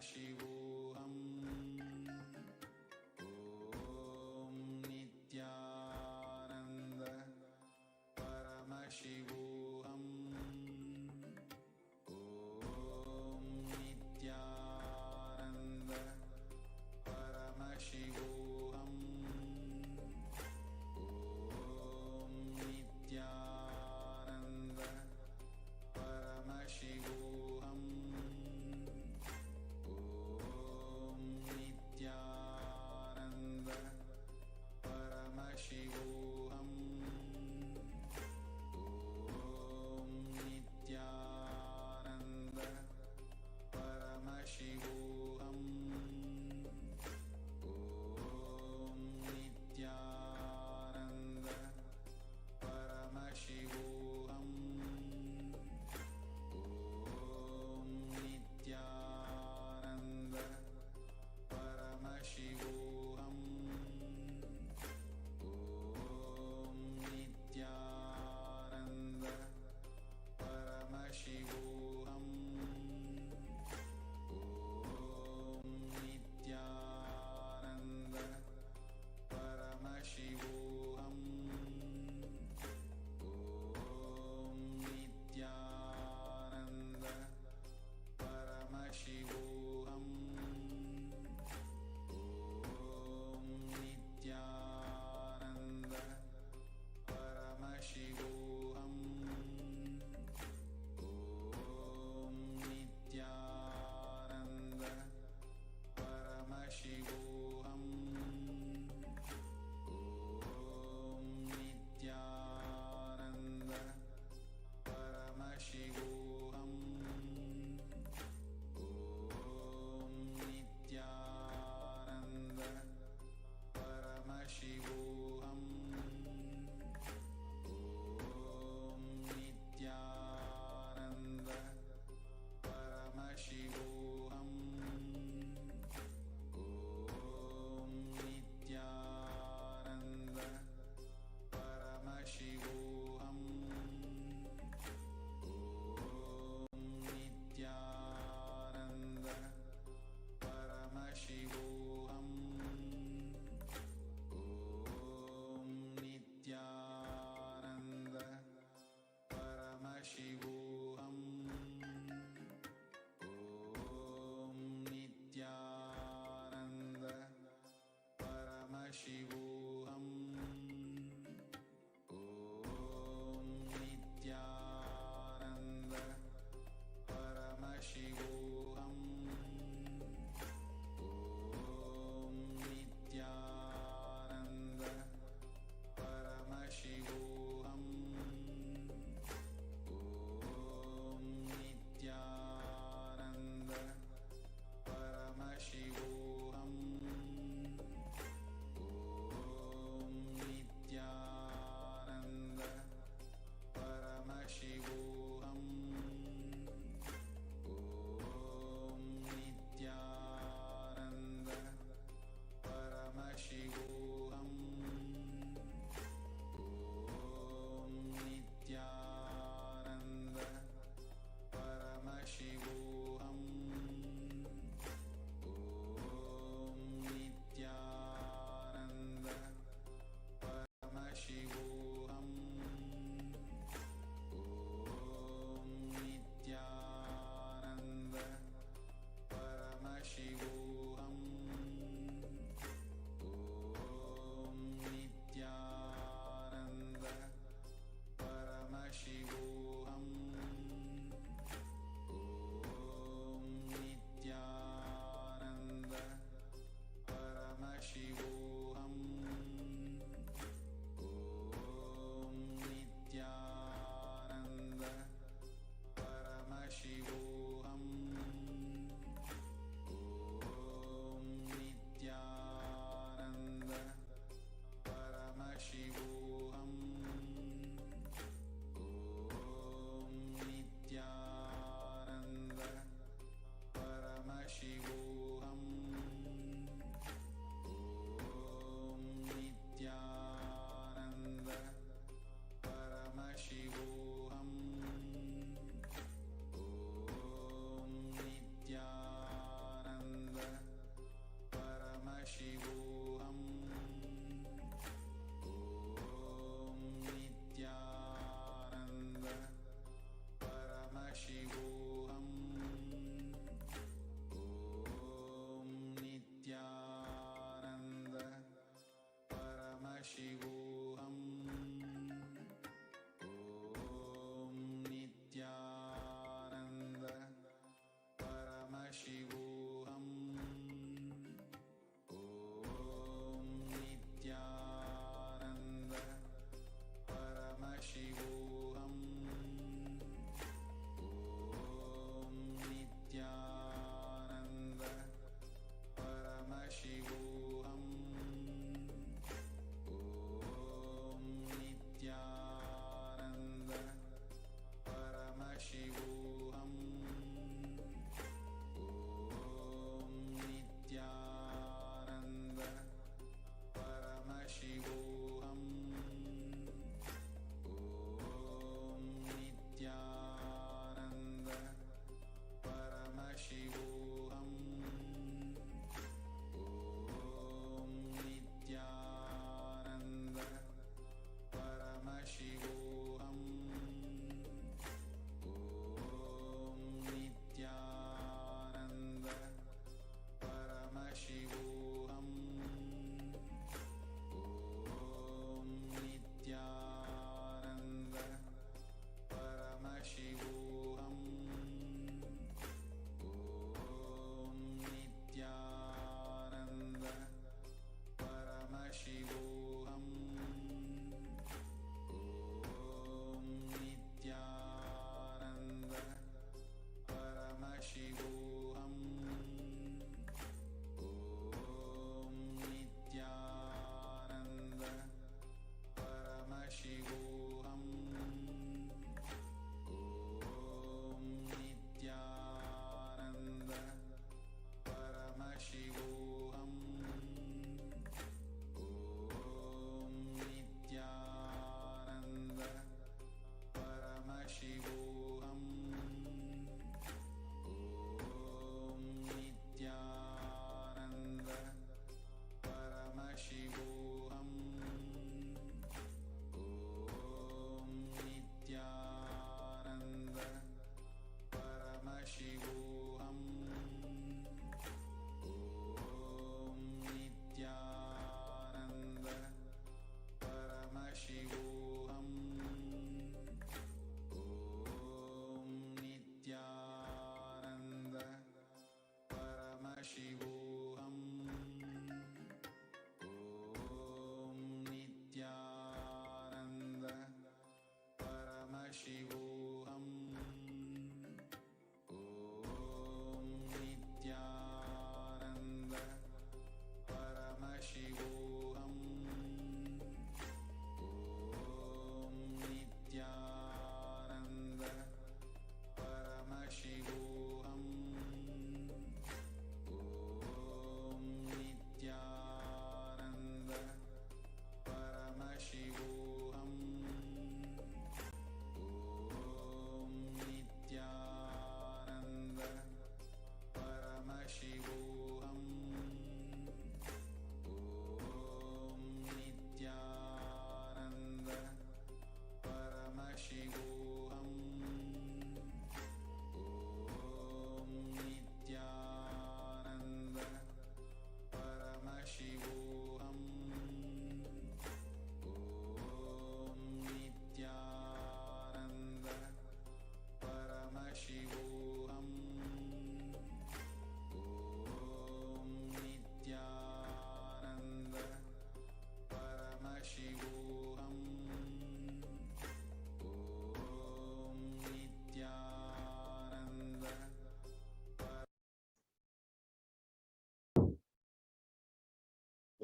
Paramashivoham. Om Nithyananda Paramashivoham. Om Nithyananda Paramashivoham. Om Nithyananda Paramashivoham. Om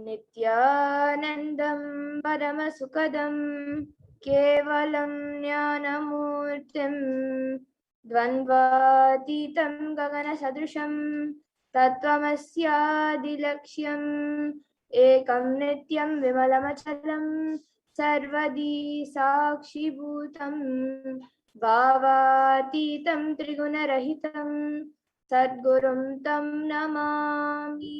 Nithyanandam Paramasukadam Kevalam Jnanamurtim Dvandvatitam Gagana Sadrusham Tattvamasyaadilakshyan Ekam Nityam Vimalamachalam Sarvadi Sakshibhutam Bhavatitam Trigunarahitam Sadgurum Tam Namami.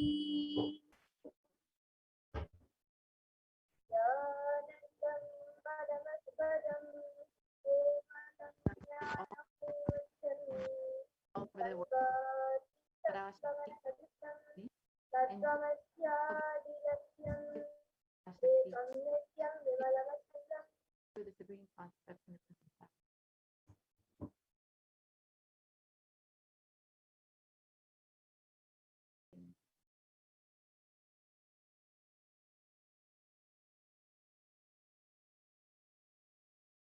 Through the supreme concept and the concept.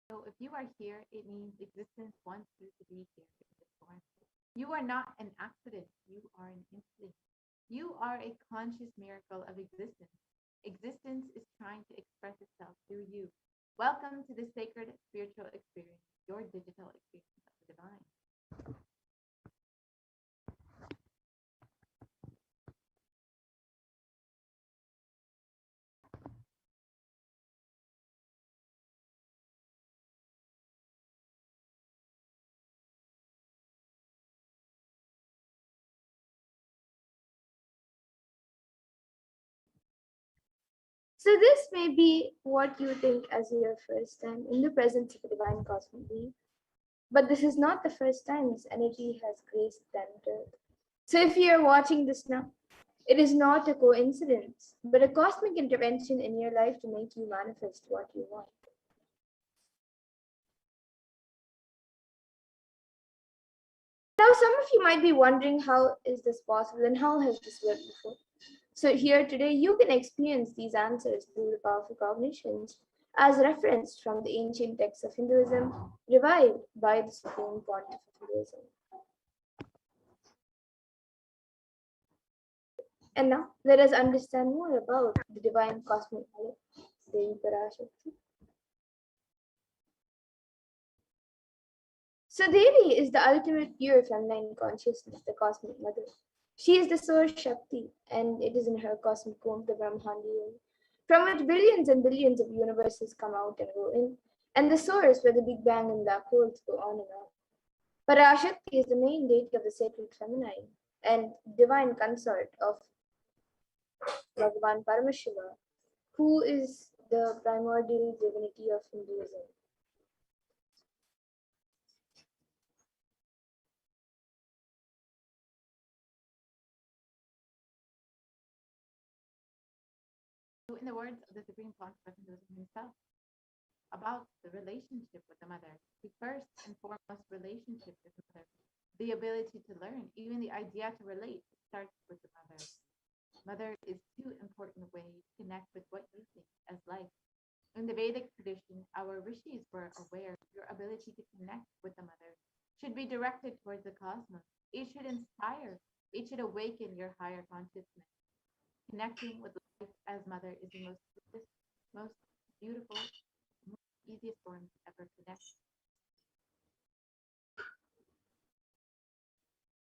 So if you are here, it means existence wants you to be here in this form. You are not an accident. You are an instant. You are a conscious miracle of existence. Existence is trying to express itself through you. Welcome to the sacred spiritual experience, your digital experience of the divine. So this may be what you think as your first time in the presence of a divine cosmic being, but this is not the first time this energy has graced planet Earth. So if you are watching this now, it is not a coincidence, but a cosmic intervention in your life to make you manifest what you want. Now, some of you might be wondering, how is this possible and how has this worked before? So here today, you can experience these answers through the powerful cognitions as referenced from the ancient texts of Hinduism, revived by the Supreme Pontiff of Hinduism. And now, let us understand more about the divine cosmic mother, Devi Parashakti. So Devi is the ultimate pure feminine consciousness, the cosmic mother. She is the source Shakti, and it is in her cosmic womb, the Brahmandi, from which billions and billions of universes come out and go in, and the source where the Big Bang and black holes go on and on. Parashakti is the main deity of the sacred feminine and divine consort of Bhagavan Paramashiva, who is the primordial divinity of Hinduism. So in the words of the Supreme Pontiff himself, about the relationship with the mother, the first and foremost relationship with the mother, the ability to learn, even the idea to relate, starts with the mother. Mother is two important ways to connect with what you think as life. In the Vedic tradition, our rishis were aware your ability to connect with the mother should be directed towards the cosmos. It should inspire, it should awaken your higher consciousness. Connecting with life as mother is the most beautiful, most easiest form to ever connect.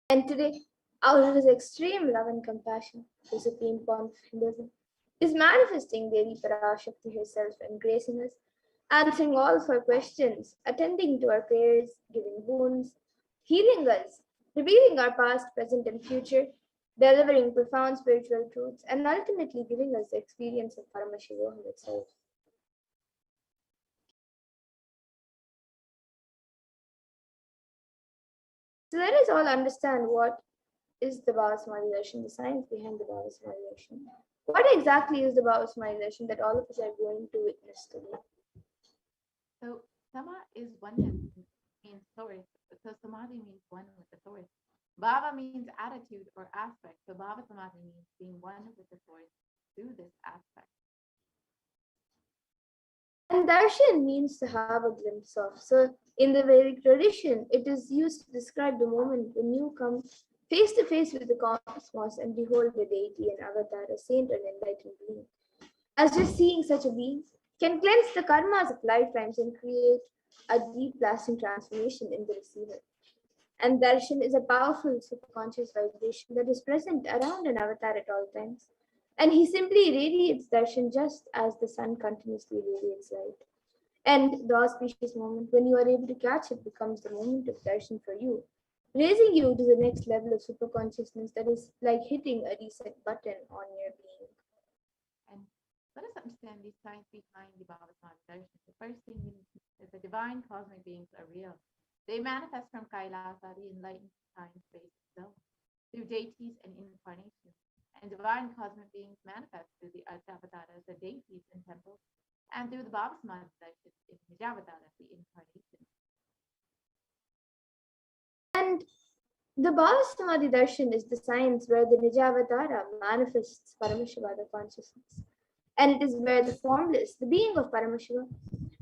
And today, out of his extreme love and compassion, the Supreme Pontiff of Hinduism is manifesting Devi Parashakti herself and gracing us, answering all of our questions, attending to our prayers, giving boons, healing us, revealing our past, present, and future, delivering profound spiritual truths, and ultimately giving us the experience of Paramashivoham itself. So let us all understand what is the Bhava Darshan, the science behind the Bhava Darshan. What exactly is the Bhava Darshan that all of us are going to witness today? So Sama is oneness, means source. So Samadhi means one with the source. Bhava means attitude or aspect. So Bhava Samadhi means being one with the source through this aspect. And darshan means to have a glimpse of. So in the Vedic tradition, it is used to describe the moment when you come face to face with the cosmos and behold the deity and avatar, a saint or an enlightened being. As just seeing such a being can cleanse the karmas of lifetimes and create a deep lasting transformation in the receiver. And darshan is a powerful superconscious vibration that is present around an avatar at all times. And he simply radiates darshan just as the sun continuously radiates light. And the auspicious moment when you are able to catch it becomes the moment of darshan for you, raising you to the next level of superconsciousness that is like hitting a reset button on your being. And let us understand the science behind the Bhavasana Darshan. The first thing we need to know is the divine cosmic beings are real. They manifest from Kailasa, the enlightened time space itself, through deities and incarnations. And divine cosmic beings manifest through the Artavataras, the deities in temples, and through the Bhavasana Darshan in Nijavataras, the incarnation. And the Bhavasamadhi Darshan is the science where the Nijavatara manifests Paramashiva, the consciousness. And it is where the formless, the being of Paramashiva,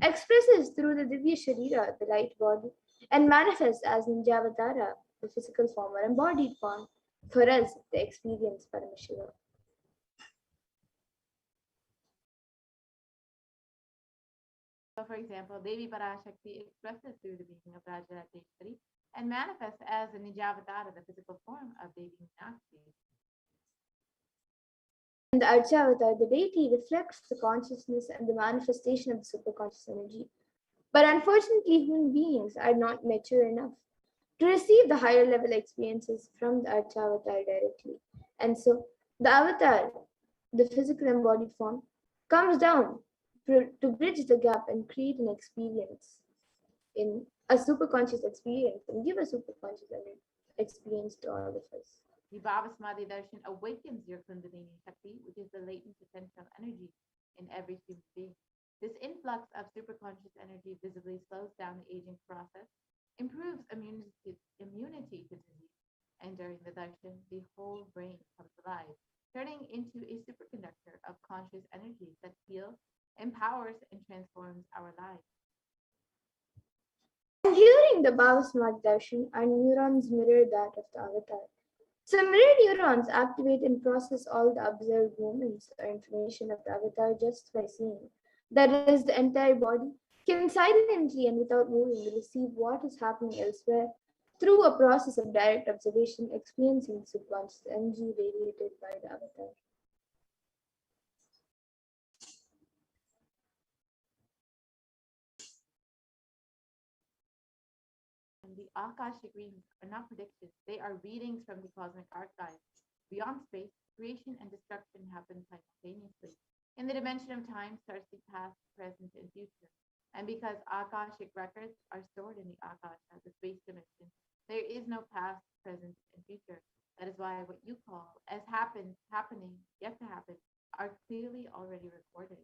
expresses through the Divya Sharira, the light body, and manifests as Nijavatara, the physical form or embodied form, for us, the experience Paramashiva. So, for example, Devi Parashakti expresses through the being of Rajarateshwari and manifests as a Nijavatara, the physical form of Devi Meenakshi. And the Archavatar, the deity, reflects the consciousness and the manifestation of the superconscious energy. But unfortunately, human beings are not mature enough to receive the higher level experiences from the Archavatar directly. And so the avatar, the physical embodied form, comes down to bridge the gap and create an experience in a superconscious experience and give a superconscious experience to all of us. The Bhavasmadhi Darshan awakens your Kundalini Shakti, which is the latent potential energy in every human being. This influx of superconscious energy visibly slows down the aging process, improves immunity to disease, and during the darshan, the whole brain comes alive, turning into a superconductor of conscious energy that heals, empowers, and transforms our lives. And during the Bhavasmadhi Darshan, our neurons mirror that of the avatar. So mirror neurons activate and process all the observed movements or information of the avatar just by seeing. That is, the entire body can silently and without moving receive what is happening elsewhere through a process of direct observation, experiencing subconscious energy radiated by the avatar. And the Akashic readings are not predictions, they are readings from the cosmic archive. Beyond space, creation and destruction happen simultaneously. In the dimension of time starts the past, present, and future. And because Akashic records are stored in the Akasha, the space dimension, there is no past, present, and future. That is why what you call as happened, happening, yet to happen, are clearly already recorded.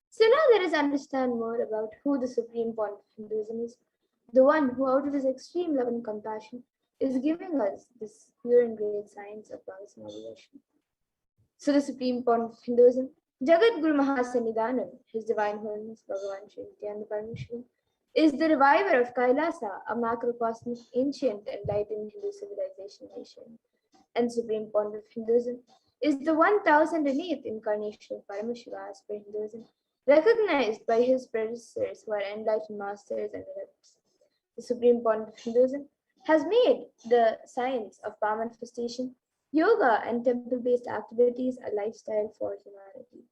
So now let us understand more about who the supreme point of Hinduism is, the one who, out of his extreme love and compassion, is giving us this pure and great science of Bhagavat. So the supreme point of Hinduism, Jagat Guru Mahasannidhanam, His Divine Holiness Bhagavan Sri Nithyananda Paramashivam, is the reviver of Kailasa, a macrocosmic, ancient, enlightened Hindu civilization nation. And supreme point of Hinduism is the 1008th incarnation of Paramashiva as per Hinduism, recognized by his predecessors who are enlightened masters and adepts. The supreme point of Hinduism has made the science of power manifestation, yoga, and temple-based activities a lifestyle for humanity.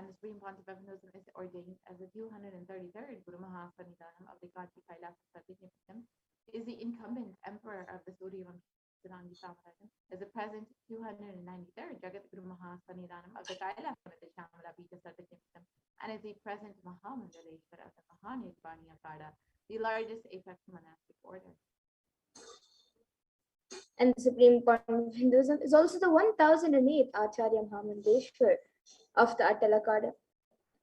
And the Supreme Pontiff of Hinduism is ordained as the 233rd Guru Mahasannidhanam of the Kanchi Kailasa Satyapam, is the incumbent emperor of the Surya Vamshanangi Samarajam, is the present 293rd Jagat Guru Mahasannidhanam of the Kailasa Shamala Pita Satyapam, and is the present Mahamandaleshwara of the Mahanirvani Akada, the largest apex monastic order. And the supreme point of Hinduism is also the 1008th Acharya Mahamandeshwar of the Atalakada.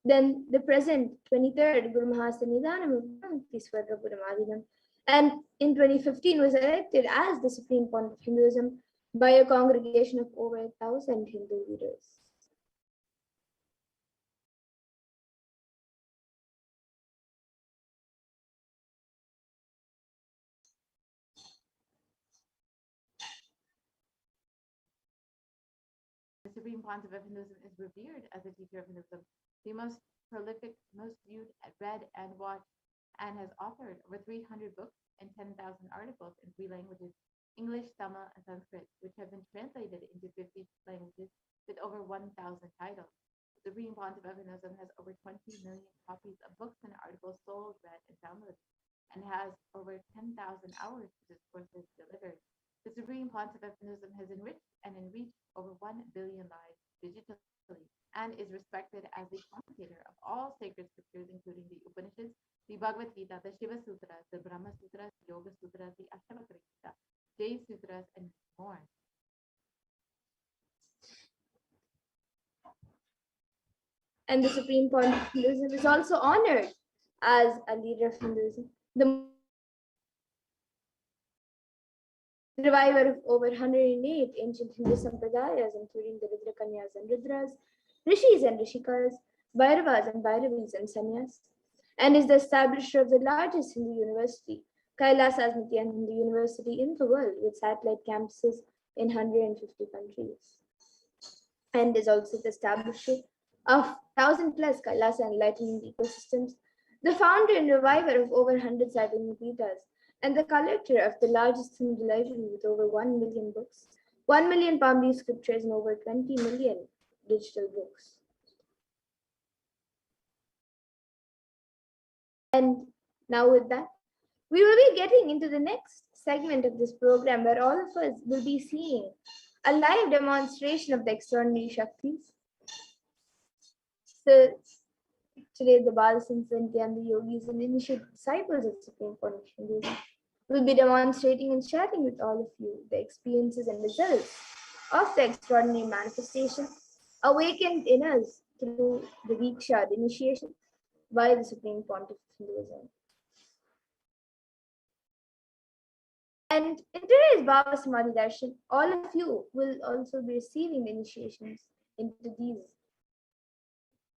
Then the present 23rd Guru Mahasannidhanam of Bhaktiswarga and in 2015 was elected as the supreme point of Hinduism by a congregation of over 1,000 Hindu leaders. The Supreme Pontiff of Hinduism is revered as a teacher of Hinduism, the most prolific, most viewed, read, and watched, and has authored over 300 books and 10,000 articles in 3 languages, English, Tamil, and Sanskrit, which have been translated into 50 languages with over 1,000 titles. The Supreme Pontiff of Hinduism has over 20 million copies of books and articles sold, read, and downloaded, and has over 10,000 hours of discourses delivered. The Supreme Pontiff of Hinduism has enriched and enriched over 1 billion lives digitally and is respected as the commentator of all sacred scriptures, including the Upanishads, the Bhagavad Gita, the Shiva Sutras, the Brahma Sutras, the Yoga Sutras, the Ashtavakra Gita, Jay Sutras, and more. And the Supreme Pontiff of Hinduism is also honored as a leader of Hinduism. The reviver of over 108 ancient Hindu sampradayas, including the Rudra Kanyas and Rudras, Rishis and Rishikas, Bhairavas and Bhairavis and Sannyas, and is the establisher of the largest Hindu university, Kailasa Nithyananda University in the world, with satellite campuses in 150 countries, and is also the establisher of 1,000 plus Kailasa enlightenment ecosystems, the founder and reviver of over 100 Saitanya-Pitas, and the collector of the largest Hindu library with over 1 million books, 1 million Pali scriptures, and over 20 million digital books. And now with that, we will be getting into the next segment of this program where all of us will be seeing a live demonstration of the extraordinary Shaktis. So today the Balasins and the yogis and initiate disciples of Supreme Pontiff Hinduism will be demonstrating and sharing with all of you the experiences and results of the extraordinary manifestation awakened in us through the Diksha, the initiation by the Supreme Pontiff of Hinduism. And in today's Baba Samadhi Darshan, all of you will also be receiving the initiations into these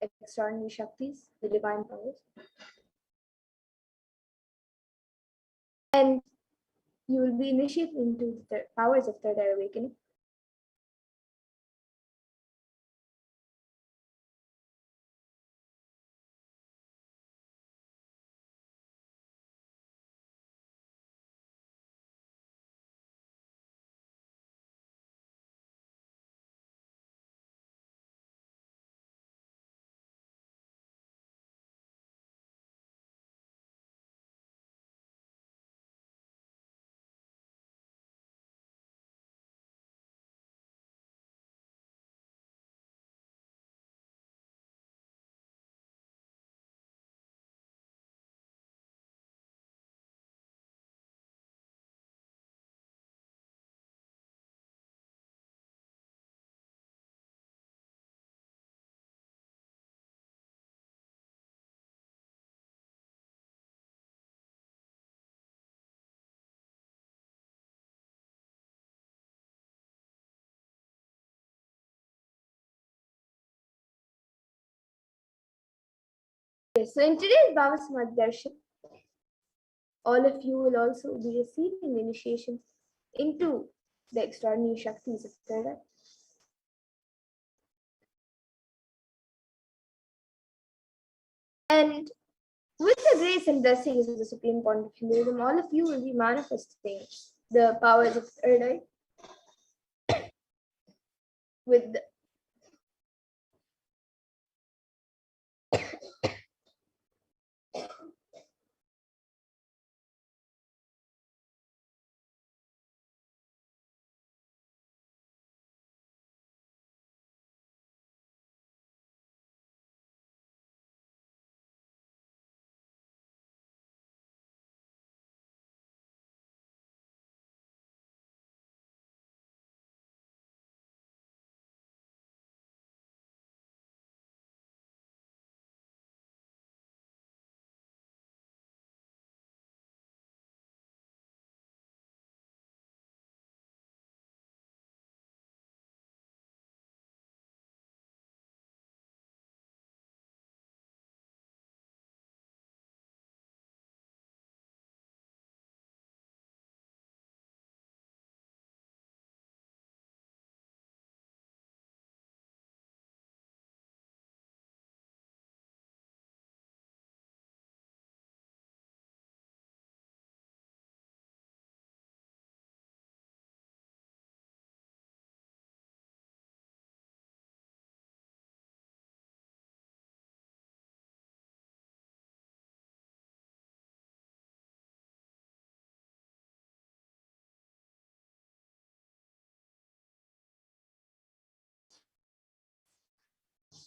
extraordinary Shaktis, the divine powers. And you will be initiated into the powers of third eye awakening. Okay, so in today's Baba Samadhi Darshan, all of you will also be receiving the initiations into the extraordinary Shaktis of third eye. And with the grace and blessings of the Supreme Pontiff of Hinduism, all of you will be manifesting the powers of third eye with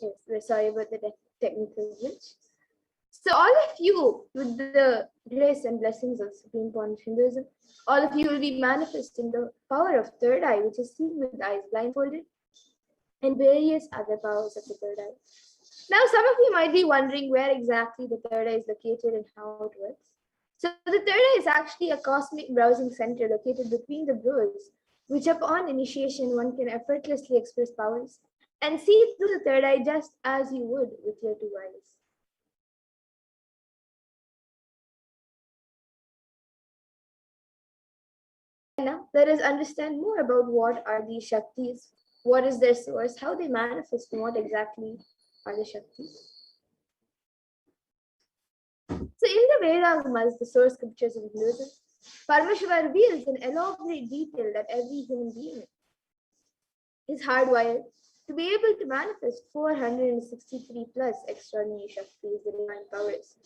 Yes, we're sorry about the technical glitch. So all of you, with the grace and blessings of Supreme Point of Hinduism, all of you will be manifesting the power of third eye, which is seen with eyes blindfolded, and various other powers of the third eye. Now, some of you might be wondering where exactly the third eye is located and how it works. So the third eye is actually a cosmic browsing center located between the brows, which upon initiation one can effortlessly express powers and see through the third eye just as you would with your two eyes. Now, let us understand more about what are these Shaktis, what is their source, how they manifest, and what exactly are the Shaktis. So in the Vedas, the source scriptures of Hinduism, Paramashiva reveals in elaborate detail that every human being is hardwired to be able to manifest 463 plus extraordinary Shaktis, the divine powers.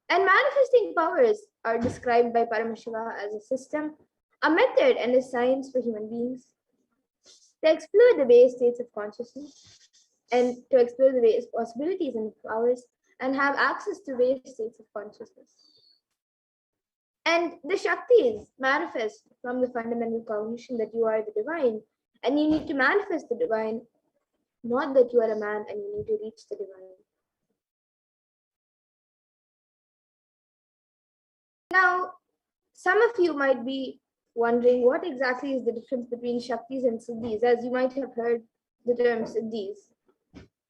And manifesting powers are described by Paramashiva as a system, a method, and a science for human beings to explore the various states of consciousness and to explore the various possibilities and powers and have access to various states of consciousness. And the Shaktis manifest from the fundamental cognition that you are the divine, and you need to manifest the divine, not that you are a man and you need to reach the divine. Now, some of you might be wondering what exactly is the difference between Shaktis and Siddhis, as you might have heard the term Siddhis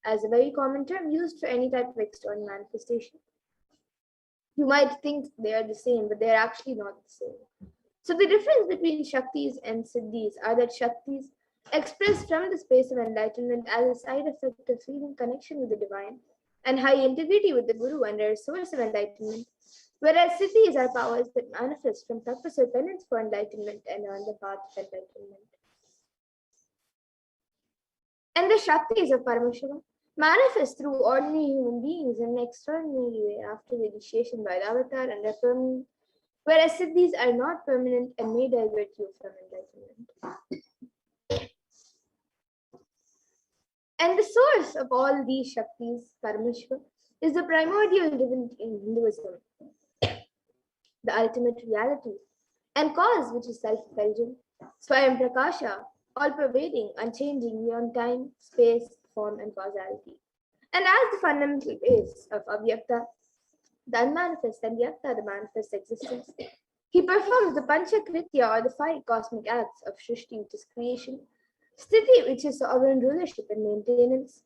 as a very common term used for any type of external manifestation. You might think they are the same, but they're actually not the same. So the difference between Shaktis and Siddhis are that Shaktis express from the space of enlightenment as a side effect of feeling connection with the divine and high integrity with the Guru and are a source of enlightenment, whereas Siddhis are powers that manifest from purpose or penance for enlightenment and are on the path of enlightenment. And the Shaktis of Paramashivam manifest through ordinary human beings in an extraordinary way after the initiation by the avatar and are permanent, whereas Siddhis are not permanent and may divert you from enlightenment. And the source of all these Shaktis, Paramashiva, is the primordial divinity in Hinduism, the ultimate reality, and cause which is self-effulgent, Swayam Prakasha, all-pervading, unchanging beyond time, space, form, and causality. And as the fundamental base of Avyakta, the unmanifest, and Vyakta, the manifest existence, he performs the Panchakritya or the 5 cosmic acts of Shrishti, which is creation, Sthiti, which is sovereign rulership and maintenance,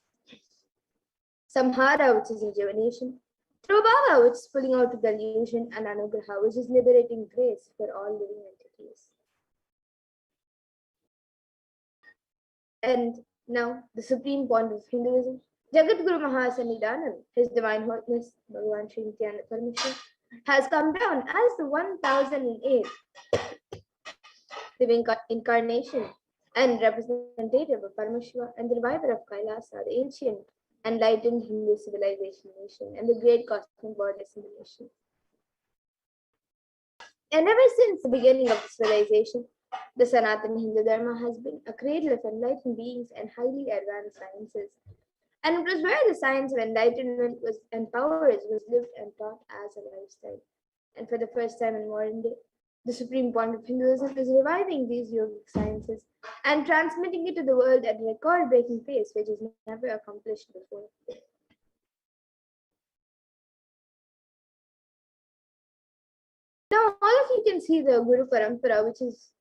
Samhara, which is rejuvenation, Trubhava, which is pulling out of the illusion, and Anugraha, which is liberating grace for all living entities. And now, the supreme point of Hinduism, Jagadguru Mahasannidhanam, His Divine Holiness, Bhagavan Sri Nithyananda Paramashivam, has come down as the 1008th living incarnation and representative of Paramashiva and the reviver of Kailasa, the ancient enlightened Hindu civilization nation and the great cosmic goddess in the nation. And ever since the beginning of civilization, the Sanatana Hindu Dharma has been a cradle of enlightened beings and highly advanced sciences. And it was where the science of enlightenment and powers was lived and taught as a lifestyle. And for the first time in modern day, the supreme point of Hinduism is reviving these yogic sciences and transmitting it to the world at a record-breaking pace, which is never accomplished before. Now, all of you can see the Guru Parampara, which is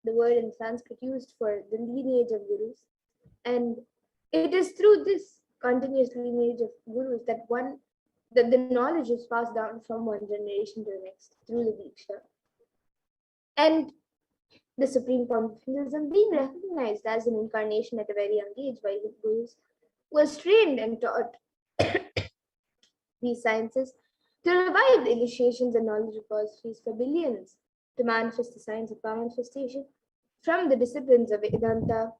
the word in Sanskrit used for the lineage of gurus. And it is through this continuous lineage of gurus that the knowledge is passed down from one generation to the next through the Diksha. And the supreme point of Hinduism, being recognized as an incarnation at a very young age by the gurus, was trained and taught these sciences to revive the initiations and knowledge repositories for billions to manifest the science of power manifestation from the disciplines of Vedanta,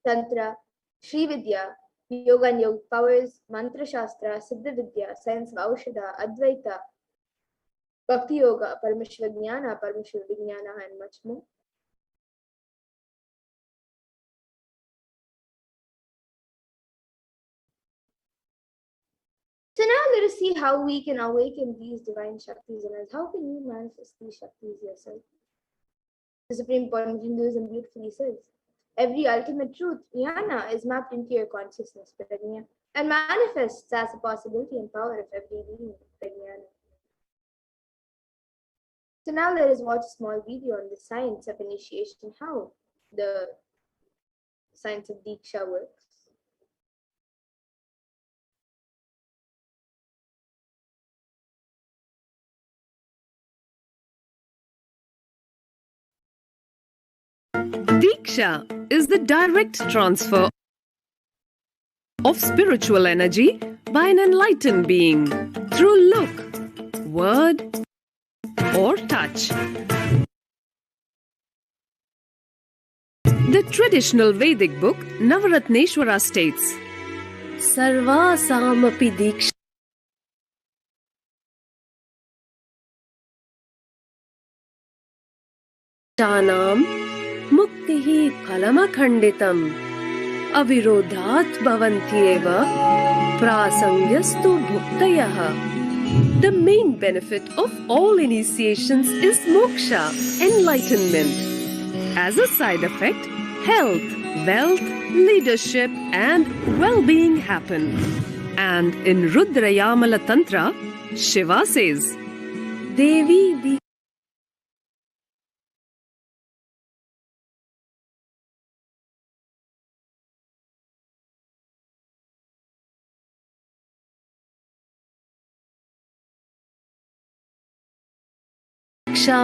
Tantra, Sri Vidya, Yoga and Yogic powers, Mantra Shastra, Siddha Vidya, science of Aushadha, Advaita, Bhakti Yoga, Paramashiva Jnana, Paramashiva Vijnana, and much more. let us see how we can awaken these divine Shaktis in us. How can you manifest these Shaktis yourself? The Supreme Point of Hinduism beautifully says, every ultimate truth, jnana, is mapped into your consciousness, prajna, and manifests as a possibility and power of every being, prajnana. So now let us watch a small video on the science of initiation, how the science of Diksha works. Diksha is the direct transfer of spiritual energy by an enlightened being through look, word, or touch. The traditional Vedic book Navaratneshwara states, Sarva Samapi Diksha Tanam Muktihi Phalamakhanditam Avirodhat Bhavantyeva Prasangyastu Bhuktayah. The main benefit of all initiations is moksha, enlightenment. As a side effect, health, wealth, leadership, and well-being happen. And in Rudrayamala Tantra, Shiva says, Devi Diksha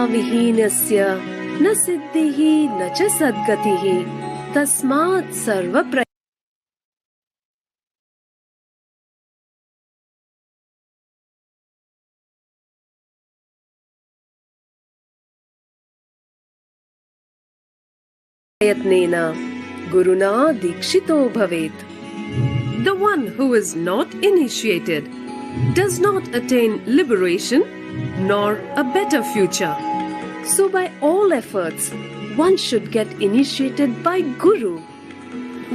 Vihinasya न सिद्धिः न च सद्गतिः तस्मात् सर्व प्रयत्नेन गुरुना दीक्षितो भवेत्. The one who is not initiated does not attain liberation nor a better future. So by all efforts, one should get initiated by Guru.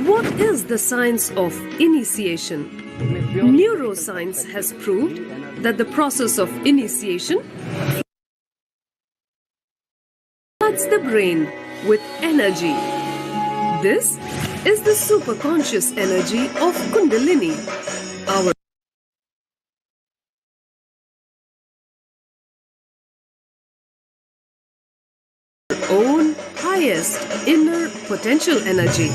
What is the science of initiation? Neuroscience has proved that the process of initiation floods the brain with energy. This is the superconscious energy of Kundalini, our own highest inner potential energy.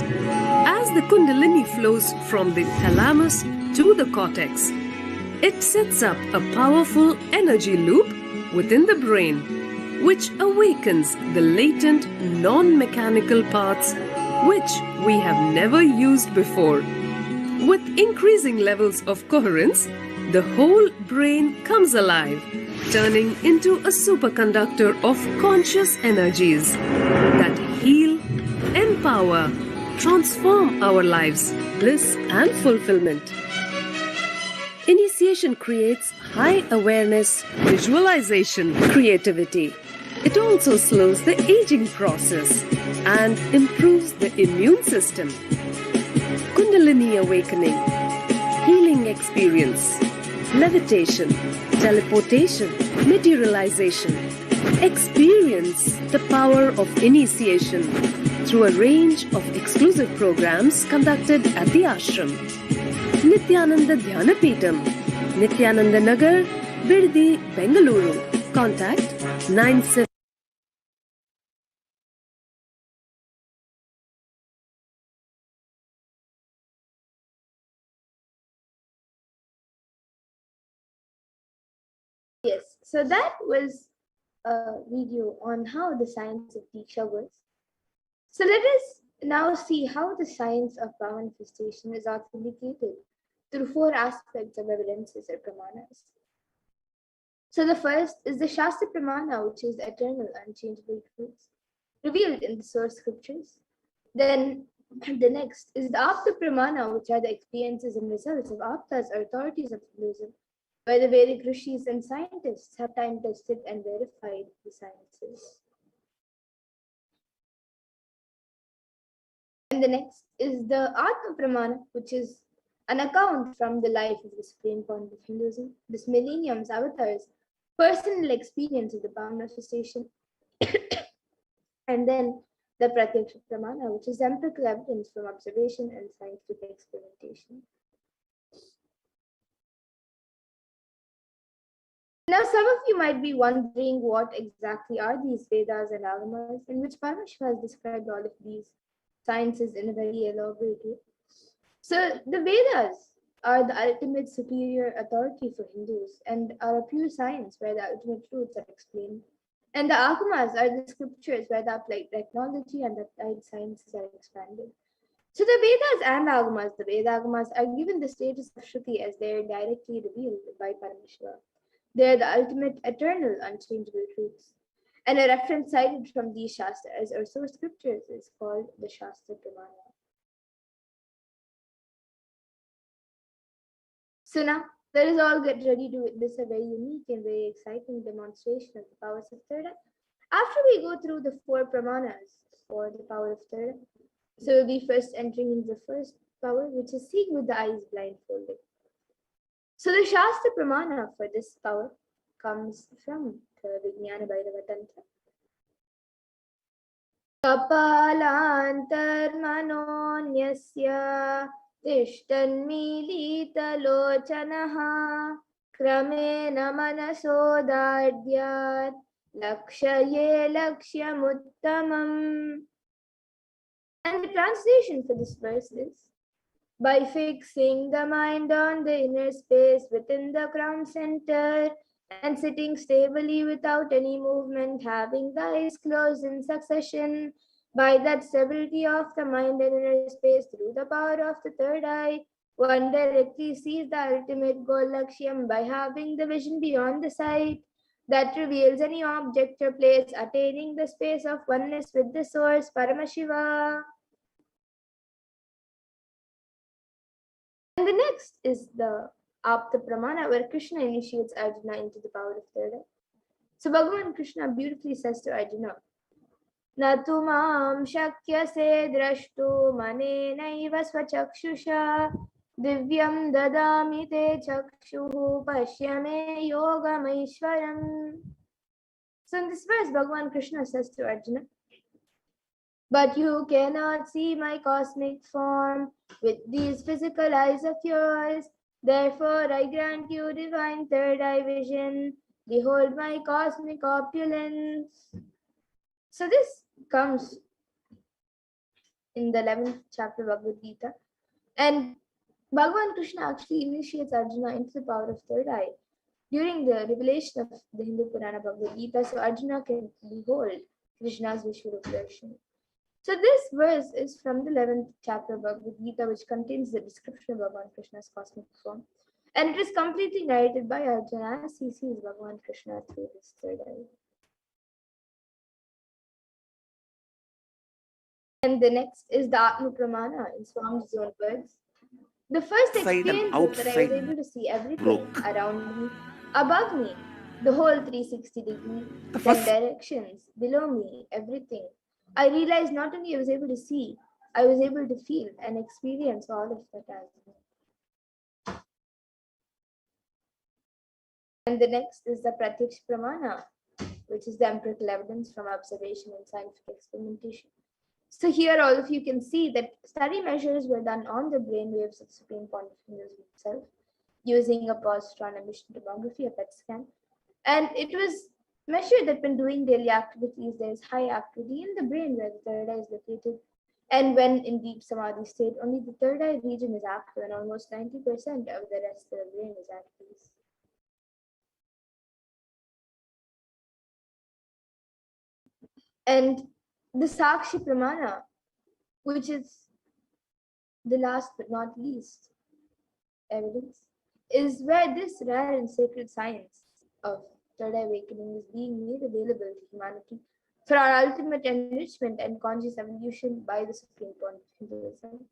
As the Kundalini flows from the thalamus to the cortex, it sets up a powerful energy loop within the brain, which awakens the latent non-mechanical parts which we have never used before. With increasing levels of coherence, the whole brain comes alive, turning into a superconductor of conscious energies that heal, empower, transform our lives, bliss and fulfillment. Initiation creates high awareness, visualization, creativity. It also slows the aging process and improves the immune system. Kundalini awakening, healing experience, levitation, teleportation, materialization. Experience the power of initiation through a range of exclusive programs conducted at the ashram. Nithyananda Dhyanapitham, Nithyananda Nagar, Birdi, Bengaluru. Contact 97. Yes, so that was a video on how the science of Diksha works. So let us now see how the science of manifestation is authenticated through four aspects of evidences or pramanas. So the first is the Shastra Pramana, which is eternal, unchangeable truths, revealed in the source scriptures. Then the next is the Apta Pramana, which are the experiences and results of Aptas or authorities of Hinduism, where the Vedic rishis and scientists have time tested and verified the sciences. And the next is the Atma Pramana, which is an account from the life of the supreme point of Hinduism, this millennium's avatars, personal experience of the power manifestation, and then the Pratyaksha Pramana, which is empirical evidence from observation and scientific experimentation. Now, some of you might be wondering what exactly are these Vedas and Agamas, in which Paramashiva has described all of these sciences in a very elaborate way. So, the Vedas are the ultimate superior authority for Hindus and are a pure science where the ultimate truths are explained. And the Agamas are the scriptures where the applied technology and the applied sciences are expanded. So the Vedas and Agamas, the Veda Agamas, are given the status of Shruti as they are directly revealed by Paramashiva. They are the ultimate, eternal, unchangeable truths. And a reference cited from these Shastras or source scriptures is called the Shastra Pramana. So now, let us all get ready to witness a very unique and very exciting demonstration of the powers of third eye. After we go through the 4 Pramanas for the power of third eye, so we'll be first entering into the first power, which is seeing with the eyes blindfolded. So the Shastra Pramana for this power comes from the Vijnana Bhairava Tantra. Kapalantarmanonyasya Tishtanmilitalochanaha Kramena Manasodadyat Lakshaye Lakshyamuttamam. And the translation for this verse is, by fixing the mind on the inner space within the crown center and sitting stably without any movement, having the eyes closed in succession, by that stability of the mind and inner space through the power of the third eye, one directly sees the ultimate goal Lakshyam by having the vision beyond the sight that reveals any object or place, attaining the space of oneness with the source, Paramashiva. And the next is the Apta Pramana, where Krishna initiates Arjuna into the power of third eye. So Bhagavan Krishna beautifully says to Arjuna, Natu mam shakyase drashtu manenaiva swachakshusha divyam dadami te chakshuhu pashyame yogamaishwaram. So in this verse, Bhagavan Krishna says to Arjuna, but you cannot see my cosmic form with these physical eyes of yours. Therefore, I grant you divine third eye vision. Behold my cosmic opulence. So this comes in the 11th chapter of Bhagavad Gita. And Bhagavan Krishna actually initiates Arjuna into the power of third eye during the revelation of the Hindu Purana Bhagavad Gita, so Arjuna can behold Krishna's Vishwarup Darshan. So this verse is from the 11th chapter of Bhagavad Gita, which contains the description of Bhagavan Krishna's cosmic form. And it is completely narrated by Arjuna as he sees Bhagavan Krishna through his third eye. And the next is the Atma Pramana in Swami's own words. The first experience is that I was able to see everything around me, above me, the whole 360 degree, then directions, below me, everything. I realized not only I was able to see, I was able to feel and experience all of that as well. And the next is the Pratyaksha Pramana, which is the empirical evidence from observation and scientific experimentation. So here all of you can see that study measures were done on the brain waves of the Supreme Point of Hinduism itself, using a positron emission tomography, a PET scan. And it was measured that when doing daily activities, there is high activity in the brain where the third eye is located. And when in deep Samadhi state, only the third eye region is active and almost 90% of the rest of the brain is at peace. And the Sakshi Pramana, which is the last but not least evidence, is where this rare and sacred science of third eye awakening is being made available to humanity for our ultimate enrichment and conscious evolution by the Supreme Point of Hinduism.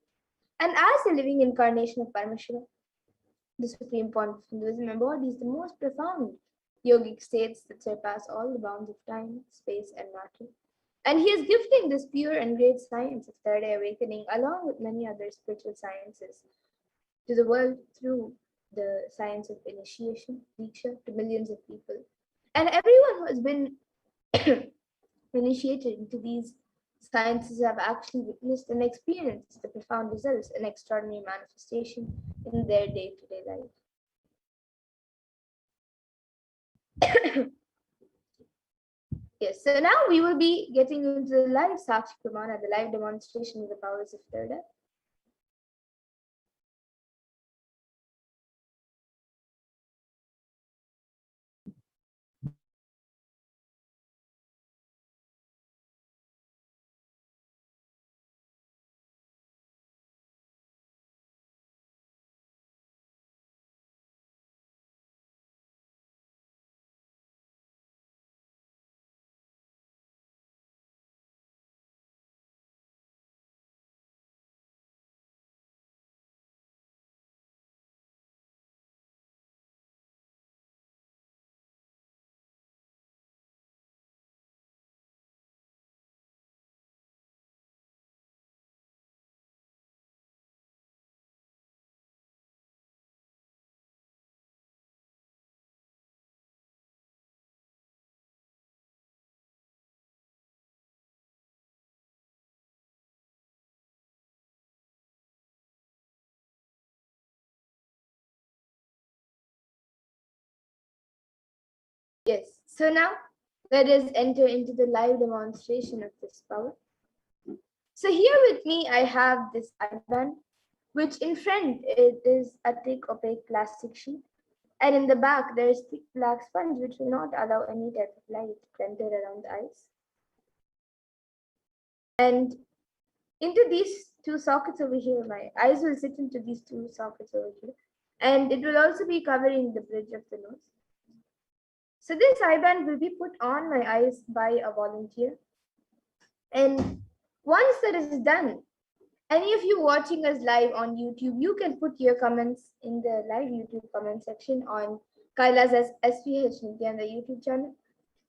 And as a living incarnation of Paramashiva, the Supreme Point of Hinduism embodies the most profound yogic states that surpass all the bounds of time, space, and matter. And he is gifting this pure and great science of third eye awakening along with many other spiritual sciences to the world through the science of initiation, Diksha, to millions of people. And everyone who has been initiated into these sciences have actually witnessed and experienced the profound results and extraordinary manifestation in their day-to-day life. Yes, so now we will be getting into the live Sakshi Pramana, the live demonstration of the powers of third eye. Yes, so now let us enter into the live demonstration of this power. So here with me, I have this IBAN, which in front it is a thick opaque plastic sheet. And in the back, there is thick black sponge, which will not allow any type of light to enter around the eyes. And into these two sockets over here, my eyes will sit into these two sockets over here. And it will also be covering the bridge of the nose. So this eye band will be put on my eyes by a volunteer. And once that is done, any of you watching us live on YouTube, you can put your comments in the live YouTube comment section on Kailasa's HDH Nithyananda YouTube channel.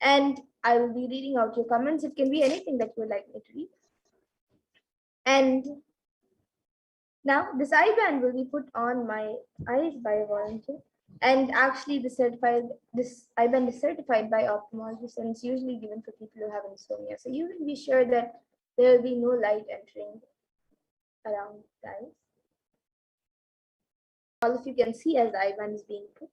And I will be reading out your comments. It can be anything that you would like me to read. And now this eye band will be put on my eyes by a volunteer. And actually this eye band is certified by ophthalmologists, and it's usually given for people who have insomnia. So you can be sure that there will be no light entering around the eyes. All of you can see as the eye band is being put.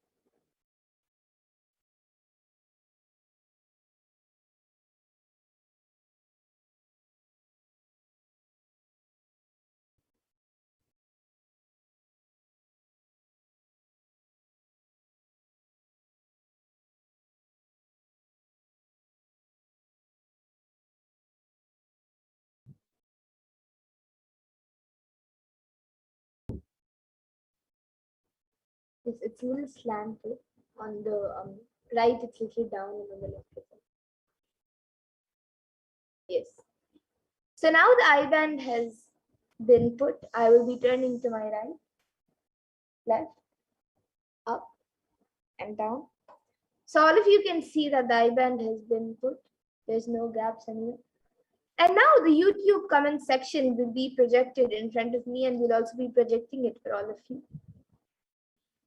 It's a little slanted on the right, it's a little down, and on the left it's up. Yes. So now the eye band has been put. I will be turning to my right, left, up, and down. So all of you can see that the eye band has been put. There's no gaps anywhere. And now the YouTube comment section will be projected in front of me, and we'll also be projecting it for all of you.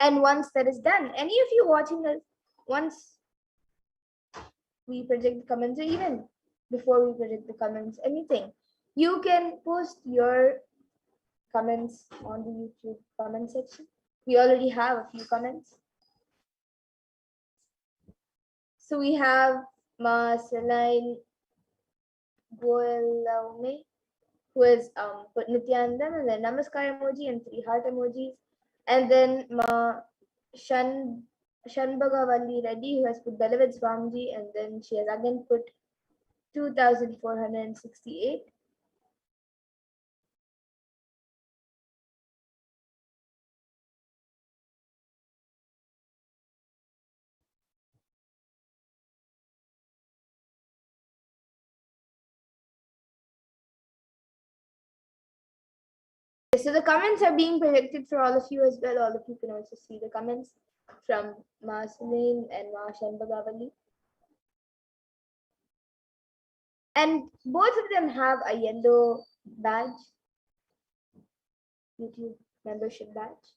And once that is done, any of you watching us, once we project the comments, or even before we project the comments, anything, you can post your comments on the YouTube comment section. We already have a few comments. So we have Ma Celine Goelaume, who is put Nityanandam, and then Namaskar emoji and 3 heart emojis. And then Ma Shanbagavalli Reddy, who has put Beloved Swamiji, and then she has again put 2,468. So the comments are being projected for all of you as well. All of you can also see the comments from Ma Celine and Ma Shanbagavalli. And both of them have a yellow badge, YouTube membership badge.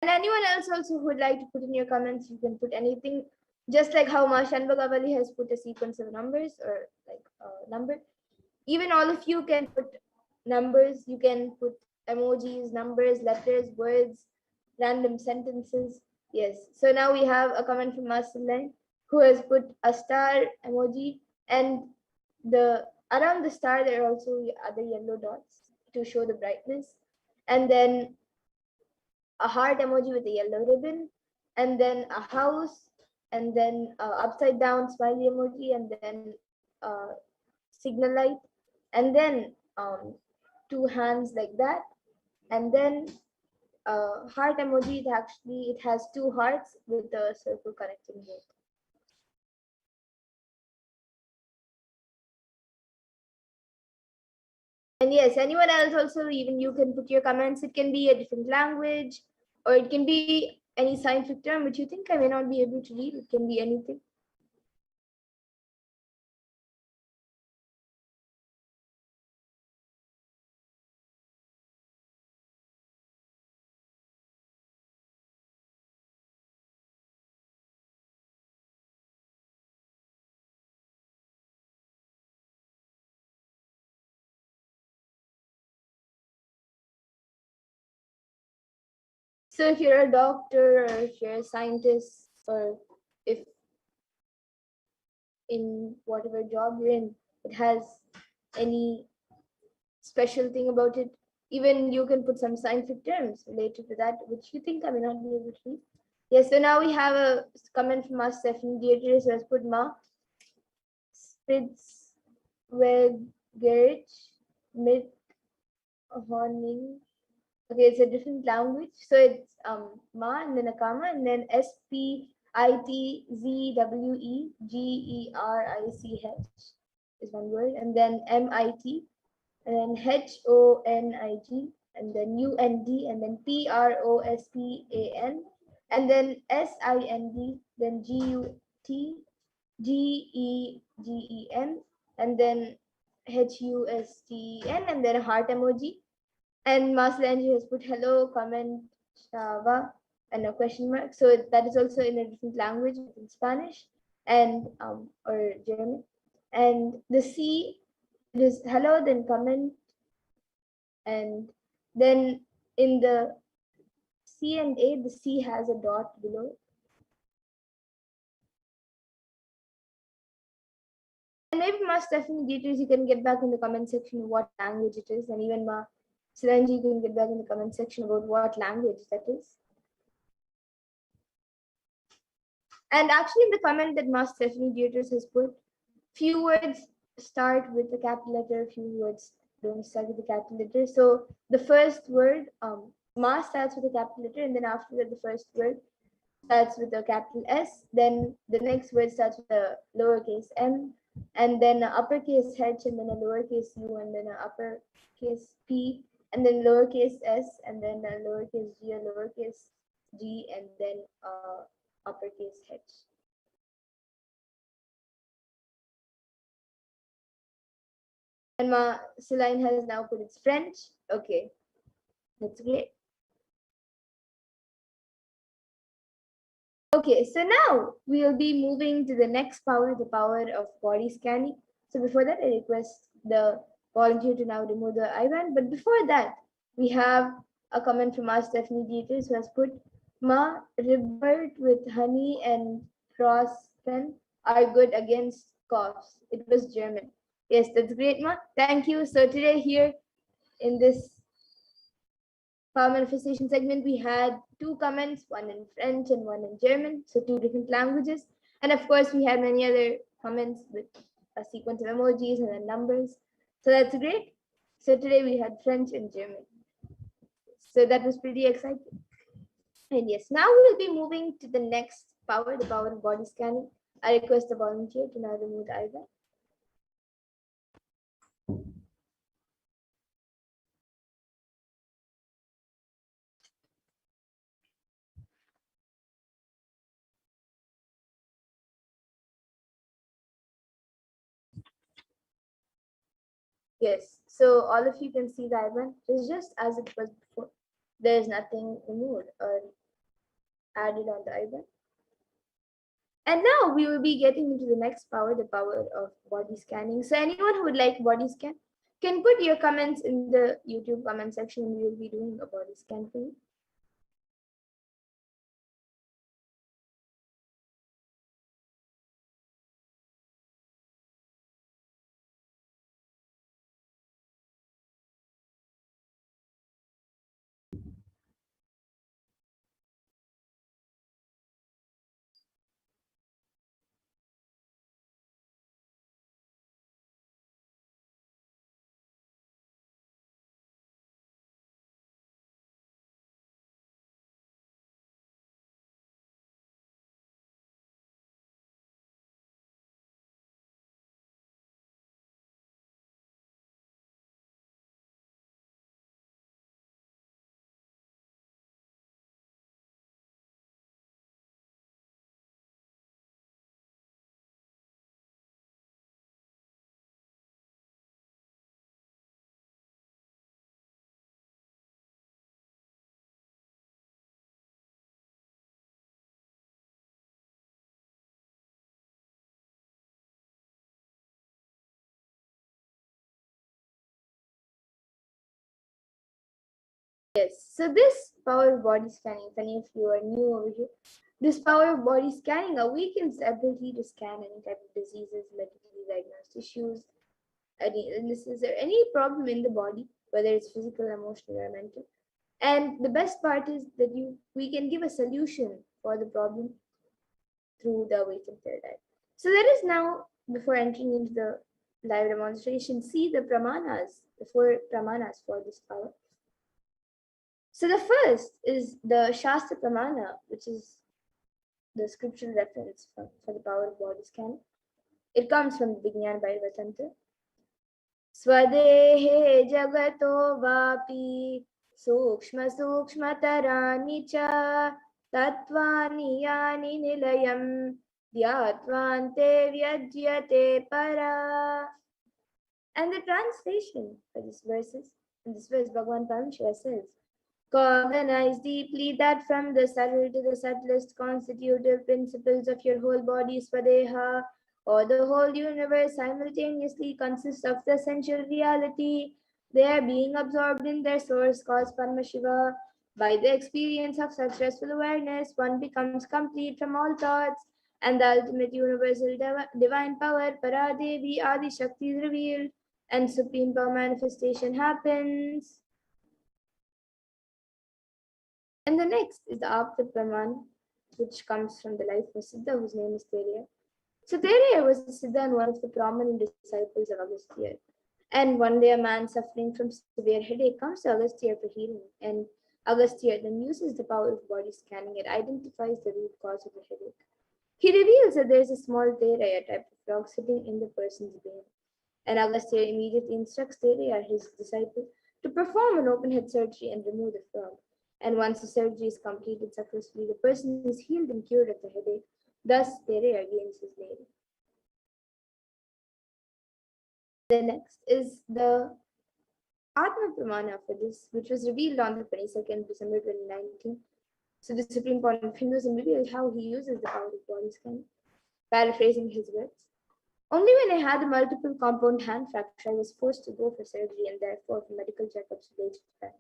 And anyone else also who would like to put in your comments, you can put anything, just like how Ma Shanbagavali has put a sequence of numbers or like a number. Even all of you can put numbers, you can put emojis, numbers, letters, words, random sentences. Yes. So now we have a comment from Marceline who has put a star emoji, and the around the star there are also other yellow dots to show the brightness, and then a heart emoji with a yellow ribbon, and then a house, and then upside down smiley emoji, and then signal light, and then two hands like that, and then heart emoji. It has two hearts with the circle connecting it. And yes, anyone else also, even you can put your comments. It can be a different language, or it can be any scientific term which you think I may not be able to read. It can be anything. So if you're a doctor, or if you're a scientist, or if in whatever job you're in, it has any special thing about it, even you can put some scientific terms related to that, which you think I may not be able to read. Yes, so now we have a comment from us, Stephanie Dietrich, who has put Ma Spitzwegerich mit Horning. Okay, it's a different language. So it's Ma and then a comma and then Spitzwegerich is one word, and then MIT, and then HONIG, and then UND, and then PROSPAN, and then SIND, then GUTGEGEN, and then HUSTEN, and then a heart emoji. And Maslanji has put hello, comment, Shava, and a question mark. So that is also in a different language, in Spanish and or German. And the C is hello, then comment, and then in the C and A, the C has a dot below. And maybe Ma Stephanie Dietrich, you can get back in the comment section what language it is, and even Ma Siranji, you can get back in the comment section about what language that is. And actually, in the comment that Ma Stephanie Dietrich has put, few words start with the capital letter, few words don't start with the capital letter. So the first word, Ma starts with a capital letter, and then after that, the first word starts with a capital S. Then the next word starts with a lowercase m, and then an uppercase H, and then a lowercase u, and then an uppercase p, and then lowercase s, and then a lowercase g, a lowercase g, and then uppercase H. And Ma Celine has now put its French. Okay, that's great. Okay, so now we'll be moving to the next power, the power of body scanning. So before that, I request the volunteer to now remove the IBAN. But before that, we have a comment from our Stephanie Dietrich, who has put, Ma Ribert with honey and frostpen are good against coughs. It was German. Yes, that's great, Ma. Thank you. So today here in this power manifestation segment, we had two comments, one in French and one in German, so two different languages. And of course, we had many other comments with a sequence of emojis and then numbers. So that's great. So today we had French and German. So that was pretty exciting. And yes, now we'll be moving to the next power, the power of body scanning. I request the volunteer to now remove the IBAN. Yes, so all of you can see the IBAN. It's just as it was before. There is nothing removed or added on the IBAN. And now we will be getting into the next power, the power of body scanning. So anyone who would like body scan can put your comments in the YouTube comment section. We will be doing a body scan for you. Yes, so this power of body scanning, if any of you are new over here, this power of body scanning awakens the ability to scan any type of diseases, medically diagnosed issues, any illnesses, or any problem in the body, whether it's physical, emotional, or mental. And the best part is that we can give a solution for the problem through the awakened third eye. So let us now, before entering into the live demonstration, see the pramanas, the four pramanas for this power. So the first is the Shastra Pramana, which is the scriptural reference for the power of body scanning. It comes from the Vijnana Bhairava Tantra. Swadehe jagato vapi sukshma sukshmatarani cha tattvani yani nilayam dhyatvante vyajyate para. And the translation for these verses, in this verse, Bhagavan Paramashiva says, cognize deeply that from the subtle to the subtlest constitutive principles of your whole body, Swadeha, or the whole universe simultaneously consists of the essential reality. They are being absorbed in their source cause Paramashiva. By the experience of such restful awareness, one becomes complete from all thoughts, and the ultimate universal divine power, Paradevi Adi Shakti is revealed, and supreme power manifestation happens. And the next is the Apta Praman, which comes from the life of Siddha, whose name is Thereya. So Thereya was a Siddha and one of the prominent disciples of Agastya. And one day a man suffering from severe headache comes to Agastya for healing. And Agastya then uses the power of body scanning and identifies the root cause of the headache. He reveals that there is a small Thereya type of frog sitting in the person's brain. And Agastya immediately instructs Thereya, his disciple, to perform an open head surgery and remove the frog. And once the surgery is completed successfully, the person is healed and cured of the headache. Thus, Thereya gains his name. The next is the Atma Pramana for this, which was revealed on the 22nd December 2019. So the Supreme Point of Hinduism revealed how he uses the power of body scanning. Paraphrasing his words, only when I had a multiple compound hand fracture, I was forced to go for surgery and therefore for medical checkups related to that.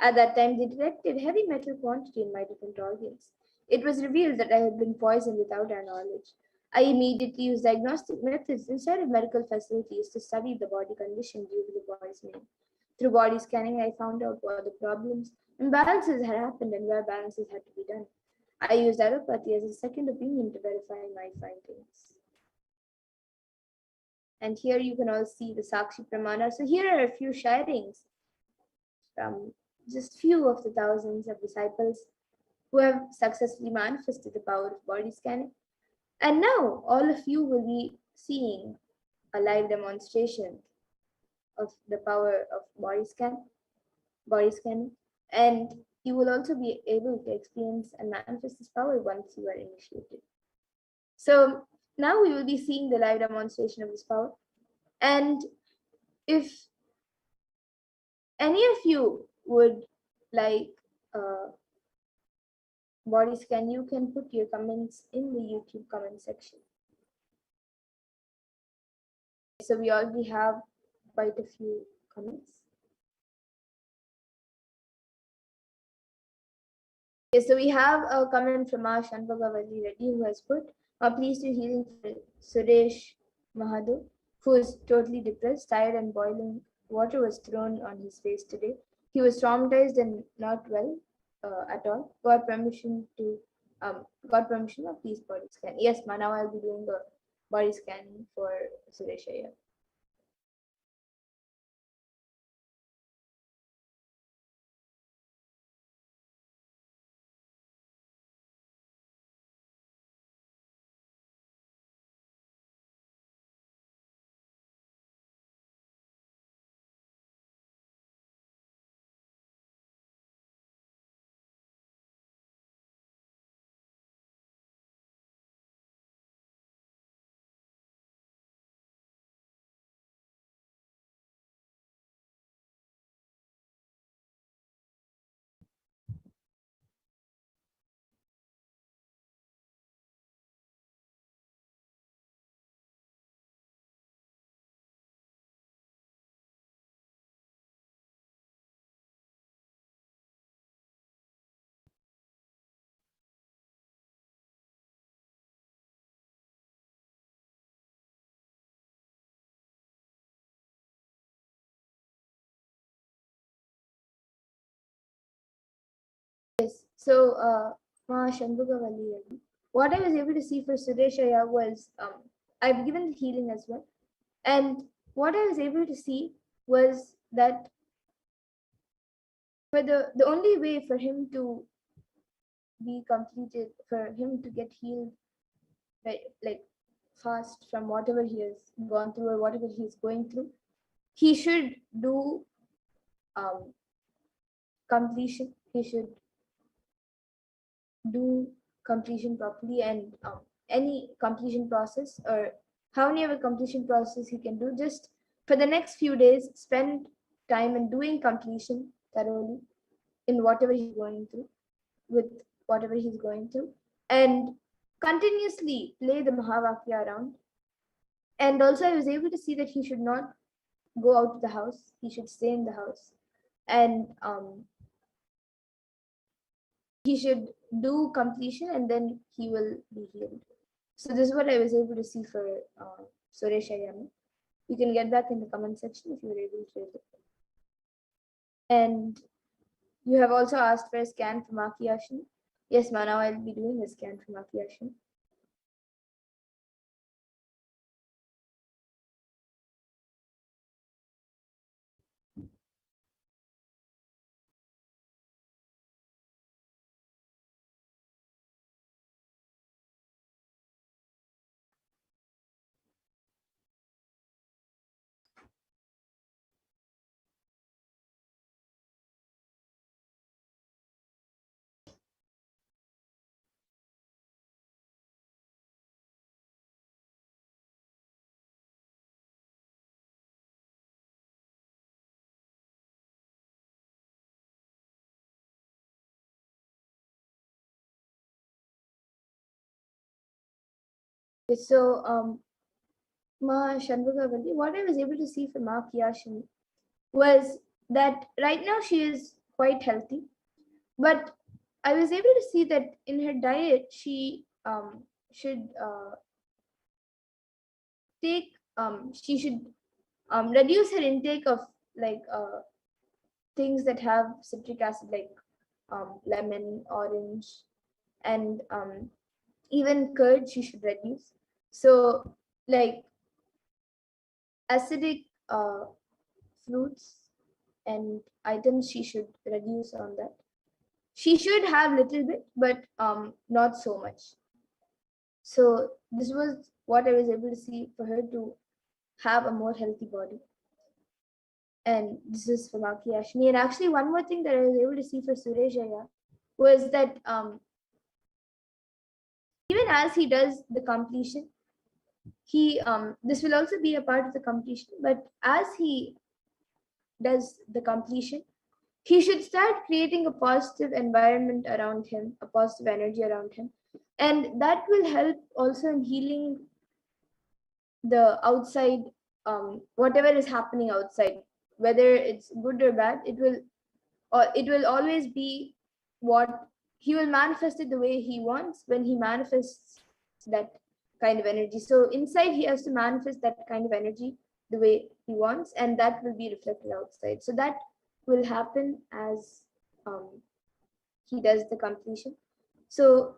At that time, they detected heavy metal quantity in my different organs. It was revealed that I had been poisoned without our knowledge. I immediately used diagnostic methods instead of medical facilities to study the body condition due to the body's name. Through body scanning, I found out what the problems, imbalances had happened and where balances had to be done. I used allopathy as a second opinion to verify my findings. And here you can all see the Sakshi Pramana. So here are a few sharings from just few of the thousands of disciples who have successfully manifested the power of body scanning. And now all of you will be seeing a live demonstration of the power of body scanning. And you will also be able to experience and manifest this power once you are initiated. So now we will be seeing the live demonstration of this power. And if any of you would like body scan, you can put your comments in the YouTube comment section. So we already have quite a few comments. Okay, so we have a comment from our Shanbhagavali Reddy who has put, please do healing for Suresh Mahado, who is totally depressed, tired and boiling water was thrown on his face today. He was traumatized and not well at all. Got permission, please body scan. Yes, ma, now I'll be doing the body scanning for Suresh Iyer. Yes, so Ma Shanbhagavali Reddy, what I was able to see for Suresh Iyer was I've given the healing as well. And what I was able to see was that for the only way for him to be completed, for him to get healed, like fast from whatever he has gone through or whatever he is going through, he should do completion. He should do completion properly, and any completion process or how many of a completion process he can do, just for the next few days, spend time in doing completion thoroughly in whatever he's going through, with whatever he's going through, and continuously play the Mahavakya around. And also I was able to see that he should not go out of the house, he should stay in the house, and he should do completion and then he will be healed. So this is what I was able to see for Suresh Iyer. You can get that in the comment section if you were able to read it. And you have also asked for a scan for Maki Ashin. Yes, ma, now I'll be doing a scan for Maki Ashin. So Ma Shanbhagavali, what I was able to see for Ma Kiyashin was that right now she is quite healthy, but I was able to see that in her diet she should she should reduce her intake of like things that have citric acid, like lemon, orange, and even curd she should reduce. So like acidic fruits and items she should reduce on that. She should have little bit, but not so much. So this was what I was able to see for her to have a more healthy body. And this is for Maki Ashni. And actually one more thing that I was able to see for Suresh Iyer was that even as he does the completion, he this will also be a part of the completion, but as he does the completion, he should start creating a positive environment around him, a positive energy around him. And that will help also in healing the outside, whatever is happening outside, whether it's good or bad, it will always be what he will manifest it the way he wants when he manifests that kind of energy. So inside he has to manifest that kind of energy the way he wants, and that will be reflected outside. So that will happen as he does the completion. So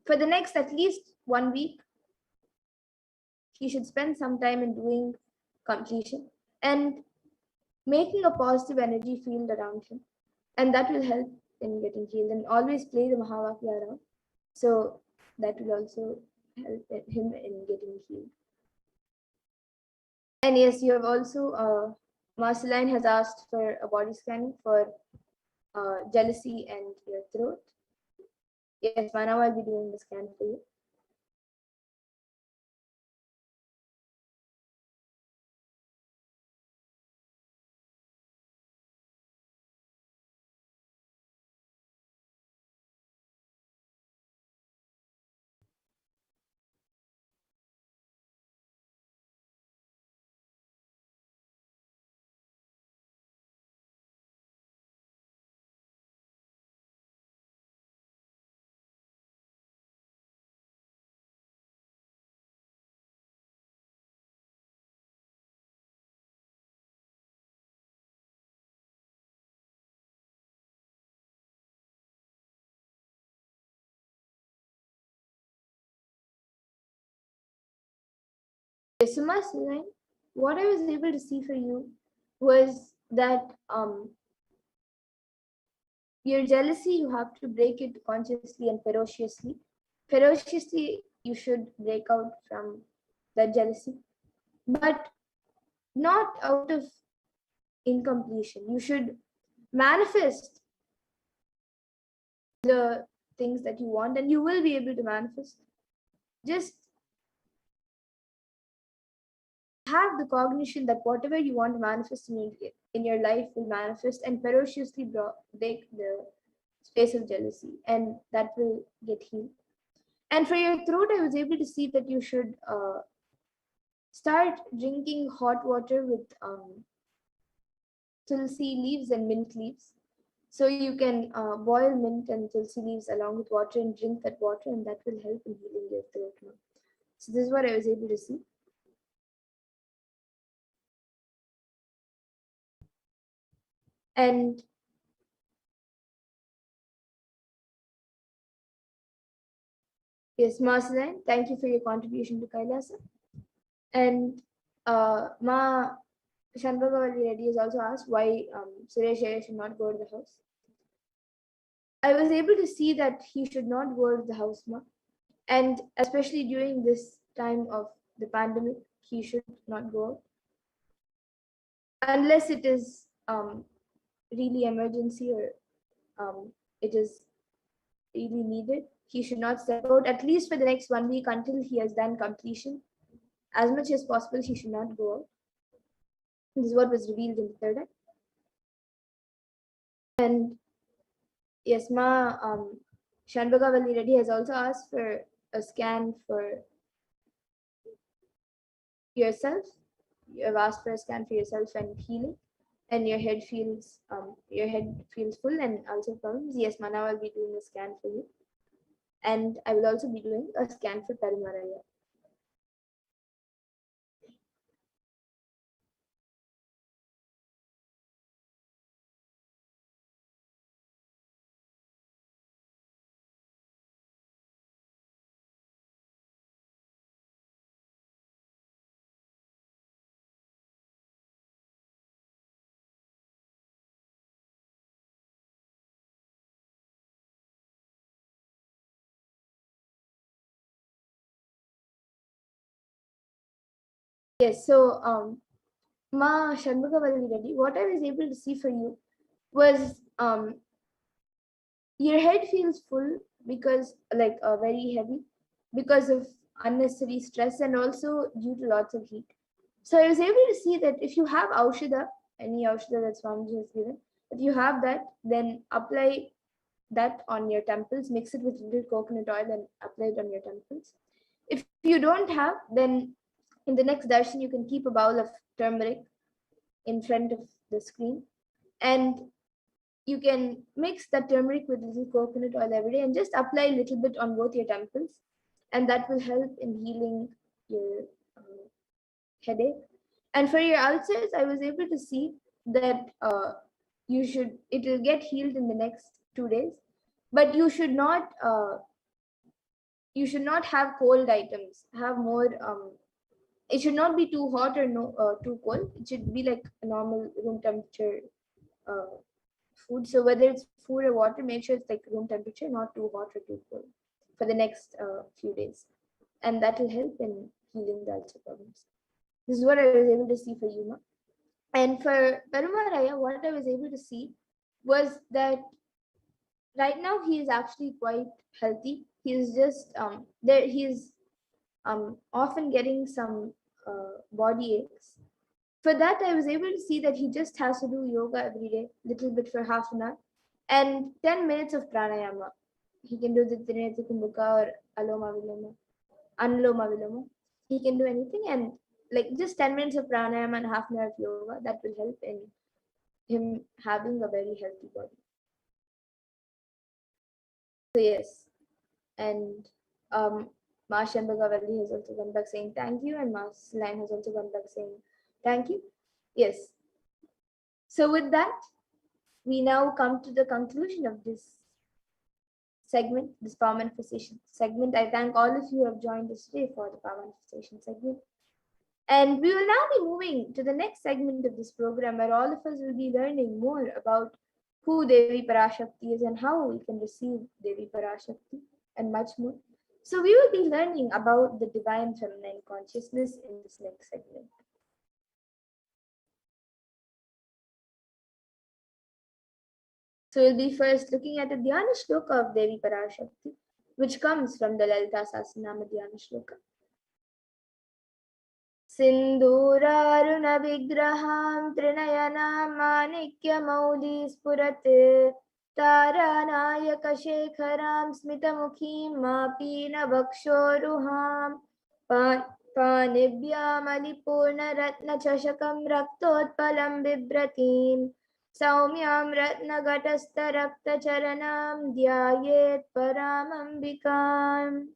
for the next at least 1 week, he should spend some time in doing completion and making a positive energy field around him, and that will help in getting healed. And always play the Mahavakya around, so that will also help him in getting healed. And yes, you have also Marceline has asked for a body scanning for jealousy and your throat. Yes, Manav, I'll be doing the scan for you. Yes, so Marceline, what I was able to see for you was that your jealousy, you have to break it consciously and ferociously. Ferociously, you should break out from that jealousy, but not out of incompletion. You should manifest the things that you want, and you will be able to manifest. Just have the cognition that whatever you want to manifest in your life will manifest, and ferociously break the space of jealousy, and that will get healed. And for your throat, I was able to see that you should start drinking hot water with tulsi leaves and mint leaves. So you can boil mint and tulsi leaves along with water and drink that water, and that will help in healing your throat now. So this is what I was able to see. And yes, Marceline, thank you for your contribution to Kailasa. And Ma Shanbhagavalli Reddy has also asked why Suresh Iyer should not go to the house. I was able to see that he should not go to the house, Ma. And especially during this time of the pandemic, he should not go out. Unless it is really emergency or it is really needed, he should not step out, at least for the next 1 week until he has done completion. As much as possible, he should not go out. This is what was revealed in the third eye. And yes, Ma Shanbhagavalli Reddy has also asked for a scan for yourself. You have asked for a scan for yourself and healing, and your head feels full and also problems. Yes, Mana, I'll be doing a scan for you, and I will also be doing a scan for Tarumaraya. Yes, so Ma Shanbhagavalli Reddy, what I was able to see for you was your head feels full because like very heavy because of unnecessary stress and also due to lots of heat. So I was able to see that if you have Aushadha, any Aushadha that Swamiji has given. If you have that, then apply that on your temples, mix it with little coconut oil and apply it on your temples. If you don't have, then in the next darshan, you can keep a bowl of turmeric in front of the screen, and you can mix the turmeric with little coconut oil every day and just apply a little bit on both your temples, and that will help in healing your headache. And for your ulcers, I was able to see that it will get healed in the next 2 days, but you should not have cold items. Have more. It should not be too hot or too cold. It should be like a normal room temperature food. So whether it's food or water, make sure it's like room temperature, not too hot or too cold for the next few days, and that will help in healing the ulcer problems. This is what I was able to see for Yuma. And for Perumaraya, what I was able to see was that right now he is actually quite healthy. He is just he's often getting some body aches. For that, I was able to see that he just has to do yoga every day, little bit for half an hour, and 10 minutes of pranayama. He can do the Trinity Kumbuka or Aloma Viloma, Anuloma Viloma. He can do anything, and like just 10 minutes of pranayama and half an hour of yoga, that will help in him having a very healthy body. So yes, and Ma Shanbagavalli has also come back saying thank you, and Ma Line has also come back saying thank you. Yes. So with that, we now come to the conclusion of this segment, this power manifestation segment. I thank all of you who have joined us today for the power manifestation segment. And we will now be moving to the next segment of this program, where all of us will be learning more about who Devi Parashakti is and how we can receive Devi Parashakti and much more. So we will be learning about the divine feminine consciousness in this next segment. So we'll be first looking at the Dhyana Shloka of Devi Parashakti, which comes from the Lalita Sahasranama Dhyana Shloka. Sindhuraruna vigraham trinayana manikya maudi spurate taranayaka shekharam smitamukhim mapina vakshoruham panibhyam alipurna ratna chashakam raktotpalam bibratim Saumyam Ratna Gatastha Rakta Charanam Dhyayet Paramambikam.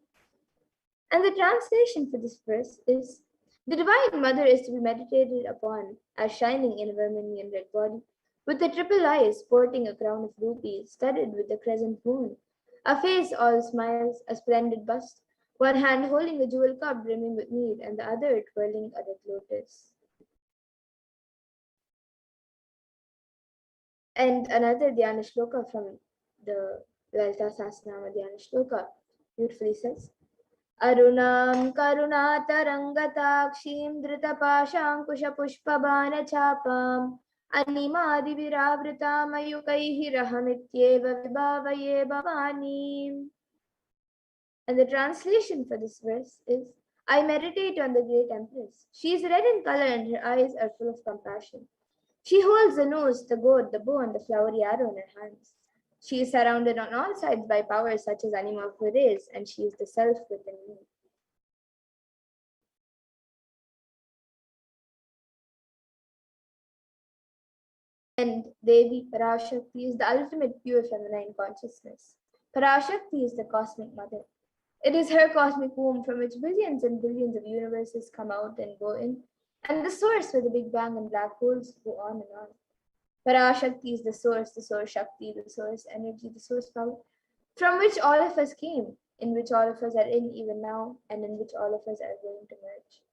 And the translation for this verse is: the Divine Mother is to be meditated upon as shining in a vermilion red body, with the triple eyes sporting a crown of rupees studded with the crescent moon, a face all smiles, a splendid bust, one hand holding a jewel cup brimming with mead, and the other twirling a red lotus. And another Dhyana Shloka from the Lalita Sahasranama Dhyana Shloka beautifully says: Arunam Karunatarangatakshim Dritapashankusha Pushpabana Chapam Animadi Viravrita Mayukaihi Rahamityeva Vibhavaye Bhavani. And the translation for this verse is: I meditate on the great Empress. She is red in color and her eyes are full of compassion. She holds the nose, the gourd, the bow, and the flowery arrow in her hands. She is surrounded on all sides by powers such as Anima of Hades, and she is the self within me. And Devi Parashakti is the ultimate pure feminine consciousness. Parashakti is the cosmic mother. It is her cosmic womb from which billions and billions of universes come out and go in, and the source where the Big Bang and black holes go on and on. Parashakti is the source Shakti, the source energy, the source power, from which all of us came, in which all of us are in even now, and in which all of us are going to merge.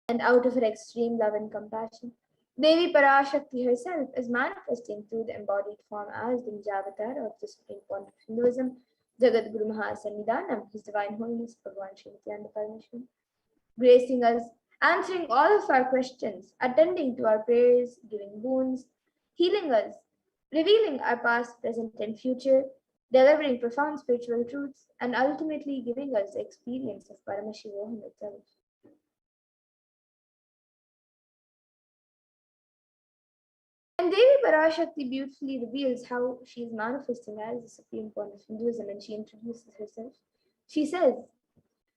And out of her extreme love and compassion, Devi Parashakti herself is manifesting through the embodied form as the Nijavatar of the Supreme Point of Hinduism, Jagat Guru Mahasannidhanam, His Divine Holiness Bhagavan Sri Nithyananda Paramashivam, gracing us, answering all of our questions, attending to our prayers, giving boons, healing us, revealing our past, present, and future, delivering profound spiritual truths, and ultimately giving us the experience of Paramashivoham itself. Devi Parashakti beautifully reveals how she is manifesting as the supreme point of Hinduism, and she introduces herself. She says,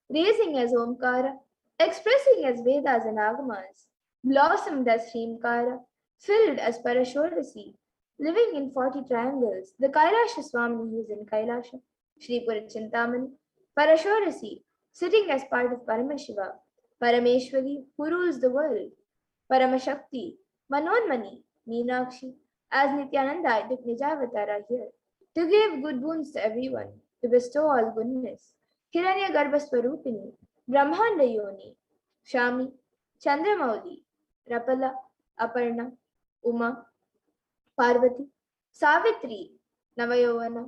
raising as Omkara, expressing as Vedas and Agamas, blossomed as Srimkara, filled as Parashodasi, living in 40 triangles, the Kailasa Swami who is in Kailasa, Sri Purachintamani, Parashodasi, sitting as part of Paramashiva, Parameshwari, who rules the world, Paramashakti, Manonmani, Meenakshi, as Nithyananda, I took Nijavatara here, to give good boons to everyone, to bestow all goodness. Hiranya Garbhaswarupini, Brahmanda Yoni, Shami, Chandramauli, Rapala, Aparna, Uma, Parvati, Savitri, Navayovana,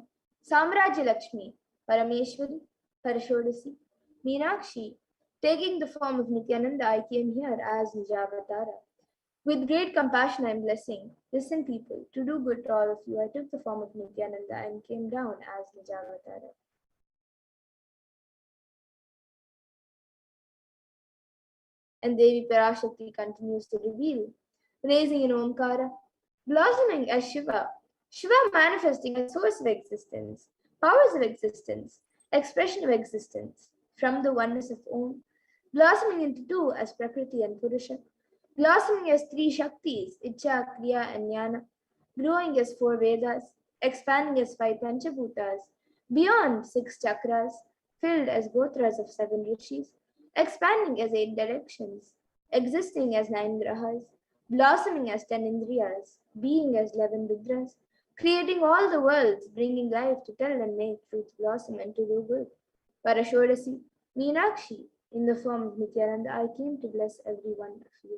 Samrajya Lakshmi, Parameshwari, Parashodasi, Meenakshi, taking the form of Nithyananda, I came here as Nijavatara. With great compassion I am blessing. Listen, people, to do good to all of you, I took the form of Nithyananda and came down as Nijavatara. And Devi Parashakti continues to reveal, raising in Omkara, blossoming as Shiva, Shiva manifesting as source of existence, powers of existence, expression of existence, from the oneness of Om, blossoming into two as Prakriti and Purusha, blossoming as three Shaktis, Icha, Kriya, and Jnana, growing as four Vedas, expanding as five Panchabhutas, beyond six chakras, filled as Gotras of seven rishis, expanding as eight directions, existing as nine grahas, blossoming as 10 indriyas, being as 11 rudras, creating all the worlds, bringing life to tell and make truth blossom and to do good. Parashodasi, Meenakshi, in the form of Nithyananda, I came to bless every one of you.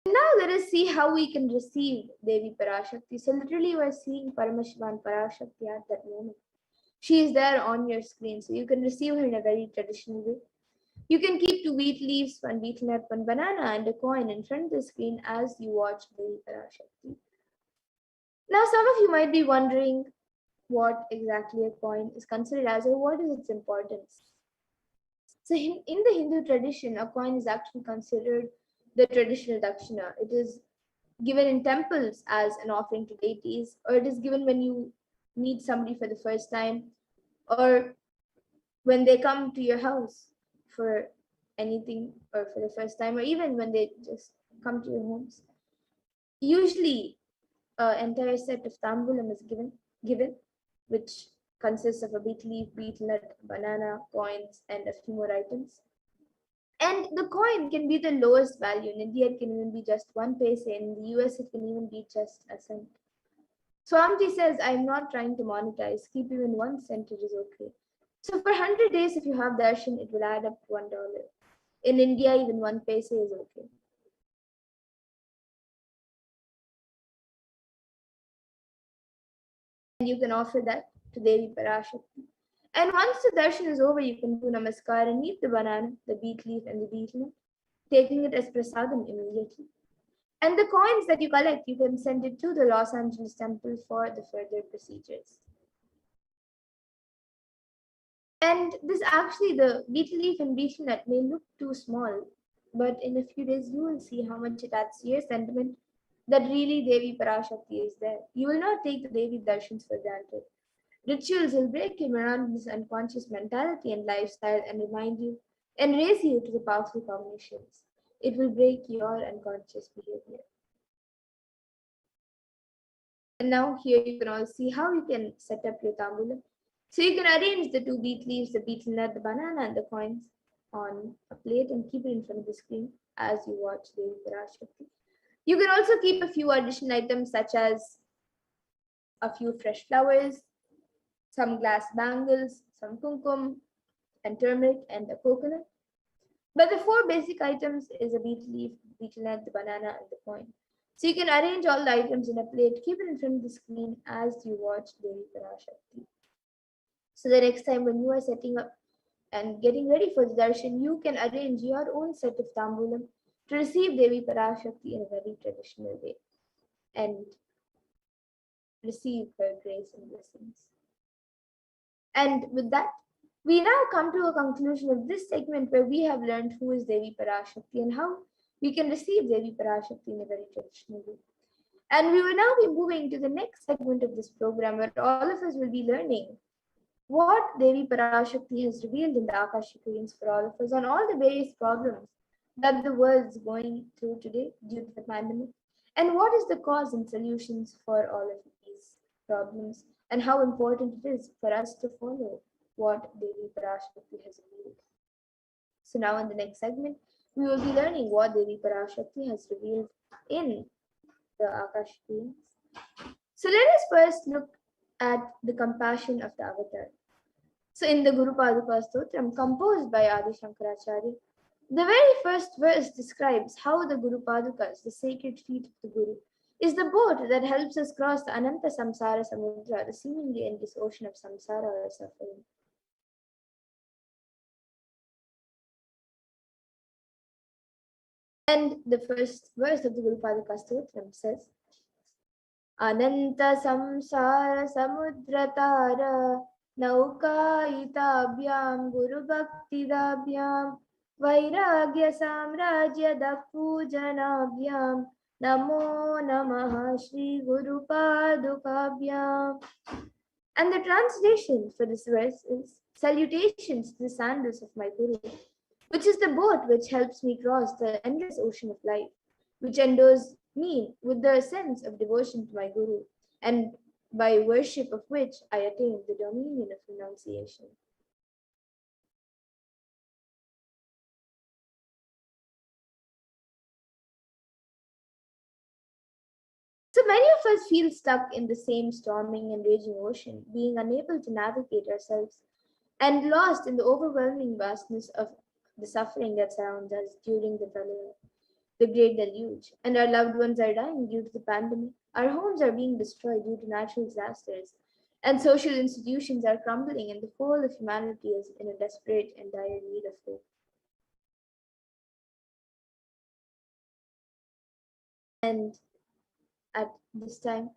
Now let us see how we can receive Devi Parashakti. So literally we're seeing Paramashivan Parashakti at that moment. She is there on your screen, so you can receive her in a very traditional way. You can keep 2 wheat leaves, 1 betel nut, 1 banana, and a coin in front of the screen as you watch Devi Parashakti. Now some of you might be wondering what exactly a coin is considered as, or what is its importance. So in the Hindu tradition, a coin is actually considered the traditional dakshina. It is given in temples as an offering to deities, or it is given when you meet somebody for the first time, or when they come to your house for anything or for the first time, or even when they just come to your homes. Usually, an entire set of tambulam is given, which consists of a betel leaf, betel nut, banana, coins, and a few more items. And the coin can be the lowest value. In India, it can even be just 1 paise. In the US, it can even be just a cent. Swamiji says, I'm not trying to monetize. Keep even 1 cent, it is okay. So for 100 days, if you have darshan, it will add up to $1. In India, even 1 paise is okay. And you can offer that to Devi Parashakti. And once the darshan is over, you can do namaskar and eat the banana, the beet leaf, and the betel nut, taking it as prasadam immediately. And the coins that you collect, you can send it to the Los Angeles temple for the further procedures. And this actually, the betel leaf and betel nut may look too small, but in a few days you will see how much it adds to your sentiment that really Devi Parashakti is there. You will not take the Devi darshans for granted. Rituals will break your monotonous unconscious mentality and lifestyle and remind you and raise you to the powerful cognitions. It will break your unconscious behavior. And now here you can all see how you can set up your tambulam. So you can arrange the 2 beet leaves, the betel nut, the banana, and the coins on a plate and keep it in front of the screen as you watch Devi Parashakti. You can also keep a few additional items such as a few fresh flowers, some glass bangles, some kumkum, and turmeric, and a coconut. But the 4 basic items is a betel leaf, betel nut, the banana, and the coin. So you can arrange all the items in a plate, keep it in front of the screen as you watch Devi Parashakti. So the next time when you are setting up and getting ready for the darshan, you can arrange your own set of tambulam to receive Devi Parashakti in a very traditional way and receive her grace and blessings. And with that, We now come to a conclusion of this segment where we have learned who is Devi Parashakti and how we can receive Devi Parashakti in a very traditional way. And we will now be moving to the next segment of this program where all of us will be learning what Devi Parashakti has revealed in the Akashic readings for all of us on all the various problems that the world is going through today due to the pandemic, and what is the cause and solutions for all of these problems, and how important it is for us to follow what Devi Parashakti has revealed. So now in the next segment, we will be learning what Devi Parashakti has revealed in the Akashic readings. So let us first look at the compassion of the avatar. So in the Guru Paduka Stotram, composed by Adi Shankaracharya, the very first verse describes how the Guru Padukas, the sacred feet of the Guru, is the boat that helps us cross the Ananta Samsara Samudra, the seemingly endless ocean of samsara or suffering. And the first verse of the Guru Paduka Stotram says, Ananta Samsara Samudratara Naukayitabhyam Guru Bhaktidabhyam Vairagya Samrajya Pujanabhyam Namo Namaha Shri Guru Padukabhyam. And the translation for this verse is Salutations to the sandals of my Guru, which is the boat which helps me cross the endless ocean of life, which endows me with the sense of devotion to my Guru, and by worship of which I attain the dominion of renunciation. So many of us feel stuck in the same storming and raging ocean, being unable to navigate ourselves and lost in the overwhelming vastness of the suffering that surrounds us during the pralaya, the great deluge, and our loved ones are dying due to the pandemic. Our homes are being destroyed due to natural disasters, and social institutions are crumbling, and the whole of humanity is in a desperate and dire need of hope. And at this time,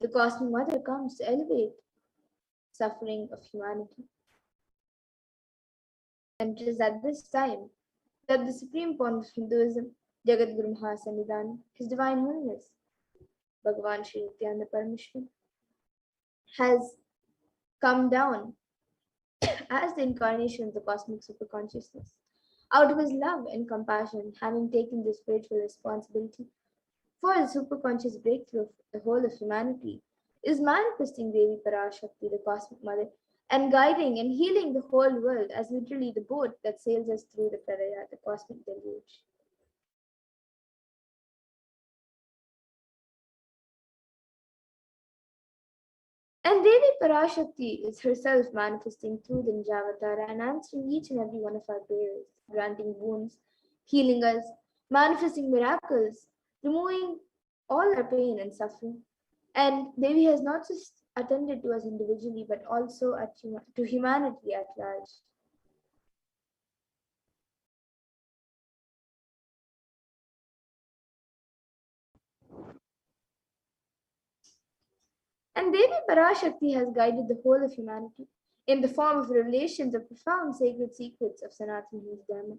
the Cosmic Mother comes to elevate suffering of humanity. And it is at this time that the supreme point of Hinduism, Jagat Guru Mahasannidhan, His Divine Holiness, Bhagavan Sri Nithyananda Paramashivam, has come down as the incarnation of the cosmic superconsciousness. Out of his love and compassion, having taken the spiritual responsibility for the superconscious breakthrough of the whole of humanity, is manifesting Devi Parashakti, the Cosmic Mother, and guiding and healing the whole world as literally the boat that sails us through the Pralaya, the cosmic deluge. And Devi Parashakti is herself manifesting through the Nijavatara and answering each and every one of our prayers, granting boons, healing us, manifesting miracles, removing all our pain and suffering. And Devi has not just attended to us individually, but also to humanity at large. And Devi Parashakti has guided the whole of humanity in the form of revelations of profound sacred secrets of Sanatana Hindu Dharma,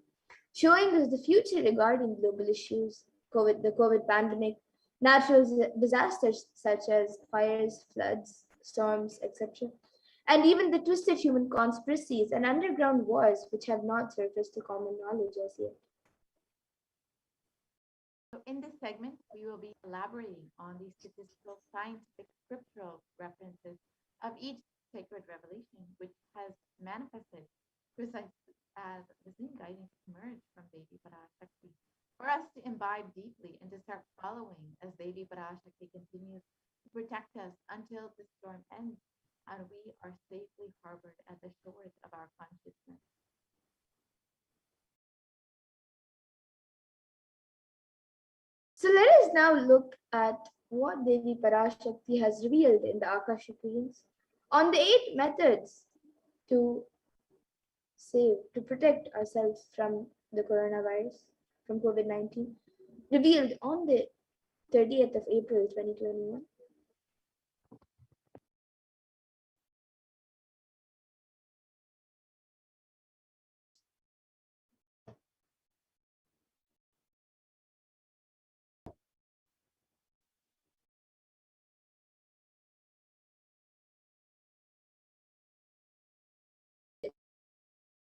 showing us the future regarding global issues, the COVID pandemic, natural disasters such as fires, floods, storms, etc., and even the twisted human conspiracies and underground wars which have not surfaced to common knowledge as yet. So in this segment, we will be elaborating on the statistical, scientific, scriptural references of each sacred revelation, which has manifested precisely as the same guidance emerged from Devi Parashakti, for us to imbibe deeply and to start following as Devi Parashakti continues to protect us until the storm ends and we are safely harbored at the shores of our consciousness. So let us now look at what Devi Parashakti has revealed in the Akashic readings on the 8 methods to protect ourselves from the coronavirus, from COVID-19, revealed on the 30th of April 2021.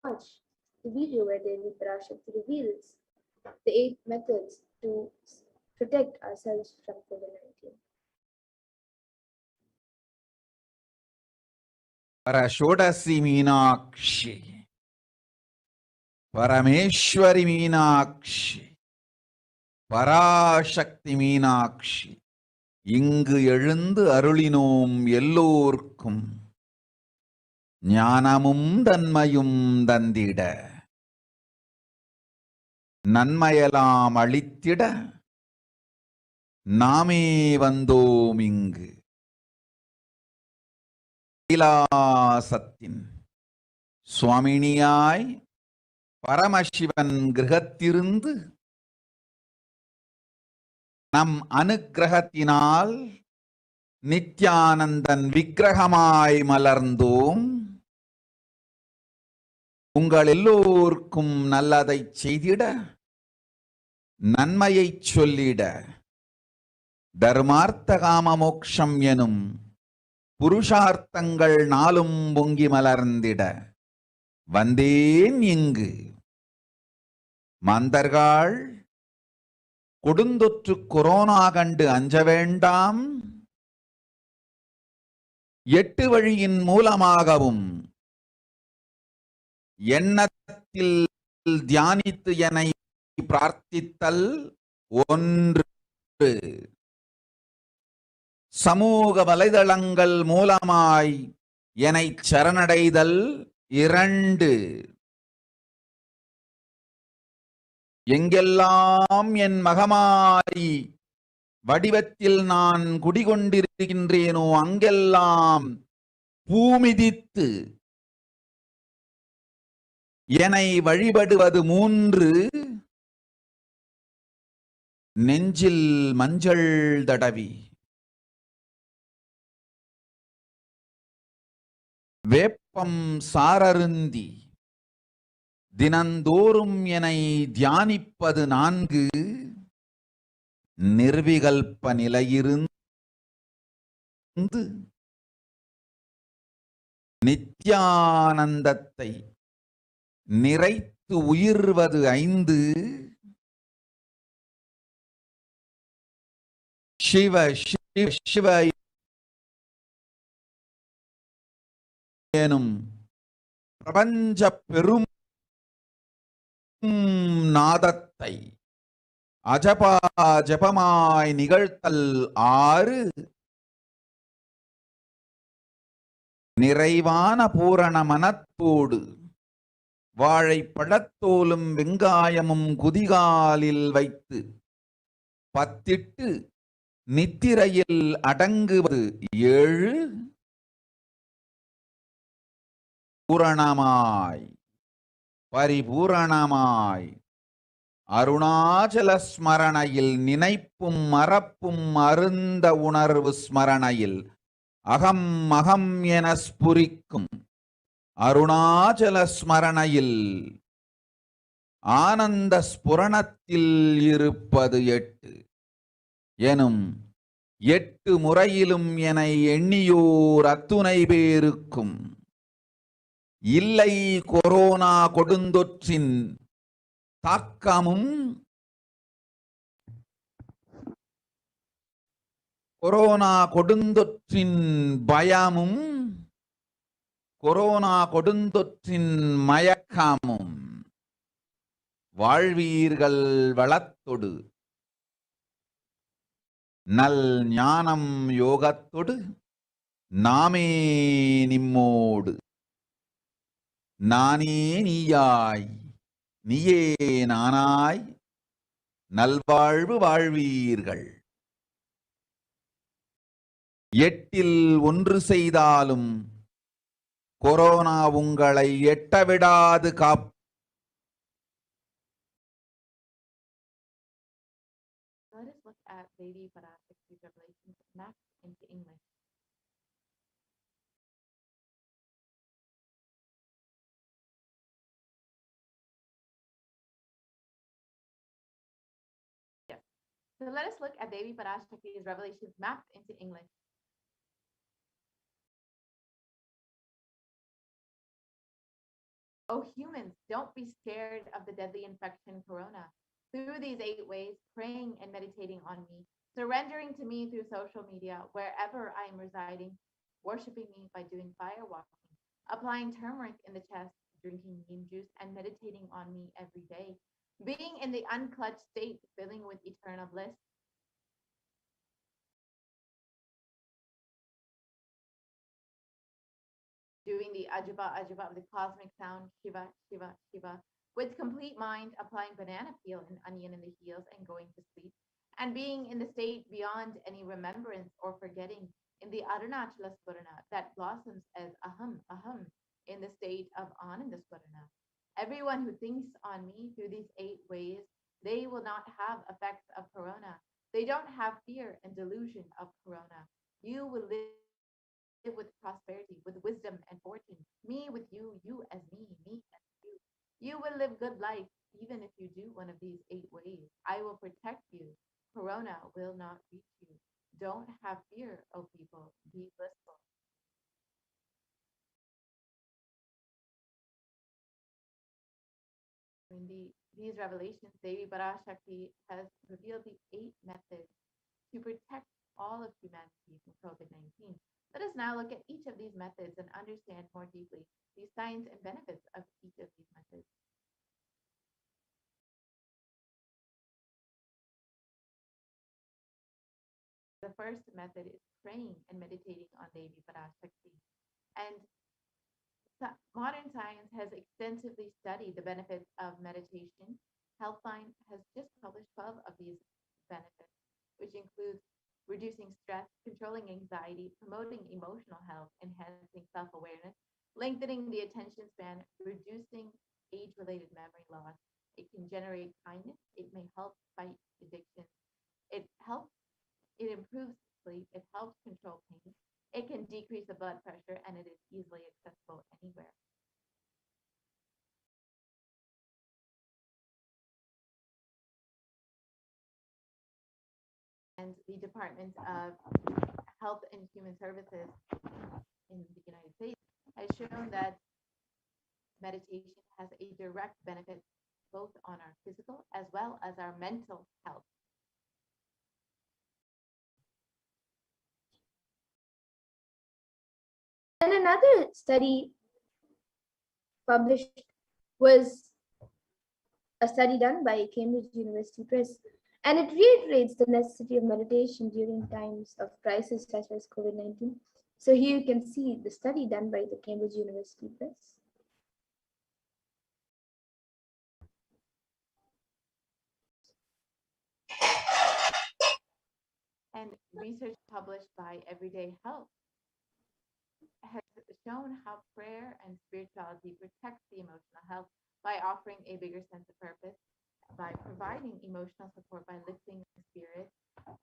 watch the video where Devi Parashakti reveals the 8 methods to protect ourselves from COVID-19. Parashodasi Meenakshi, Parameshwari Meenakshi, Parashakti Meenakshi, இங்கு எழுந்து அருளினோம் எல்லோர்க்கும் ஞானமும் தன்மையும் தந்திட நன்மையெல்லாம் அளித்திட நாமே வந்தோம் இங்கு. கைலாசத்தின் சுவாமினியாய் பரமசிவன் கிரகத்திருந்து நம் அனுக்கிரகத்தினால் நித்யானந்தன் விக்கிரகமாய் மலர்ந்தோம். உங்கள் எல்லோருக்கும் நல்லதை செய்திட, நன்மையை சொல்லிட, தர்மார்த்த காம மோக்ஷம் எனும் புருஷார்த்தங்கள் நாளும் பொங்கி மலர்ந்திட வந்தேன் இங்கு. மாந்தர்கள் கொடுந்தொற்று கொரோனா கண்டு அஞ்ச வேண்டாம். 8 வழியின் மூலமாகவும் எண்ணத்தில் தியானித்து என்னை பிரார்த்தித்தல் ஒன்று, சமூக வலைதளங்கள் மூலமாய் என்னை சரணடைதல் 2, எங்கெல்லாம் என் மகமாரி வடிவத்தில் நான் குடிகொண்டிருக்கின்றேனோ அங்கெல்லாம் பூமிதித்து என்னை வழிபடுவது 3, நெஞ்சில் மஞ்சள் தடவி வேப்பம் சாரருந்தி தினந்தோறும் என்னை தியானிப்பது 4, நிர்விகல்ப நிலையிருந்து நித்யானந்தத்தை நிறைத்து உயிர்வது 5, சிவ சிவ சிவ எனும் பிரபஞ்ச பெரும் நாதத்தை அஜபா ஜபமாய் நிகழ்த்தல் 6, நிறைவான பூரண மனத்தோடு வாழைப்பழத்தோலும் வெங்காயமும் குதிகாலில் வைத்து பத்திட்டு நித்திரையில் அடங்குவது 7, பூரணமாய் பரிபூரணமாய் அருணாச்சல ஸ்மரணையில் நினைப்பும் மறப்பும் அருந்த உணர்வு ஸ்மரணையில் அகம் அகம் என ஸ்புரிக்கும் அருணாச்சல ஸ்மரணையில் ஆனந்த ஸ்புரணத்தில் இருப்பது 8 எனும் 8 முறையிலும் என எண்ணியோர் அத்துணை பேருக்கும் இல்லை கொரோனா கொடுந்தொற்றின் தாக்கமும் கொரோனா கொடுந்தொற்றின் பயமும் கொரோனா கொடுந்தொற்றின் மயக்கமும் வாழ்வீர்கள் வளத்தொடு நல் ஞானம் யோகத்தொடு நாமே நிம்மோடு நானே நீயாய் நீயே நானாய் நல்வாழ்வு வாழ்வீர்கள். 8இல் 1 செய்தாலும் கொரோனா உங்களை எட்டவிடாது காப். Let us look at Devi Parashakti's revelations mapped into English. So let us look at Devi Parashakti's revelations mapped into English. Oh, humans, don't be scared of the deadly infection corona. Through these 8 ways, praying and meditating on me, surrendering to me through social media, wherever I am residing, worshiping me by doing fire walking, applying turmeric in the chest, drinking neem juice, and meditating on me every day, being in the unclutched state, filling with eternal bliss, doing the Ajaba Ajaba of the cosmic sound, Shiva, Shiva, Shiva, with complete mind, applying banana peel and onion in the heels and going to sleep, and being in the state beyond any remembrance or forgetting in the Arunachala Swarana that blossoms as aham, aham, in the state of Ananda Swarana. Everyone who thinks on me through these 8 ways, they will not have effects of corona. They don't have fear and delusion of corona. You will live with prosperity, with wisdom and fortune. Me with you as me as you. You will live good life even if you do one of these 8 ways. I will protect you. Corona will not reach you. Don't have fear, O people. Be blissful. In these revelations, Devi Parashakti has revealed the 8 methods to protect all of humanity from COVID-19. Let us now look at each of these methods and understand more deeply the science and benefits of each of these methods. The first method is praying and meditating on Devi Parashakti. And modern science has extensively studied the benefits of meditation. Healthline has just published 12 of these benefits, which includes reducing stress, controlling anxiety, promoting emotional health, enhancing self-awareness, lengthening the attention span, reducing age-related memory loss. It can generate kindness. It may help fight addiction. It helps. It improves sleep. It helps control pain. It can decrease the blood pressure, and it is easily accessible anywhere. And the Department of Health and Human Services in the United States has shown that meditation has a direct benefit both on our physical as well as our mental health. And another study published was a study done by Cambridge University Press, and it reiterates the necessity of meditation during times of crisis such as COVID-19. So here you can see the study done by the Cambridge University Press. And research published by Everyday Health has shown how prayer and spirituality protects the emotional health by offering a bigger sense of purpose, by providing emotional support, by lifting the spirit,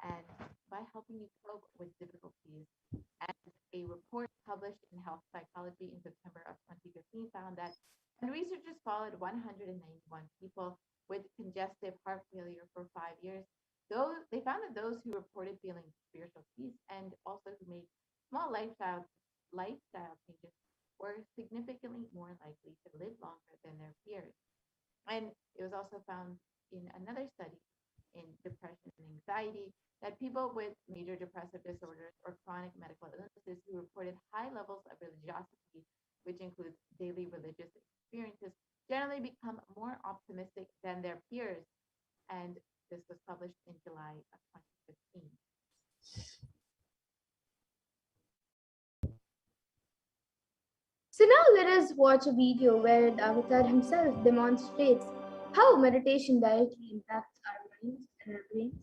and by helping you cope with difficulties. And a report published in Health Psychology in September of 2015 found that when researchers followed 191 people with congestive heart failure for 5 years, they found that those who reported feeling spiritual peace and also who made small lifestyle changes were significantly more likely to live longer than their peers. And it was also found in another study in depression and anxiety that people with major depressive disorders or chronic medical illnesses who reported high levels of religiosity, which includes daily religious experiences, generally become more optimistic than their peers. And this was published in July of 2015. So now let us watch a video where the avatar himself demonstrates how meditation directly impacts our minds and our brains.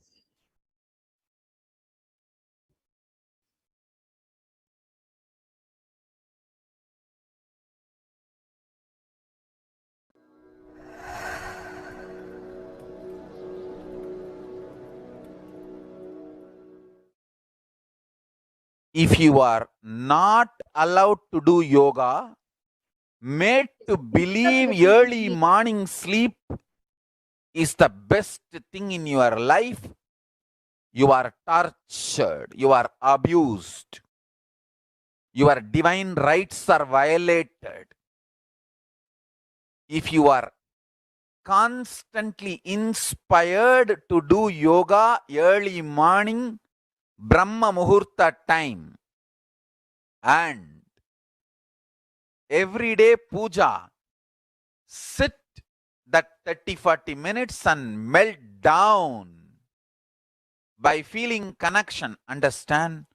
If you are not allowed to do yoga, made to believe early morning sleep is the best thing in your life, you are tortured, you are abused, your divine rights are violated. if you are constantly inspired to do yoga early morning, Brahma Muhurta time, and everyday puja, sit that 30-40 minutes and melt down by feeling connection. Understand?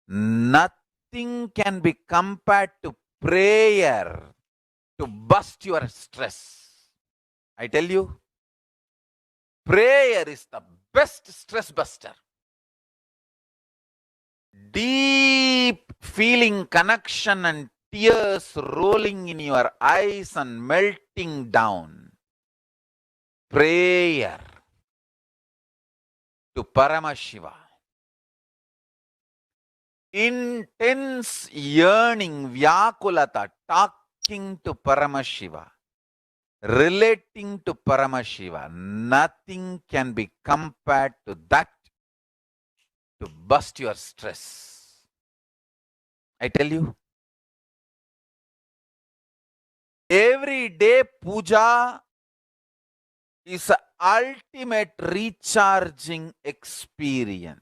Nothing can be compared to prayer to bust your stress. I tell you, prayer is the best stress buster. Deep feeling connection and tears rolling in your eyes and melting down. Prayer to Paramashiva. Intense yearning, Vyakulata, talking to Paramashiva, relating to Paramashiva. Nothing can be compared to that to bust your stress. I tell you, every day puja is an ultimate recharging experience.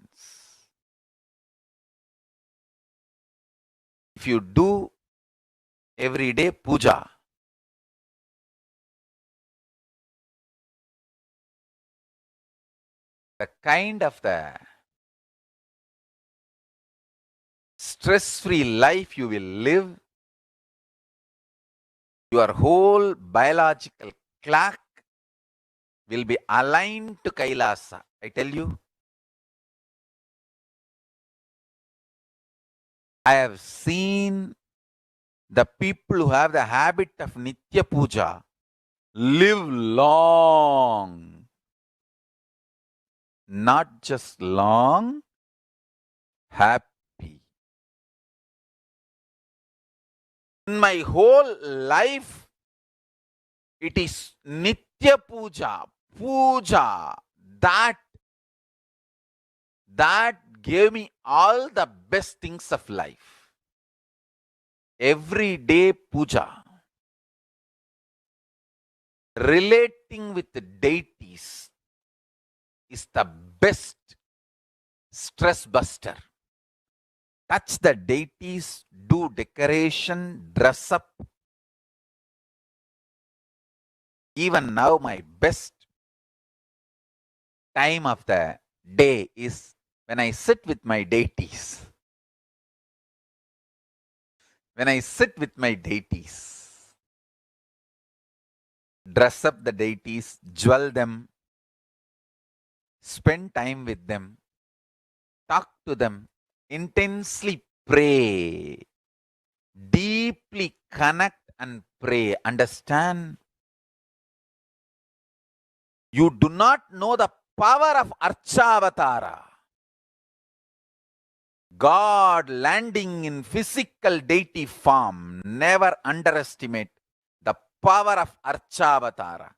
If you do every day puja, the kind of the stress-free life you will live, your whole biological clock will be aligned to Kailasa. I tell you, I have seen the people who have the habit of Nitya Puja live long. Not just long, happy. In my whole life, it is Nitya Puja, Puja, that gave me all the best things of life. Every day puja, relating with the deities is the best stress buster. Touch the deities, do decoration, dress up. Even now, my best time of the day is when I sit with my deities. When I sit with my deities, dress up the deities, jewel them, spend time with them, talk to them, intensely pray, deeply connect and pray. Understand? You do not know the power of Archavatara. God landing in physical deity form. Never underestimate the power of Archavatara.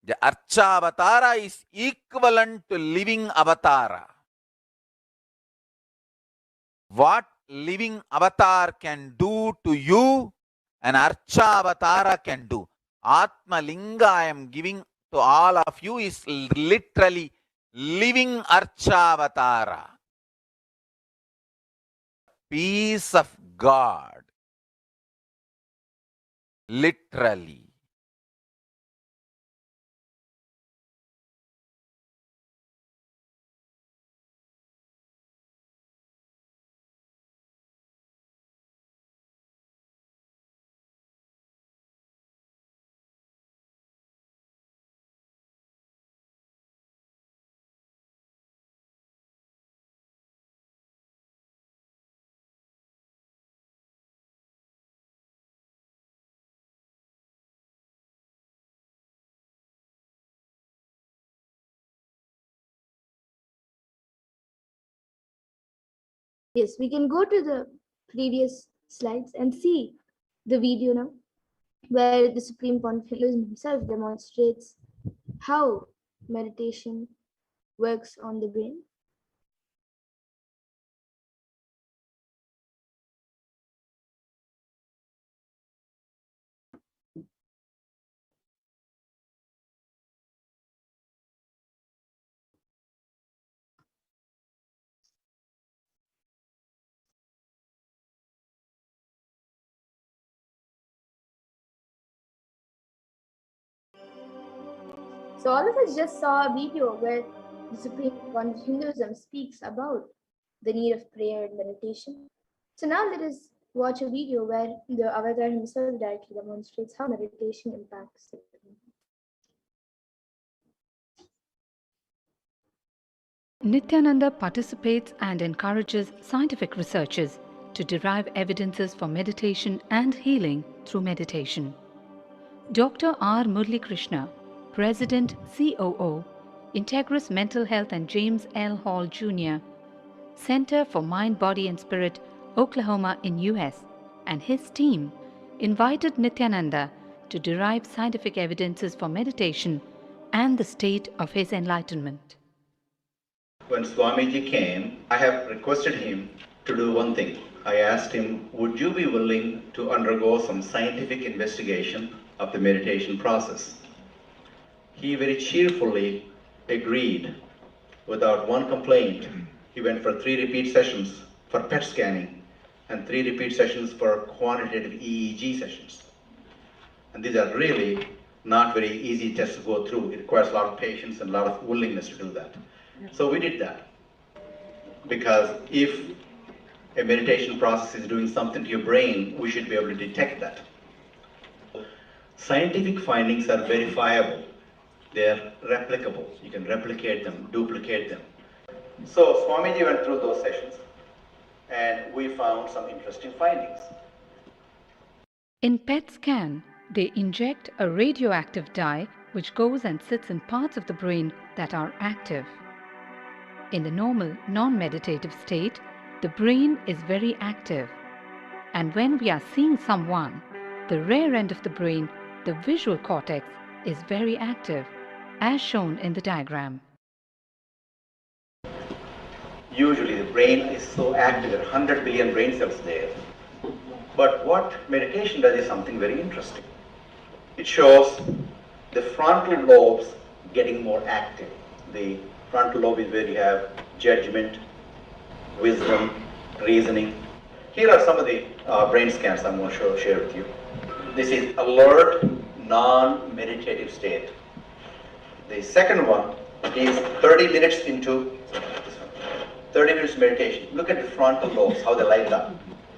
The Archavatara is equivalent to living avatara. What living avatar can do to you, an Archa Avatara can do. Atma Linga I am giving to all of you is literally living Archa Avatara. Peace of God. Literally. Yes, we can go to the previous slides and see the video now, where the Supreme Pontiff himself demonstrates how meditation works on the brain. So all of us just saw a video where the Supreme One of Hinduism speaks about the need of prayer and meditation. So now let us watch a video where the avatar himself directly demonstrates how meditation impacts the brain. Nithyananda participates and encourages scientific researchers to derive evidences for meditation and healing through meditation. Dr. R. Murli Krishna, President COO, Integris Mental Health and James L. Hall Jr., Center for Mind, Body and Spirit, Oklahoma in US, and his team invited Nithyananda to derive scientific evidences for meditation and the state of his enlightenment. When Swamiji came, I have requested him to do one thing. I asked him, would you be willing to undergo some scientific investigation of the meditation process? He very cheerfully agreed without one complaint. He went for 3 repeat sessions for PET scanning and 3 repeat sessions for quantitative EEG sessions. And these are really not very easy tests to go through. It requires a lot of patience and a lot of willingness to do that. So we did that, because if a meditation process is doing something to your brain, we should be able to detect that. Scientific findings are verifiable. They're replicable. You can replicate them, duplicate them. So Swamiji went through those sessions and we found some interesting findings. In PET scan, they inject a radioactive dye which goes and sits in parts of the brain that are active. In the normal, non-meditative state, the brain is very active. And when we are seeing someone, the rear end of the brain, the visual cortex, is very active, as shown in the diagram. Usually the brain is so active, there are 100 billion brain cells there. But what meditation does is something very interesting. It shows the frontal lobes getting more active. The frontal lobe is where you have judgment, wisdom, reasoning. Here are some of the brain scans I'm going to share with you. This is alert, non-meditative state. The second one is 30 minutes into 30 minutes meditation. Look at the frontal lobes, how they light it up.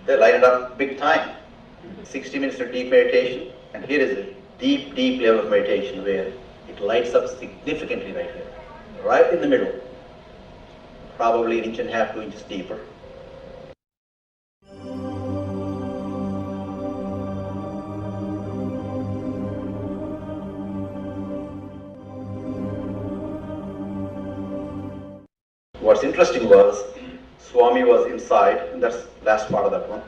They light it up big time. 60 minutes of deep meditation, and here is a deep, deep level of meditation where it lights up significantly right here. Right in the middle, probably 1.5 inches, 2 inches deeper. What's interesting was, Swami was inside, and that's the last part of that one.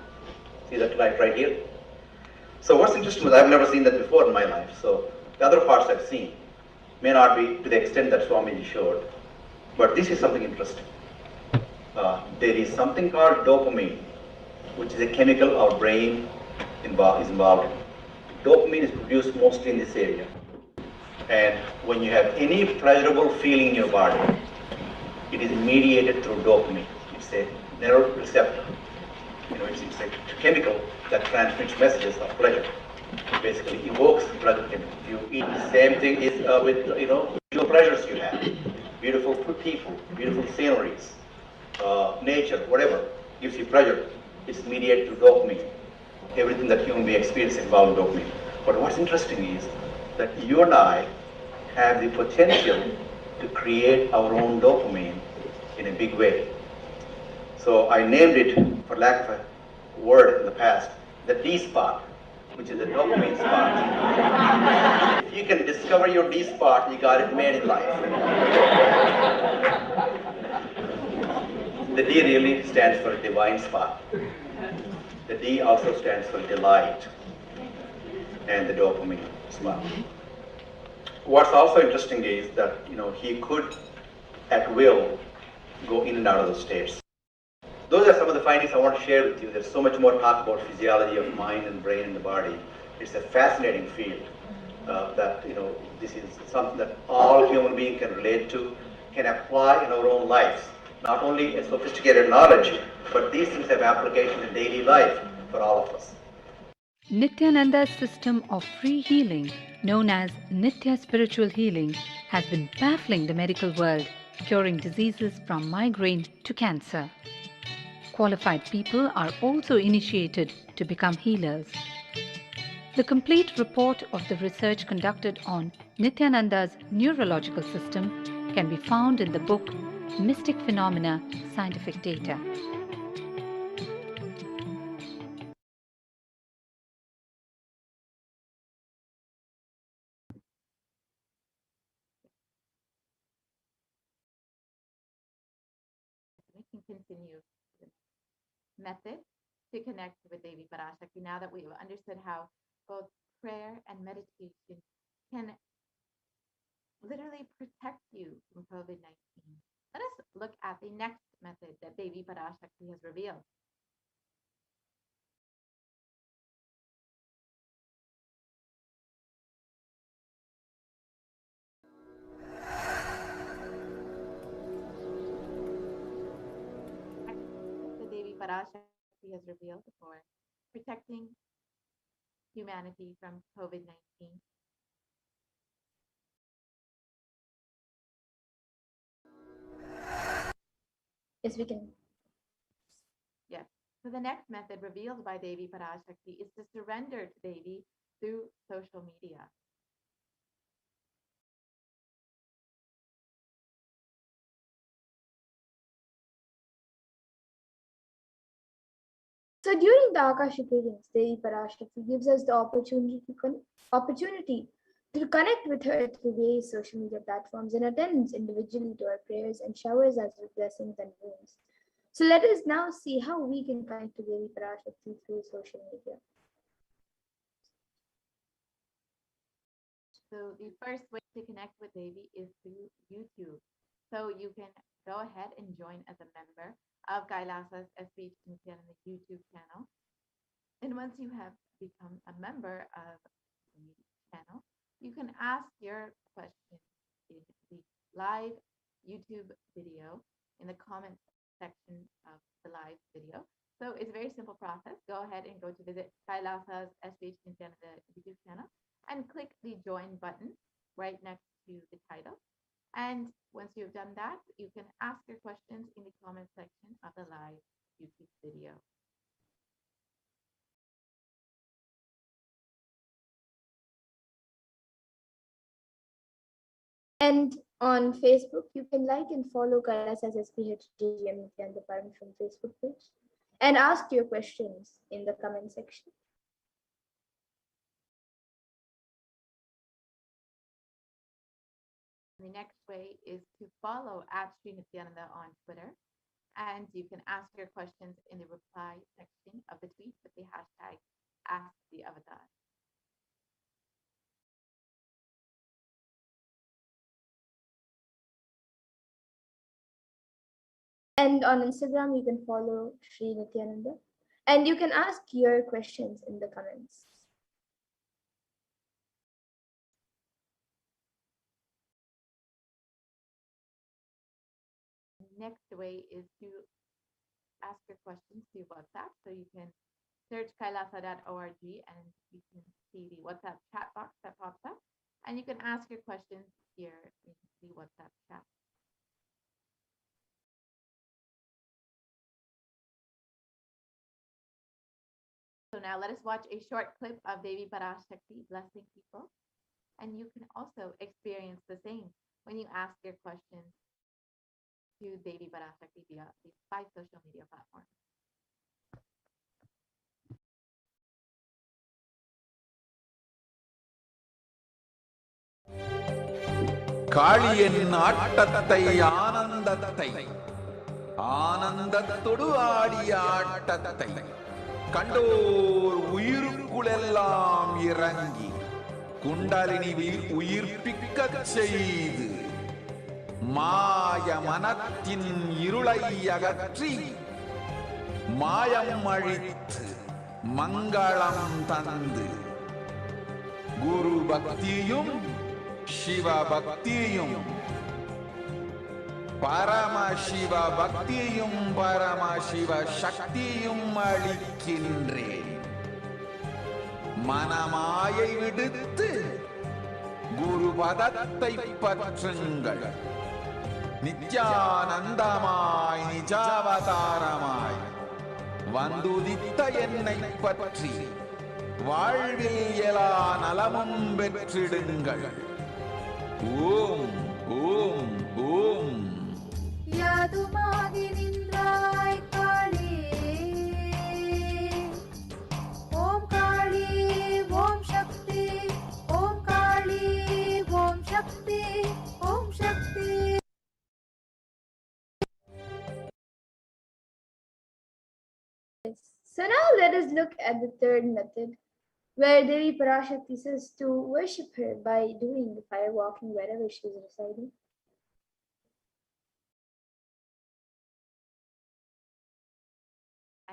See that light right here? So what's interesting was, I've never seen that before in my life, so the other parts I've seen may not be to the extent that Swamiji showed, but this is something interesting. There is something called dopamine, which is a chemical our brain is involved in. Dopamine is produced mostly in this area. And when you have any pleasurable feeling in your body, it is mediated through dopamine. It's a neuroreceptor. It's a chemical that transmits messages of pleasure. It basically evokes pleasure chemical. You eat, the same thing is with visual pleasures you have. Beautiful people, beautiful sceneries, nature, whatever gives you pleasure. It's mediated through dopamine. Everything that human being experiences involves dopamine. But what's interesting is that you and I have the potential to create our own dopamine in a big way. So I named it, for lack of a word in the past, the D spot, which is the dopamine spot. If you can discover your D spot, you got it made in life. The D really stands for divine spot. The D also stands for delight, and the dopamine spot. What's also interesting is that he could, at will, go in and out of those states. Those are some of the findings I want to share with you. There's so much more talk about physiology of mind and brain and the body. It's a fascinating field that this is something that all human beings can relate to, can apply in our own lives. Not only a sophisticated knowledge, but these things have application in daily life for all of us. Nithyananda's system of free healing, known as Nithya Spiritual Healing, has been baffling the medical world, curing diseases from migraine to cancer. Qualified people are also initiated to become healers. The complete report of the research conducted on Nithyananda's neurological system can be found in the book Mystic Phenomena, Scientific Data. We can continue the method to connect with Devi Parashakti now that we've understood how both prayer and meditation can literally protect you from COVID-19. Let us look at the next method that Devi Parashakti has revealed. The Devi Parashakti has revealed for protecting humanity from COVID-19. Yes, we can. Yes. So the next method revealed by Devi Parashakti is to surrender to Devi through social media. So during the Akashic readings, Devi Parashakti gives us the opportunity to connect with her through various social media platforms and attends individually to our prayers and showers us with blessings and boons. So let us now see how we can connect to Devi Parashakti through social media. So the first way to connect with Devi is through YouTube. So you can go ahead and join as a member of Kailasa's HDH Nithyananda YouTube channel. And once you have become a member of the channel, you can ask your question in the live YouTube video in the comment section of the live video. So it's a very simple process. Go ahead and go to visit Kailasa's HDH Nithyananda YouTube channel and click the join button right next to the title. And once you've done that, you can ask your questions in the comment section of the live YouTube video. And on Facebook, you can like and follow Kailasa's HDH Nithyananda Paramashivam Facebook page and ask your questions in the comment section. The next way is to follow @Sri Nithyananda on Twitter, and you can ask your questions in the reply section of the tweet with the hashtag #AskTheAvatar. And on Instagram, you can follow Sri Nithyananda and you can ask your questions in the comments. Next way is to ask your questions through WhatsApp. So you can search kailasa.org and you can see the WhatsApp chat box that pops up. And you can ask your questions here in the WhatsApp chat. So now let us watch a short clip of Devi Parashakti blessing people. And you can also experience the same when you ask your questions to Devi Parashakti via these 5 social media platforms. காளியின் ஆட்டத்தை ஆனந்தத்தை ஆனந்தத்தொடு ஆடிய ஆட்டத்தை கண்டோர் உயிருக்குளெல்லாம் இறங்கி குண்டலினி உயிர்ப்பிக்கச் செய்து மாய மனத்தின் இருளை அகற்றி மாயம் அழித்து மங்களம் தந்து குரு பக்தியும் சிவ பக்தியும் பரமசிவ பக்தியும் பரமசிவ சக்தியும் அளிக்கின்றேன். மனமாயை விடுத்து குரு பதத்தை பற்றுங்கள். நித்யானந்தமாய் நிஜாவதாரமாய் வந்துதித்த என்னை பற்றி வாழ்வில் எல்லா நலமும் பெற்றிடுங்கள். ஓம் ஓம் ஓம். யாதுமாகி நின்றாய் காளி, ஓம் காளி ஓம் சக்தி, ஓம் காளி ஓம் சக்தி, ஓம் சக்தி. So now let us look at the third method, where Devi Parashakti says to worship her by doing the fire walking wherever she is residing.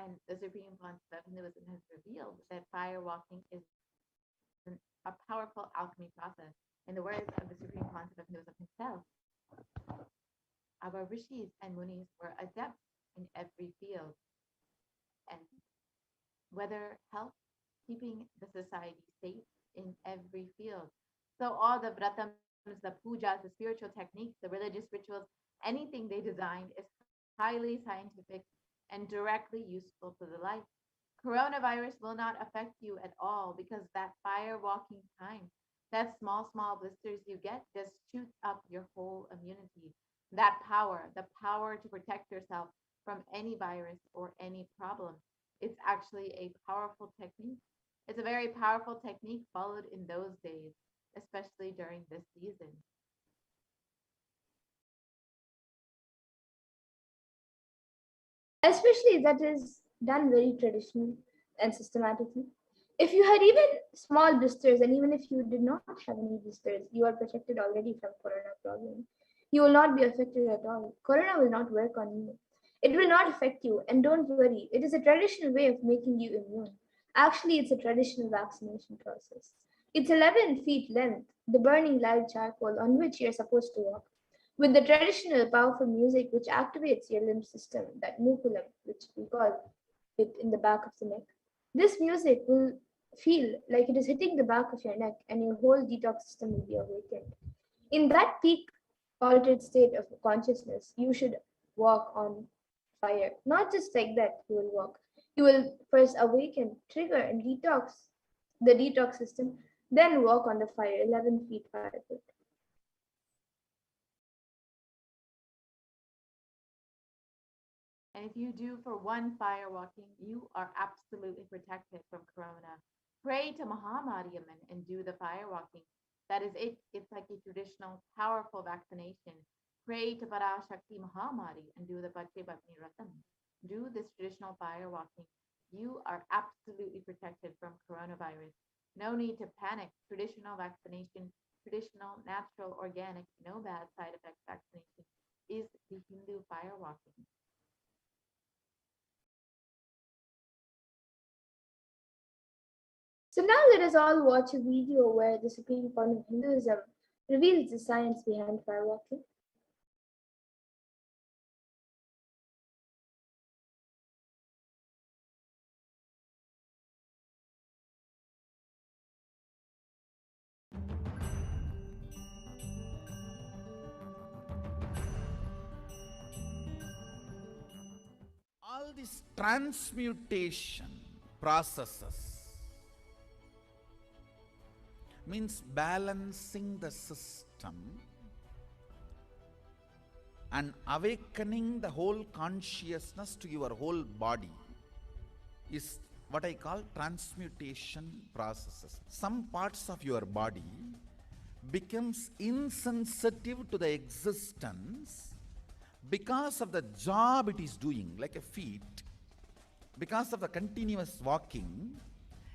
And the Supreme Concept of Hinduism has revealed that fire walking is a powerful alchemy process. In the words of the Supreme Concept of Hinduism himself, our rishis and munis were adepts in every field, and whether health, keeping the society safe in every field. So all the vratams, the pujas, the spiritual techniques, the religious rituals, anything they designed is highly scientific and directly useful to the life. Coronavirus will not affect you at all because that fire walking time, that small blisters you get just shoots up your whole immunity. That power, the power to protect yourself from any virus or any problem. It's actually a powerful technique. It's a very powerful technique followed in those days, especially during this season. Especially that is done very traditionally and systematically. If you had even small blisters, and even if you did not have any blisters, you are protected already from corona problem. You will not be affected at all. Corona will not work on you. It will not affect you, and don't worry, it is a traditional way of making you immune. Actually, it's a traditional vaccination process. It's 11 feet length, the burning live charcoal on which you're supposed to walk, with the traditional powerful music which activates your limb system, that mukulam, which we call it in the back of the neck. This music will feel like it is hitting the back of your neck, and your whole detox system will be awakened. In that peak altered state of consciousness, you should walk on fire. Not just like that, you will walk. You will first awaken, trigger, and detox the detox system, then walk on the fire, 11 feet parapet. And if you do for one fire walking, you are absolutely protected from corona. Pray to Mahamariamman and do the fire walking. That is it. It's like a traditional, powerful vaccination. Pray to Parashakti Mahamari and do the Pache Patni Ratam. Do this traditional fire walking. You are absolutely protected from coronavirus. No need to panic. Traditional vaccination, traditional, natural, organic, no bad side effects vaccination is the Hindu fire walking. So now let us all watch a video where the Supreme Court of Hinduism reveals the science behind fire walking. All these transmutation processes means balancing the system and awakening the whole consciousness to your whole body is what I call transmutation processes. Some parts of your body becomes insensitive to the existence because of the job it is doing, like a feet. Because of the continuous walking,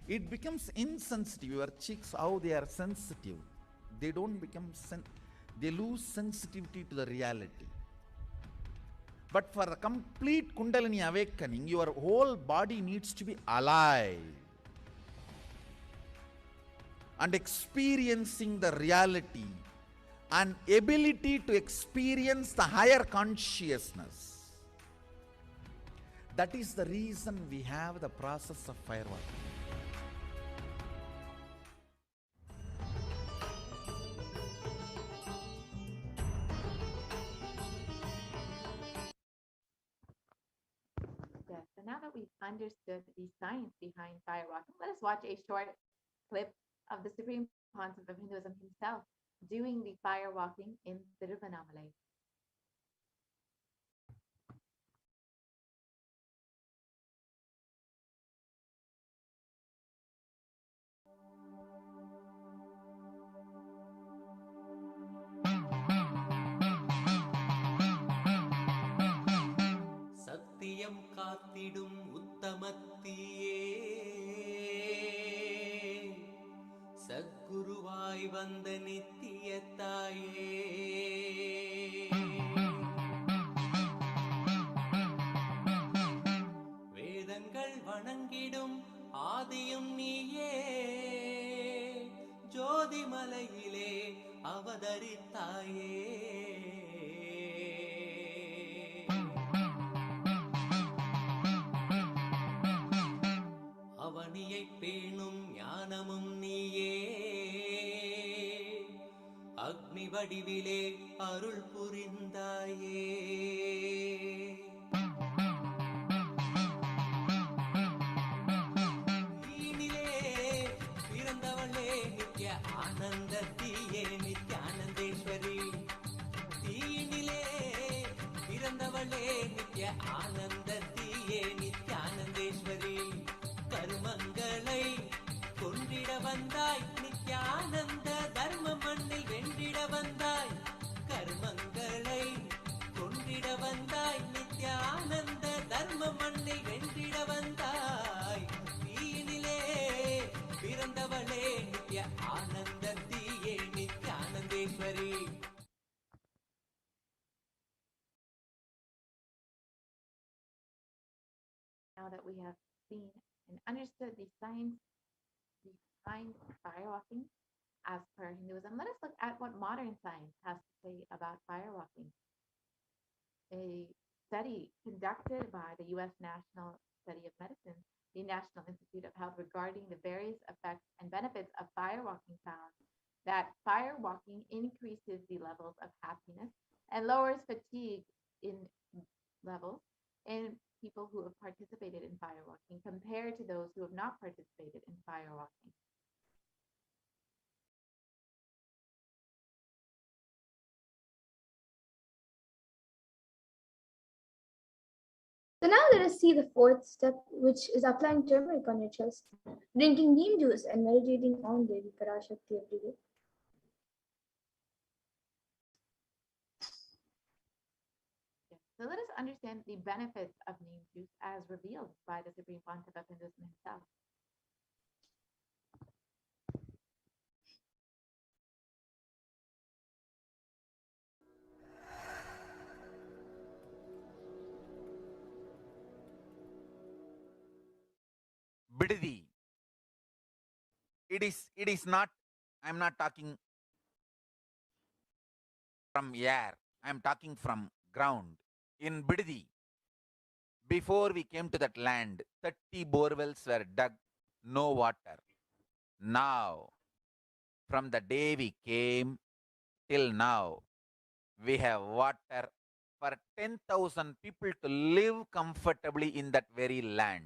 it becomes insensitive. Your cheeks, how they are sensitive, they don't become they lose sensitivity to the reality. But for a complete Kundalini awakening, your whole body needs to be alive and experiencing the reality and ability to experience the higher consciousness. That is the reason we have the process of fire walking. we've understood the science behind fire walking, let us watch a short clip of the Supreme Pontiff of Hinduism himself doing the fire walking in Tiruvannamalai. சத்தியம் காத்திடும் உத்தமத்தியே சத்குருவாய் வந்த நித்திய தாயே வேதங்கள் வணங்கிடும் ஆதியும் நீயே ஜோதிமலையிலே அவதரித்தாயே அவனியை பேணும் ஞானமும் நீயே அக்னி வடிவிலே அருள் புரிந்தாயே தீயினிலே பிறந்தவளே நித்ய ஆனந்தத்தியே நித்யானந்தேஸ்வரி தீயினிலே பிறந்தவளே நித்ய ஆனந்தத்தியே நித்யானந்தேஸ்வரி கர்மங்களை கொன்றிட வந்தாய் நித்யானந்த தர்ம மண்ணில் வென்றிட வந்தாய் கர்மங்களை கொன்றிட வந்தாய் நித்யானந்த தர்ம மண்ணில் வென்றிட வந்தாய் தீயினிலே பிறந்தவளே நித்ய ஆனந்தத்தியே நித்யானந்தேஸ்வரி. Now that we have seen and understood the science behind firewalking as per Hinduism, let us look at what modern science has to say about firewalking. A study conducted by the U.S. National Study of Medicine, the National Institute of Health, regarding the various effects and benefits of firewalking found that firewalking increases the levels of happiness and lowers fatigue in levels in people who have participated in firewalking compared to those who have not participated in firewalking. So now let us see the fourth step, which is applying turmeric on your chest, drinking neem juice, and meditating on Devi Parashakti every day. Yes. So let us understand the benefits of neem juice as revealed by the Supreme Pontiff of Hinduism himself. Bididi. It is not, I'm not talking from air, I'm talking from ground. In Bididi, before we came to that land, 30 borewells were dug, no water. Now, from the day we came till now, we have water for 10,000 people to live comfortably in that very land.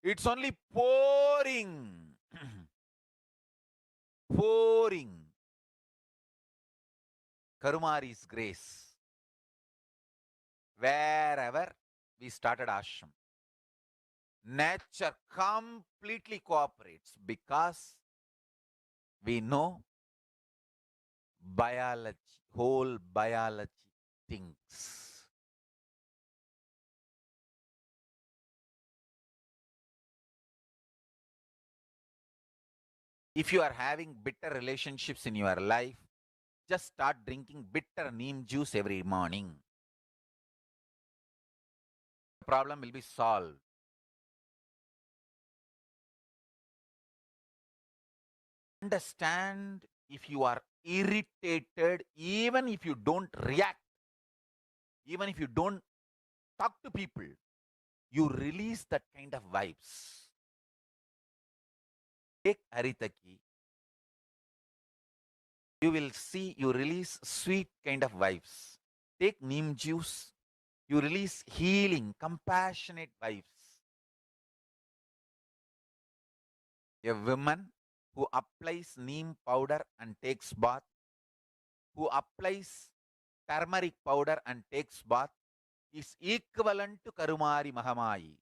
It's only pouring, pouring Karumari's grace wherever we started ashram. Nature completely cooperates because we know biology, whole biology thinks. If you are having bitter relationships in your life, just start drinking bitter neem juice every morning. The problem will be solved. Understand, if you are irritated, even if you don't react, even if you don't talk to people, you release that kind of vibes. Take Aritaki, you will see you release sweet kind of vibes. Take neem juice, You release healing, compassionate vibes. A woman who applies neem powder and takes bath, who applies turmeric powder and takes bath, is equivalent to Karumari Mahamayi.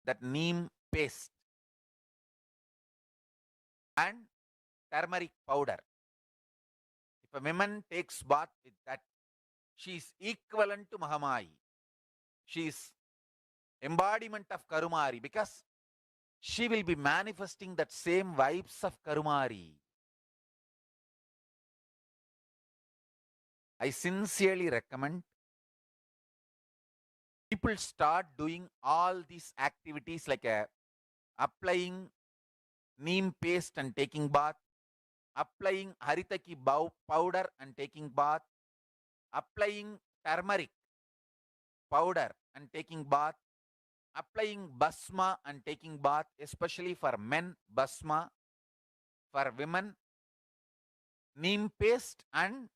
That neem paste and turmeric powder. If a woman takes bath with that, she is equivalent to Mahamayi. She is embodiment of Karumari because she will be manifesting that same vibes of Karumari. I sincerely recommend people start doing all these activities like applying neem paste and taking bath, applying haritaki powder and taking bath, applying turmeric powder and taking bath, applying basma and taking bath, especially for men, basma, for women, neem paste and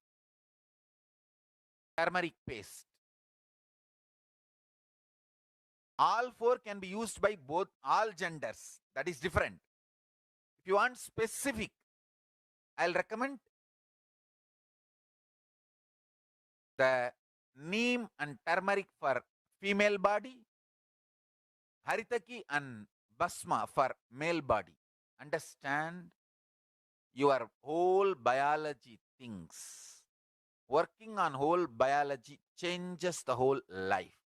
turmeric paste. All four can be used by both all genders. That is different. If you want specific, I'll recommend the neem and turmeric for female body, haritaki and basma for male body. Understand your whole biology things. Working on whole biology changes the whole life.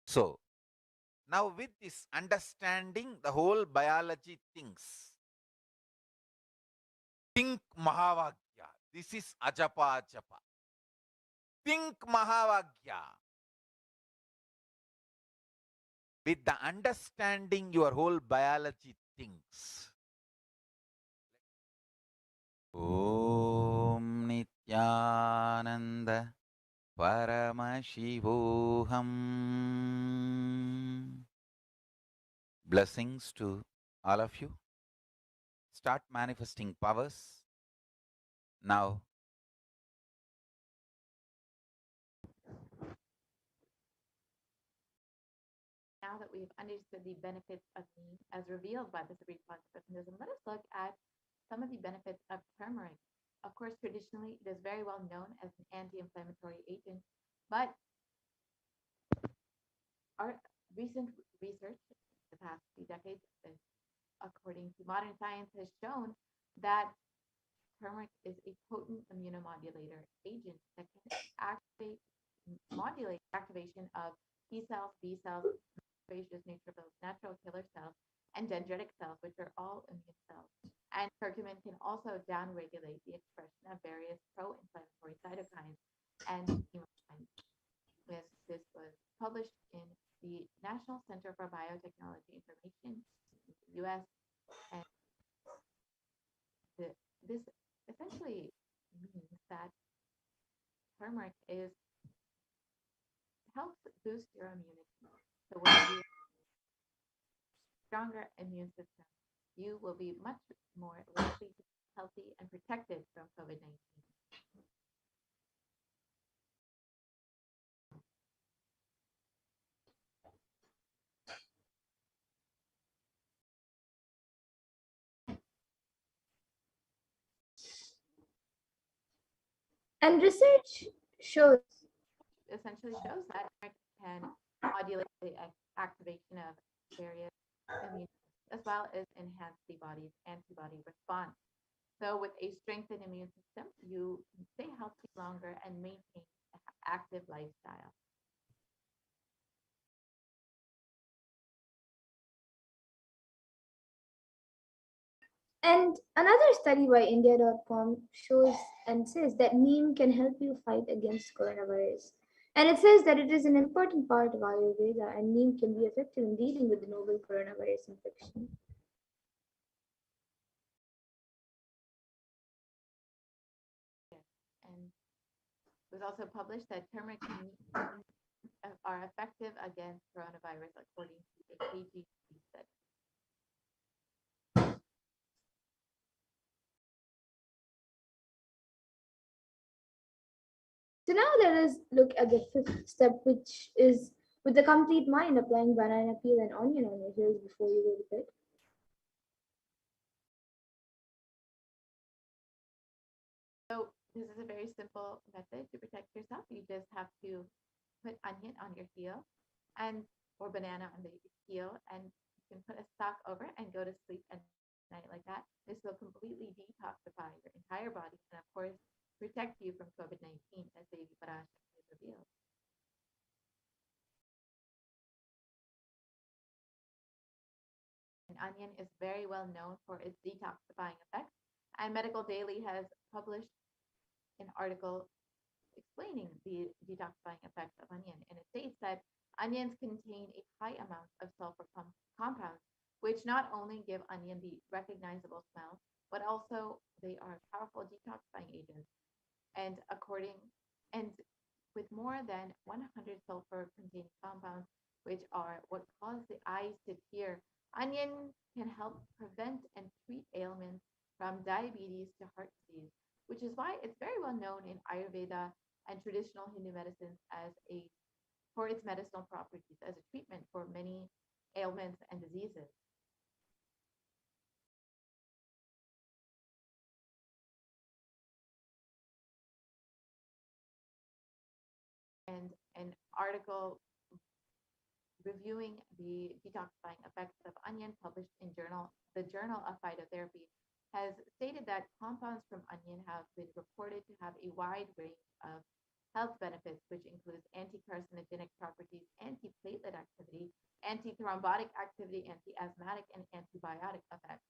So, now with this understanding the whole biology things, think Mahavagya. This is Ajapa Japa. Think Mahavagya. With the understanding your whole biology thinks. Om Nithyananda Paramashivoham. Blessings to all of you. Start manifesting powers. Now, Now that we've understood the benefits of neem as revealed by the Supreme Concept of Hinduism, let us look at some of the benefits of turmeric. Of course, traditionally, it is very well known as an anti-inflammatory agent, but our recent research the past few decades, according to modern science, has shown that turmeric is a potent immunomodulator agent that can modulate activation of T cells, B cells, macrophages, neutrophils, natural killer cells, and dendritic cells, which are all immune cells. And curcumin can also downregulate the expression of various pro-inflammatory cytokines and chemokines. This was published in the National Center for Biotechnology Information in the US, and this essentially means that turmeric helps boost your immunity. So when you have a stronger immune system, you will be much more likely to be healthy and protected from COVID-19. And research shows Essentially shows that turmeric can modulate the activation of various immune as well as enhance the body's antibody response. So with a strengthened immune system, you can stay healthy longer and maintain an active lifestyle. And another study by India.com shows and says that neem can help you fight against coronavirus. And it says that it is an important part of Ayurveda and neem can be effective in dealing with the novel coronavirus infection. And it was also published that turmeric are effective against coronavirus according to a KGB study. now let us look at the fifth step, which is with the complete mind applying banana peel and onion on your heels before you go to bed. So this is a very simple method to protect yourself. You just have to put onion on your heel and or banana on the heel, and you can put a sock over and go to sleep at night like that. This will completely detoxify your entire body and of course protect you from COVID-19 as Devi Parashakti has revealed. And onion is very well known for its detoxifying effects, and Medical Daily has published an article explaining the detoxifying effects of onion. And it states that onions contain a high amount of sulfur compounds, which not only give onion the recognizable smell, but also they are powerful detoxifying agents. And and with more than 100 sulfur containing compounds, which are what cause the eyes to tear, onion can help prevent and treat ailments from diabetes to heart disease, which is why it's very well known in Ayurveda and traditional Hindu medicines for its medicinal properties as a treatment for many ailments and diseases. And an article reviewing the detoxifying effects of onion published in the Journal of Phytotherapy has stated that compounds from onion have been reported to have a wide range of health benefits, which includes anti-carcinogenic properties, anti-platelet activity, anti-thrombotic activity, anti-asthmatic, and antibiotic effects.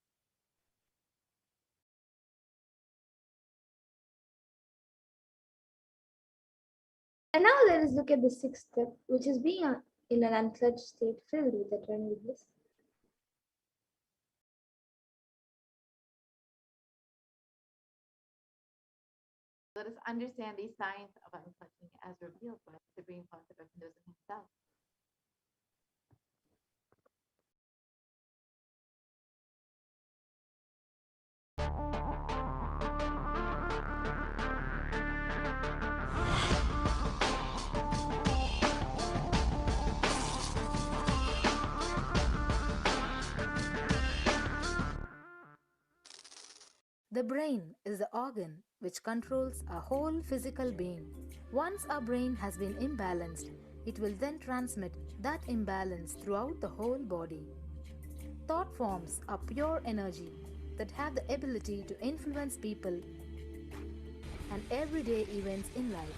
And now let us look at the sixth step, which is being in an unclutched state filled with eternal bliss. Let us understand the science of unclutching as revealed by the Supreme Concept of Hinduism himself. The brain is the organ which controls our whole physical being. Once our brain has been imbalanced, it will then transmit that imbalance throughout the whole body. Thought forms are pure energy that have the ability to influence people and everyday events in life.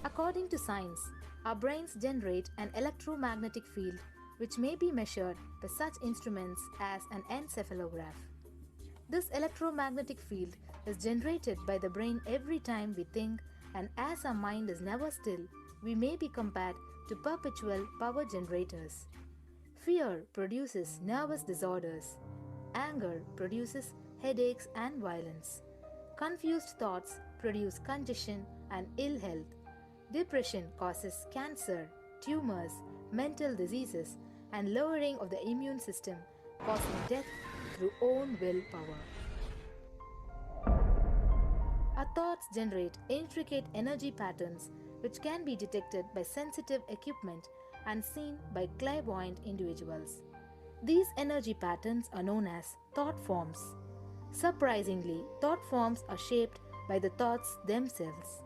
According to science, our brains generate an electromagnetic field which may be measured by such instruments as an encephalograph. This electromagnetic field is generated by the brain every time we think, and as our mind is never still, we may be compared to perpetual power generators. Fear produces nervous disorders. Anger produces headaches and violence. Confused thoughts produce congestion and ill health. Depression causes cancer, tumors, mental diseases, and lowering of the immune system, causing death through own willpower. Our thoughts generate intricate energy patterns which can be detected by sensitive equipment and seen by clairvoyant individuals. These energy patterns are known as thought forms. Surprisingly, thought forms are shaped by the thoughts themselves.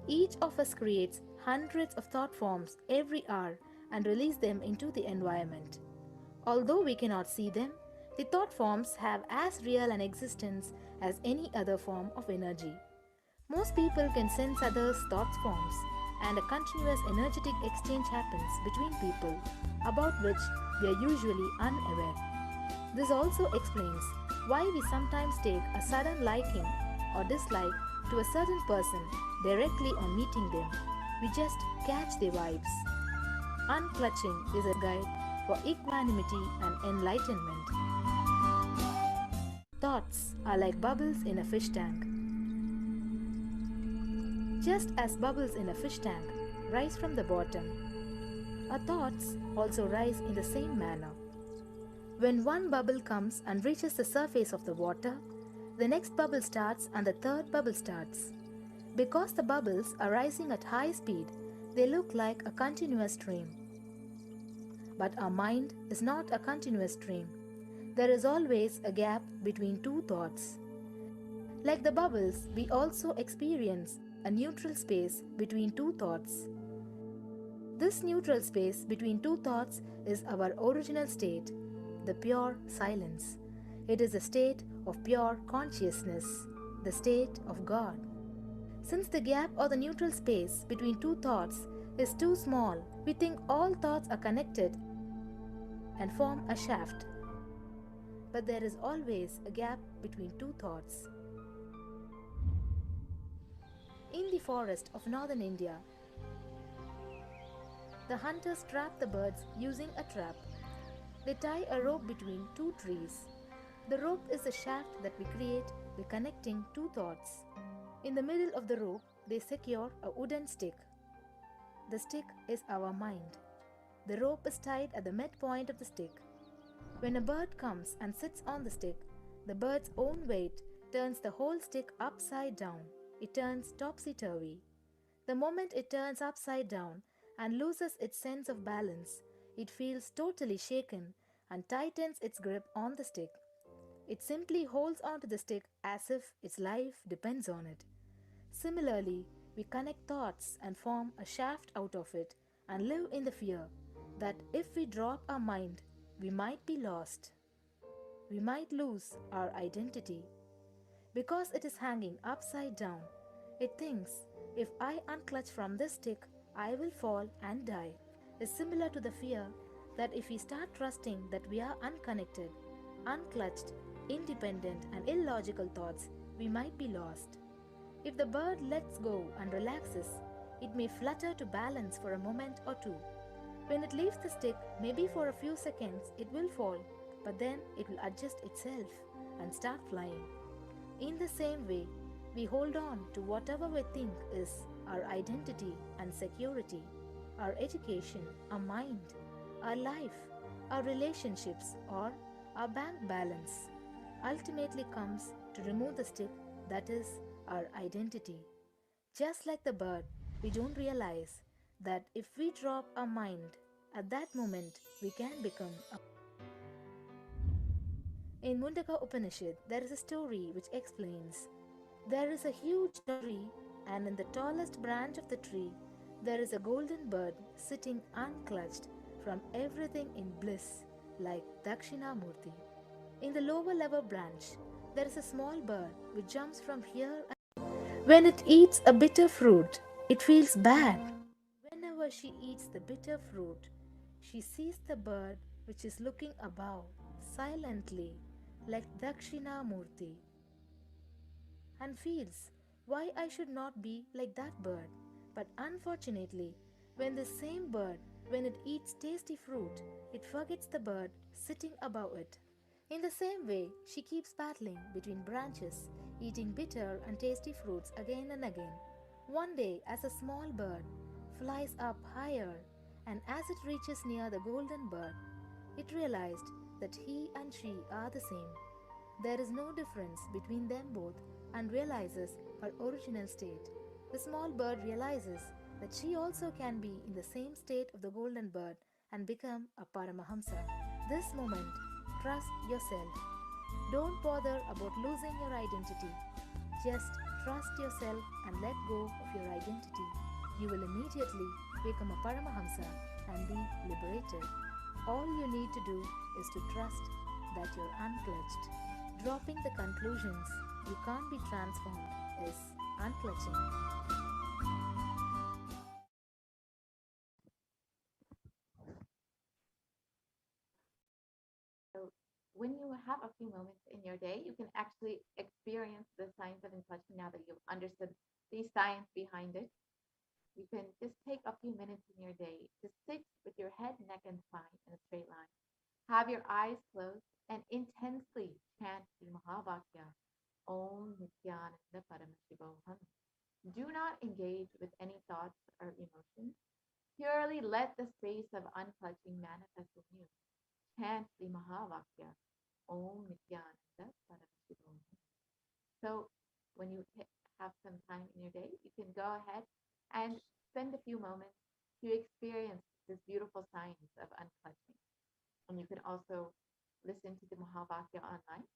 Each of us creates hundreds of thought forms every hour and release them into the environment. Although we cannot see them, the thought forms have as real an existence as any other form of energy. Most people can sense others' thought forms, and a continuous energetic exchange happens between people, about which we are usually unaware. This also explains why we sometimes take a sudden liking or dislike to a certain person directly on meeting them. We just catch their vibes. Unclutching is a guide for equanimity and enlightenment. Thoughts are like bubbles in a fish tank. Just as bubbles in a fish tank rise from the bottom, our thoughts also rise in the same manner. When one bubble comes and reaches the surface of the water, The next bubble starts and the third bubble starts. Because the bubbles are rising at high speed, they look like a continuous stream. But our mind is not a continuous stream. There is always a gap between two thoughts. Like the bubbles, we also experience a neutral space between two thoughts. This neutral space between two thoughts is our original state, the pure silence. It is a state of pure consciousness, the state of God. Since the gap or the neutral space between two thoughts is too small, we think all thoughts are connected and form a shaft. But there is always a gap between two thoughts. In the forest of northern India, the hunters trap the birds using a trap. They tie a rope between two trees. The rope is the shaft that we create by connecting two thoughts. In the middle of the rope, they secure a wooden stick. The stick is our mind. The rope is tied at the midpoint of the stick. When a bird comes and sits on the stick, the bird's own weight turns the whole stick upside down. It turns topsy-turvy. The moment it turns upside down and loses its sense of balance, it feels totally shaken and tightens its grip on the stick. It simply holds onto the stick as if its life depends on it. Similarly, we connect thoughts and form a shaft out of it and live in the fear that if we drop our mind, we might be lost. We might lose our identity. Because it is hanging upside down, it thinks, if I unclutch from this stick, I will fall and die. Is similar to the fear that if we start trusting that we are unconnected, unclutched, independent and illogical thoughts, we might be lost. If the bird lets go and relaxes, it may flutter to balance for a moment or two. When it leaves the stick, maybe for a few seconds, it will fall, but then it will adjust itself and start flying. In the same way, we hold on to whatever we think is our identity and security, our education, our mind, our life, our relationships, or our bank balance. Ultimately comes to remove the stick that is our identity. Just like the bird, we don't realize that if we drop our mind, at that moment we can become a. In Mundaka Upanishad, there is a story which explains there is a huge tree, and in the tallest branch of the tree, there is a golden bird sitting unclutched from everything in bliss, like Dakshinamurti. In the lower level branch, there is a small bird which jumps from here and when it eats a bitter fruit, it feels bad. Whenever she eats the bitter fruit, she sees the bird which is looking above, silently, like Dakshinamurti, and feels why I should not be like that bird. But unfortunately, when the same bird, when it eats tasty fruit, it forgets the bird sitting above it. In the same way, she keeps battling between branches, eating bitter and tasty fruits again and again. One day, as a small bird flies up higher, and as it reaches near the golden bird, it realized that he and she are the same. There is no difference between them both and realizes her original state. The small bird realizes that she also can be in the same state of the golden bird and become a Paramahamsa. This moment, trust yourself. Don't bother about losing your identity. Just trust yourself and let go of your identity. You will immediately become a Paramahamsa and be liberated. All you need to do is to trust that you're unclutched. Dropping the conclusions you can't be transformed is unclutching. So when you have a few moments in your day, you can actually experience the science of unclutching now that you've understood the science behind it. You can just take a few minutes in your day to sit with your head, neck, and spine in a straight line. Have your eyes closed and intensely chant the Mahavakya, Om Nithyananda Paramashivoham. Do not engage with any thoughts or emotions. Purely let the space of unclutching manifest in you. Chant the Mahavakya, Om Nithyananda Paramashivoham. So when you have some time in your day, you can go ahead and spend a few moments to experience this beautiful science of unclutching. And you can also listen to the Mahavakya online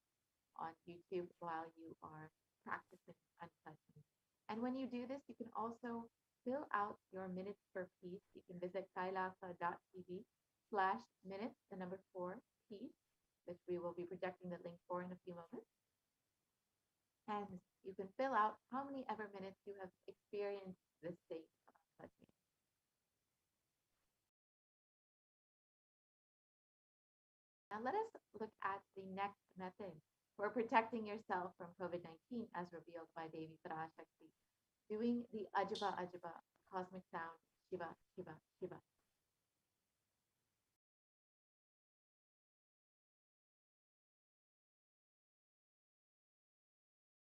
on YouTube while you are practicing unclutching. And when you do this, you can also fill out your minutes per piece. You can visit kailasa.tv/minutes, the number 4 piece, which we will be projecting the link for in a few moments. And you can fill out how many ever minutes you have experienced this state of unclutching. Now let us look at the next method for protecting yourself from COVID-19 as revealed by Devi Parashakti, doing the Ajaba Ajaba cosmic sound, Shiva, Shiva, Shiva.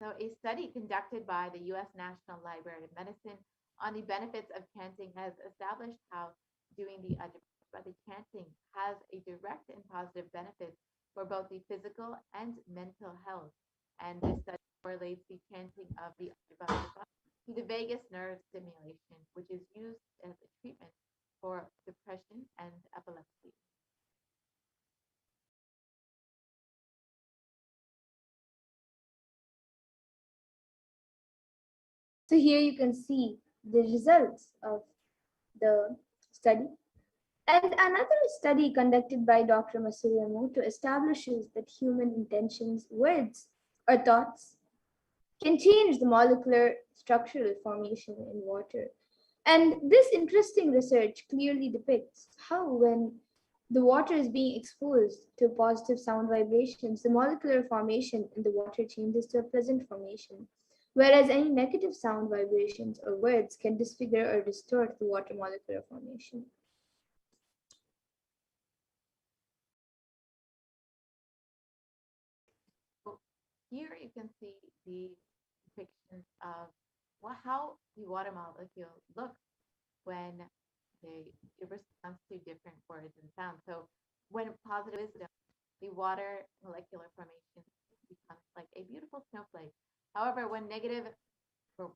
So a study conducted by the U.S. National Library of Medicine on the benefits of chanting has established how doing the Ajaba, the chanting, has a direct and positive benefit for both the physical and mental health. And this study correlates the chanting of the Ajaba to the vagus nerve stimulation, which is used as a treatment for depression and epilepsy. So here you can see the results of the study. And another study conducted by Dr. Masuya Emoto establishes that human intentions, words, or thoughts can change the molecular structural formation in water. And this interesting research clearly depicts how, when the water is being exposed to positive sound vibrations, the molecular formation in the water changes to a pleasant formation, whereas any negative sound vibrations or words can disfigure or distort the water molecular formation. So here you can see the depictions of how the water molecule looks when it responds to different words and sounds. So when positive wisdom, the water molecular formation becomes like a beautiful snowflake. However, when negative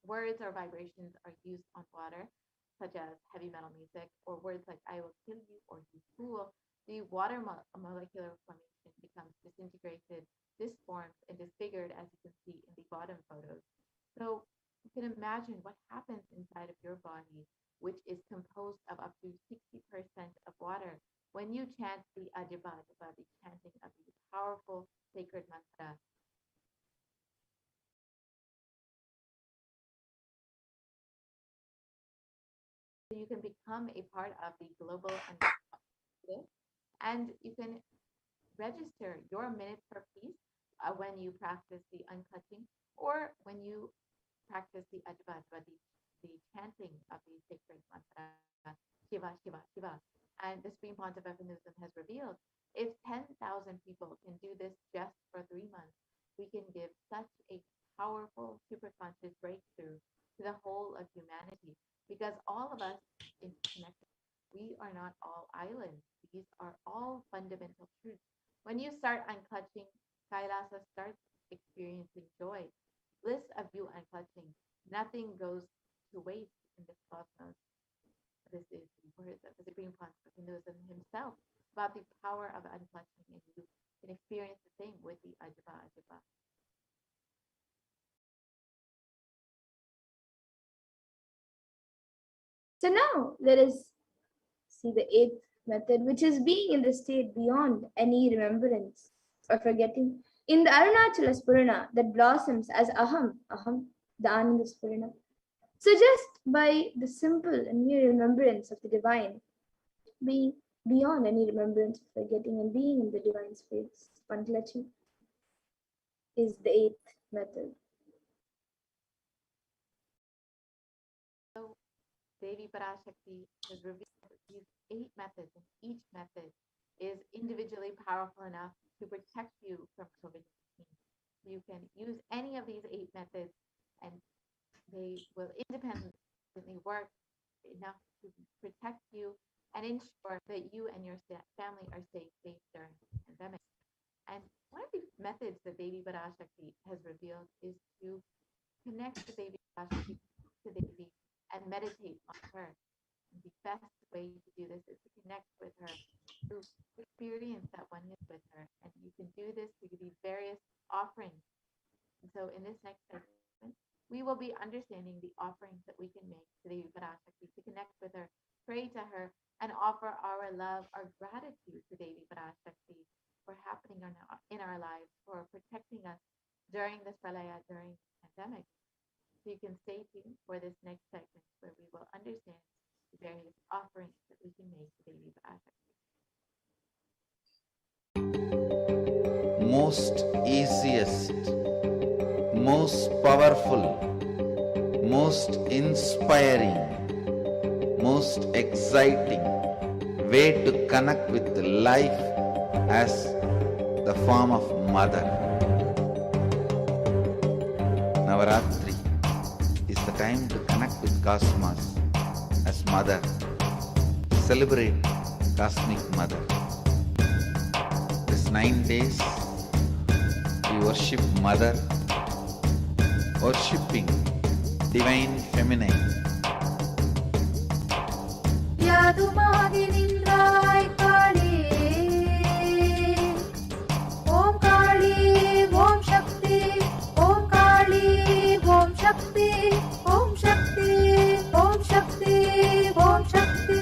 words or vibrations are used on water, such as heavy metal music or words like I will kill you or you fool, the water molecular formation becomes disintegrated, disformed, and disfigured, as you can see in the bottom photos. So you can imagine what happens inside of your body, which is composed of up to 60% of water, when you chant the Ajaba, the chanting of the powerful sacred mantra. So you can become a part of the global and you can register your minutes per piece when you practice the unclutching or when you practice the Ajva, the chanting of the sacred mantra, Shiva, Shiva, Shiva. And the Supreme Pontiff of Hinduism has revealed if 10,000 people can do this just for 3 months, we can give such a powerful superconscious breakthrough to the whole of humanity because all of us interconnected. We are not all islands. These are all fundamental truths. When you start unclutching, Kailasa starts experiencing joy, bliss of you unclutching. Nothing goes to waste in this cosmos. This is the words of the Supreme Pontiff of Hinduism himself about the power of unclutching, and you can experience the same with the Ajaba Ajaba. So now let us see the eighth method, which is being in the state beyond any remembrance or forgetting. In the Arunachala Spurana that blossoms as Aham, Aham, the Ananda Spurana. So just by the simple and mere remembrance of the divine, being beyond any remembrance of forgetting and being in the divine space, Pankalachi, is the eighth method. So Devi Parashakti has revealed these 8 methods, and each method is individually powerful enough to protect you from COVID-19. You can use any of these 8 methods, and they will independently work enough to protect you and ensure that you and your family are safe during the pandemic. And one of the methods that Devi Parashakti has revealed is to connect to Devi Parashakti, to Devi, and meditate on her. And the best way to do this is to connect with her, to experience that oneness with her. And you can do this through these various offerings. And so in this next segment, we will be understanding the offerings that we can make to Devi Parashakti, to connect with her, pray to her, and offer our love, our gratitude to Devi Parashakti for happening in our lives, for protecting us during this pralaya, during the pandemic. So you can stay tuned for this next segment where we will understand the various offerings that we can make to Devi Parashakti. Most easiest, most powerful, most inspiring, most exciting way to connect with life as the form of mother. Navaratri is the time to connect with Cosmos as mother. Celebrate Cosmic Mother. This 9 days we worship Mother, worshipping Divine Feminine. யாதுமாகி நின்றாய் காளி ஓம் காளி ஓம் சக்தி ஓம் காளி ஓம் சக்தி ஓம் சக்தி ஓம் சக்தி ஓம் சக்தி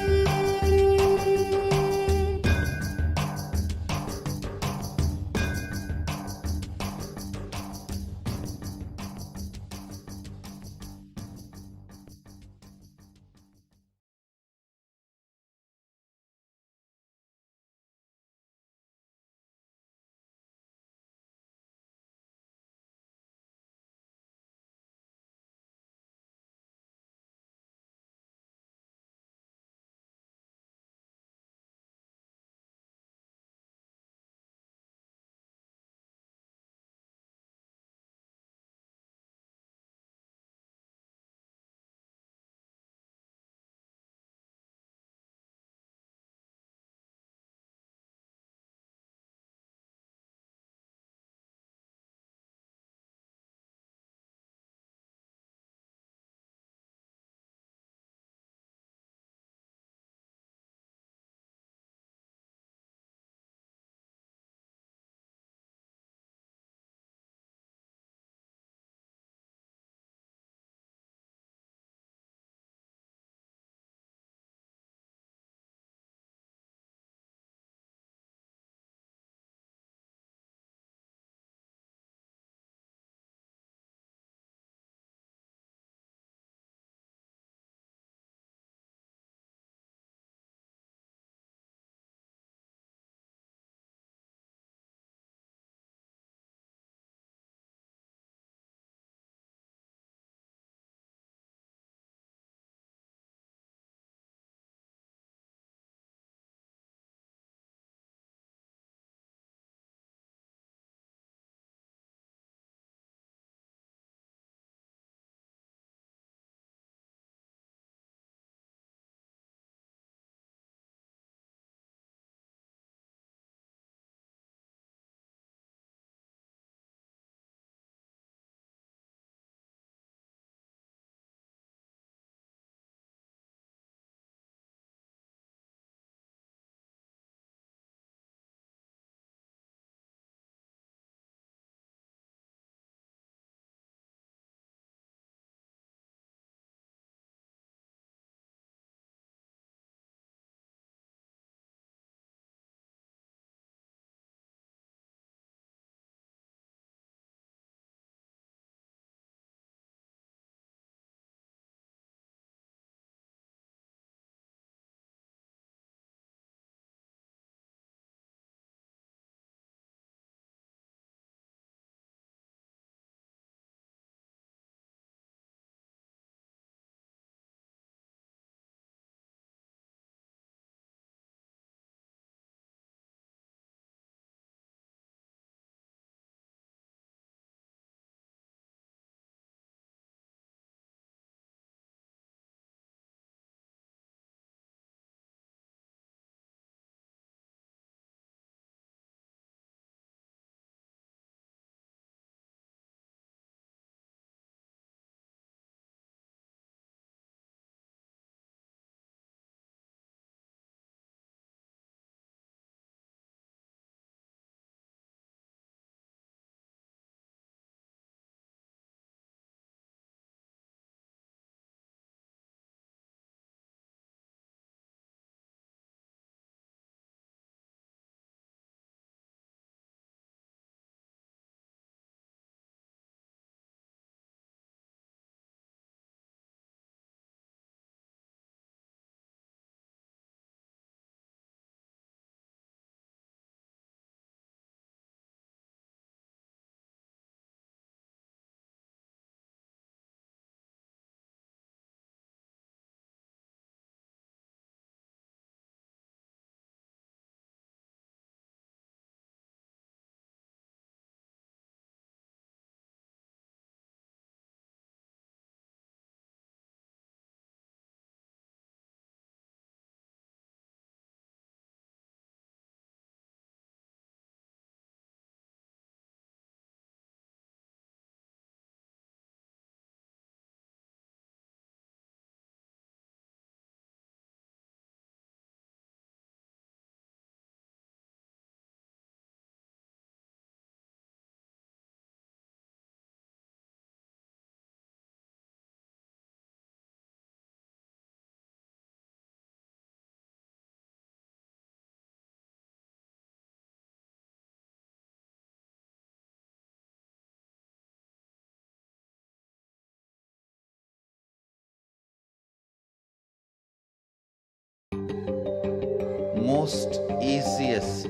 most easiest,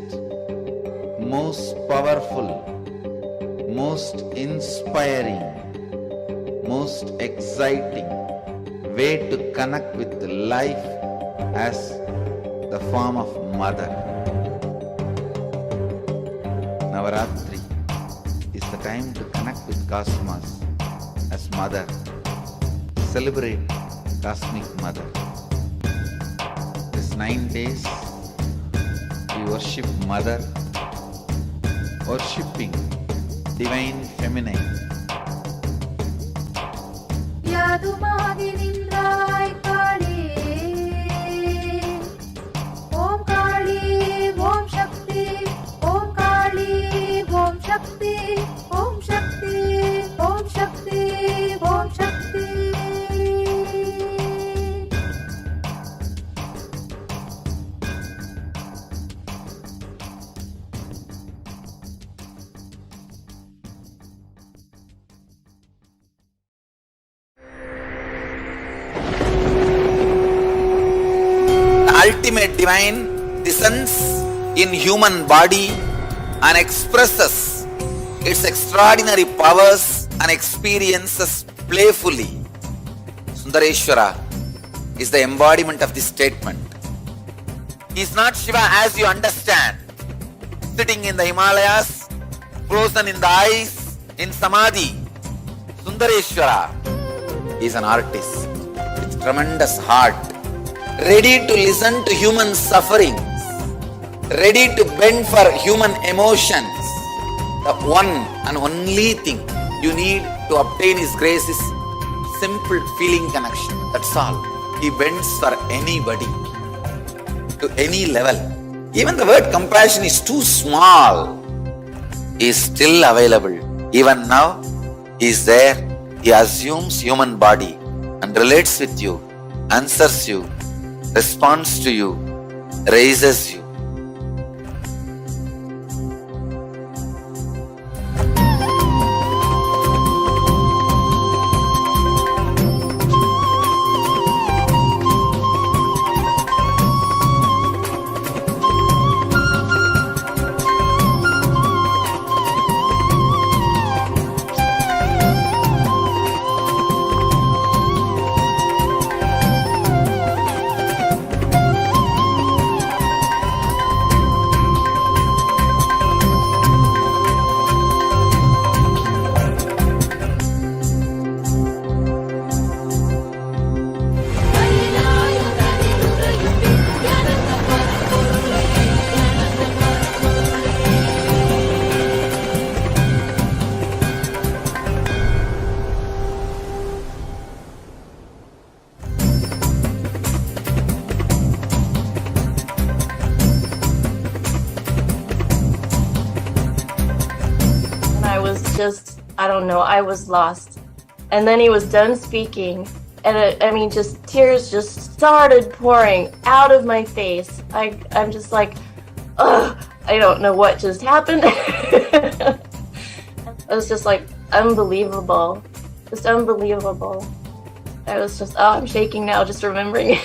most powerful, most inspiring, most exciting way to connect with life as the form of mother. Navaratri is the time to connect with Cosmos as mother. Celebrate Cosmic Mother. This 9 days we worship Mother, worshipping Divine Feminine. ಯಾದುಮಾಗಿ ನಿಂದ್ರಾಯ್ Kali Om Kali Om Shakti Om Kali Om Shakti Om Shakti Om Shakti Om Shakti. Ultimate divine descends in human body and expresses its extraordinary powers and experiences playfully. Sundareshwara is the embodiment of this statement. He is not Shiva as you understand, sitting in the Himalayas, frozen in the ice, in Samadhi. Sundareshwara is an artist with tremendous heart, ready to listen to human sufferings, ready to bend for human emotions. The one and only thing you need to obtain His grace is simple feeling connection. That's all. He bends for anybody, to any level. Even the word compassion is too small. He is still available. Even now, He is there. He assumes human body and relates with you, answers you, responds to you, raises you. I don't know, I was lost. And then he was done speaking, and just tears just started pouring out of my face. I'm just like, ugh, I don't know what just happened. It was just like unbelievable, just unbelievable. I was just, I'm shaking now just remembering it.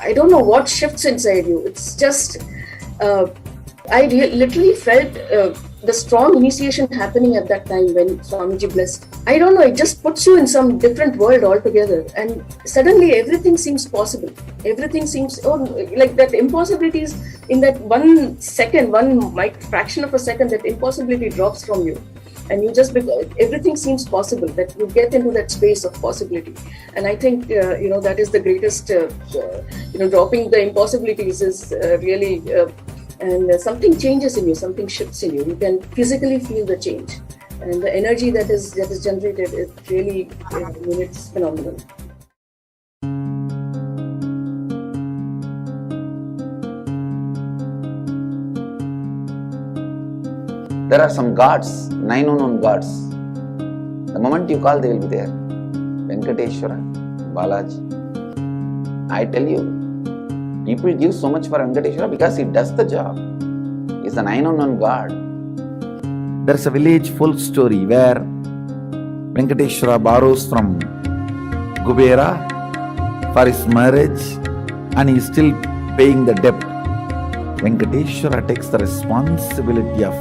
I don't know what shifts inside you. It's just, I literally felt the strong initiation happening at that time when Swamiji blessed. I don't know, it just puts you in some different world altogether, and suddenly everything seems possible. Everything seems, like that impossibilities in that 1 second, fraction of a second, that impossibility drops from you. And you just, everything seems possible, that you get into that space of possibility. And I think, that is the greatest, dropping the impossibilities is really, and something changes in you, something shifts in you. You can physically feel the change. And the energy that is generated is really, it's phenomenal. There are some gods, 9 unknown gods. The moment you call, they will be there. Venkateshwara, Balaji. I tell you, people give so much for Venkateshwara because he does the job. He's the 9 unknown god. There's a village folk story where Venkateshwara borrows from Kubera for his marriage and he is still paying the debt. Venkateshwara takes the responsibility of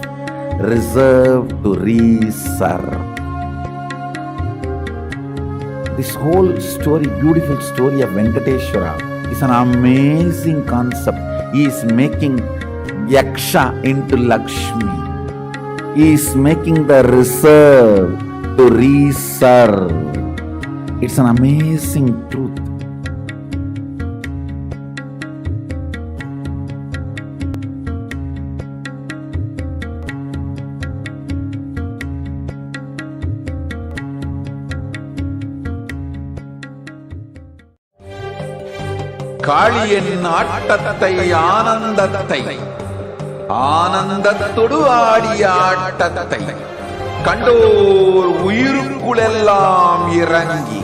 reserve to reserve. This whole story, beautiful story of Venkateshwara is an amazing concept. He is making Yaksha into Lakshmi. He is making the reserve to reserve. It's an amazing truth. காளியின் ஆட்டத்தை ஆனந்தத்தை ஆனந்தத்தொடு ஆடிய ஆட்டத்தை கண்டோர் உயிருக்குளெல்லாம் இறங்கி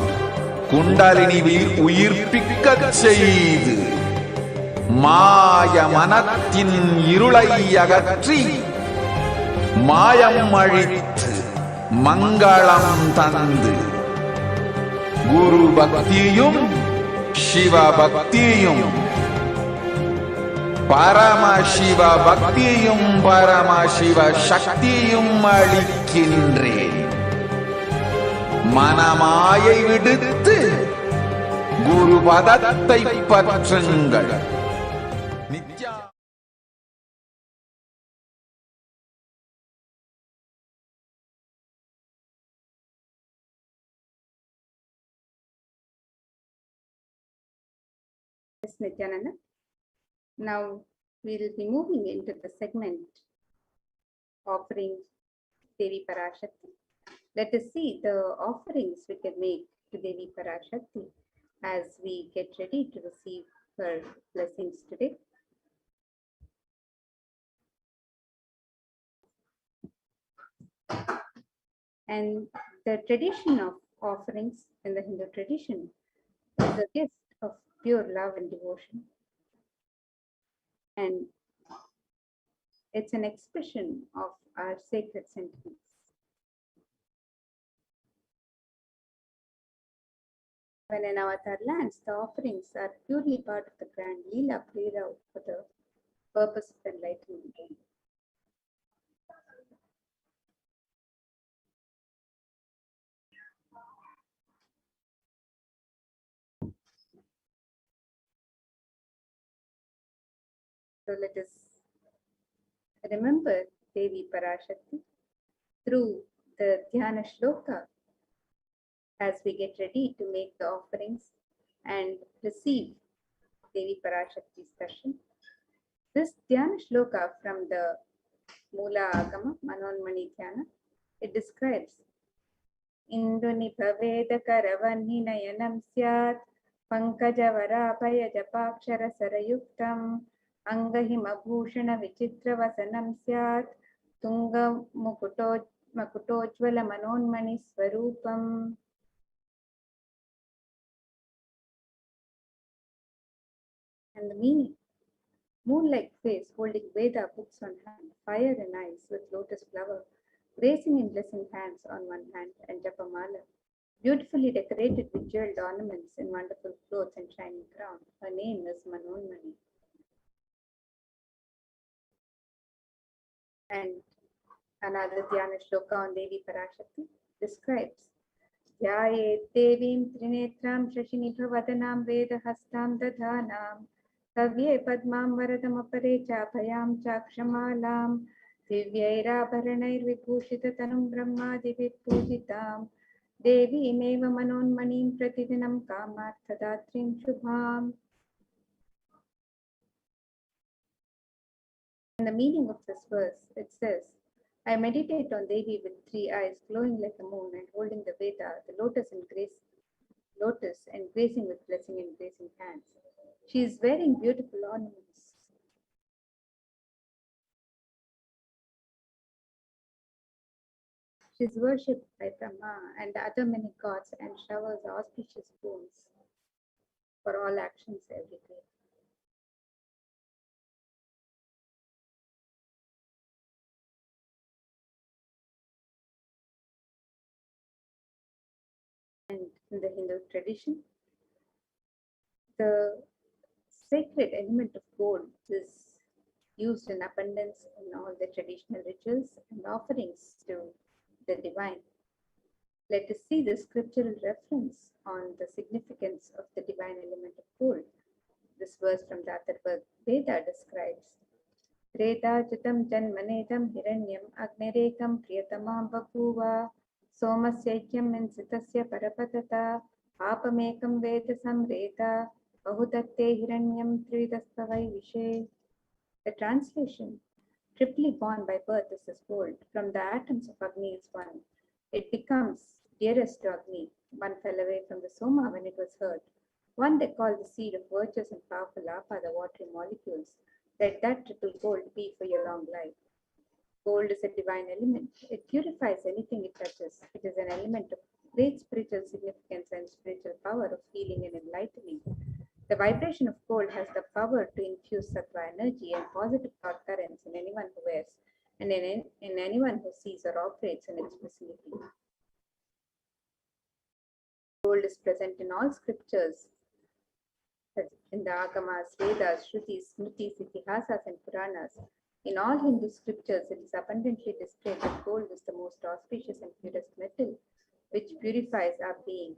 குண்டலினி உயிர்ப்பிக்கச் செய்து மாய மனத்தின் இருளை அகற்றி மாயம் அழித்து மங்களம் தந்து குரு பக்தியும் சிவ பக்தியும் பரமசிவ பக்தியும் பரமசிவ சக்தியும் அளிக்கின்றேன். மனமாயை விடுத்து குரு பதத்தை பற்றுங்கள். Nithya Nithyananda. Now we will be moving into the segment offering Devi Parashakti. Let us see the offerings we can make to Devi Parashakti as we get ready to receive her blessings today. And the tradition of offerings in the Hindu tradition is a gift of pure love and devotion. And it's an expression of our sacred sentiments. When in Avatar lands, the offerings are purely part of the grand Leela played out for the purpose of enlightenment. So let us remember Devi Parashakti through the Dhyana Shloka as we get ready to make the offerings and receive Devi Parashakti's darshan. This Dhyana Shloka from the Mula Agama, Manonmani Dhyana, it describes Induni Bhaveda Karavani Nayanam Syat Pankajavara Japakshara Sarayuktam Angahima Bhushana Vichitra Vasanam Syat Tunga Makutojvala Manonmani Swarupam. And the meaning: moon-like face holding Veda books on hand, fire in eyes with lotus flower, gracing in blessing hands on one hand and japamala, beautifully decorated with jeweled ornaments in wonderful clothes and shining crown. Her name is Manonmani. And another Dhyana Shloka on Devi Parashakti describes Dhyayet Devim Trinetram Shashinibhavadanam Vedahastam Dadhanam Kavye Padmam Varadam Apare Chapayam Chakshamalam Divyairabharanair Vibhushitatanum Brahmadi Vibhujitam Devi Meva Manonmanim Pratidinam Kamarthadatrim Shubham. And the meaning of this verse, it says, I meditate on Devi with 3 eyes glowing like the moon and holding the Veda, the lotus and gracing with blessing and gracing hands. She is wearing beautiful ornaments. She is worshipped by Brahma and other many gods and showers auspicious boons for all actions every day. And in the Hindu tradition, the sacred element of gold is used in abundance in all the traditional rituals and offerings to the divine. Let us see the scriptural reference on the significance of the divine element of gold. This verse from the Atharva Veda describes Tretajitam Janmanedam Hiranyam Agnerekam Priyatamam Bapuva Somasyaikyam Insitasya Parapatata Apamekam Veda Samreta Bahudatte Hiranyam Trividastavai Vishe. The translation: triply born by birth is as gold. From the atoms of Agni is one. It becomes dearest to Agni. One fell away from the Soma when it was hurt. One they call the seed of virtuous and powerful Apa, the watery molecules. Let that triple gold be for your long life. Gold is a divine element. It purifies anything it touches. It is an element of great spiritual significance and spiritual power of healing and enlightening. The vibration of gold has the power to infuse sattva energy and positive thought currents in anyone who wears and in anyone who sees or operates in its vicinity. Gold is present in all scriptures, in the Agamas, Vedas, Shrutis, Smritis, Itihasas, and Puranas. In all Hindu scriptures, it is abundantly displayed that gold is the most auspicious and purest metal, which purifies our being.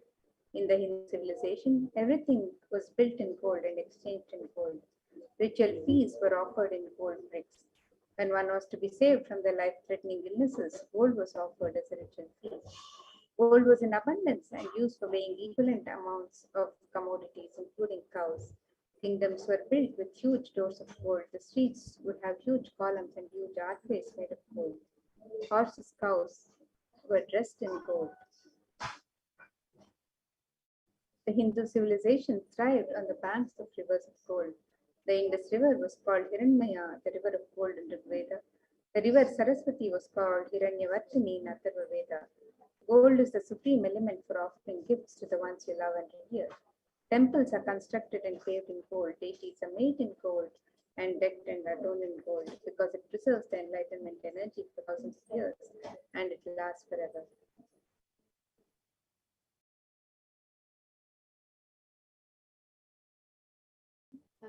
In the Hindu civilization, everything was built in gold and exchanged in gold. Ritual feasts were offered in gold bricks. When one was to be saved from the life-threatening illnesses, gold was offered as a ritual feast. Gold was in abundance and used for weighing equivalent amounts of commodities, including cows. Kingdoms were built with huge doors of gold. The streets would have huge columns and huge archways made of gold. Horses, cows were dressed in gold. The Hindu civilization thrived on the banks of rivers of gold. The Indus River was called Hiranmaya, the river of gold in Rigveda. The river Saraswati was called Hiranyavartini in Atharva Veda. Gold is the supreme element for offering gifts to the ones you love and revere. Temples are constructed and paved in gold. Deities are made in gold and decked and adorned in gold because it preserves the enlightenment energy for thousands of years and it lasts forever. The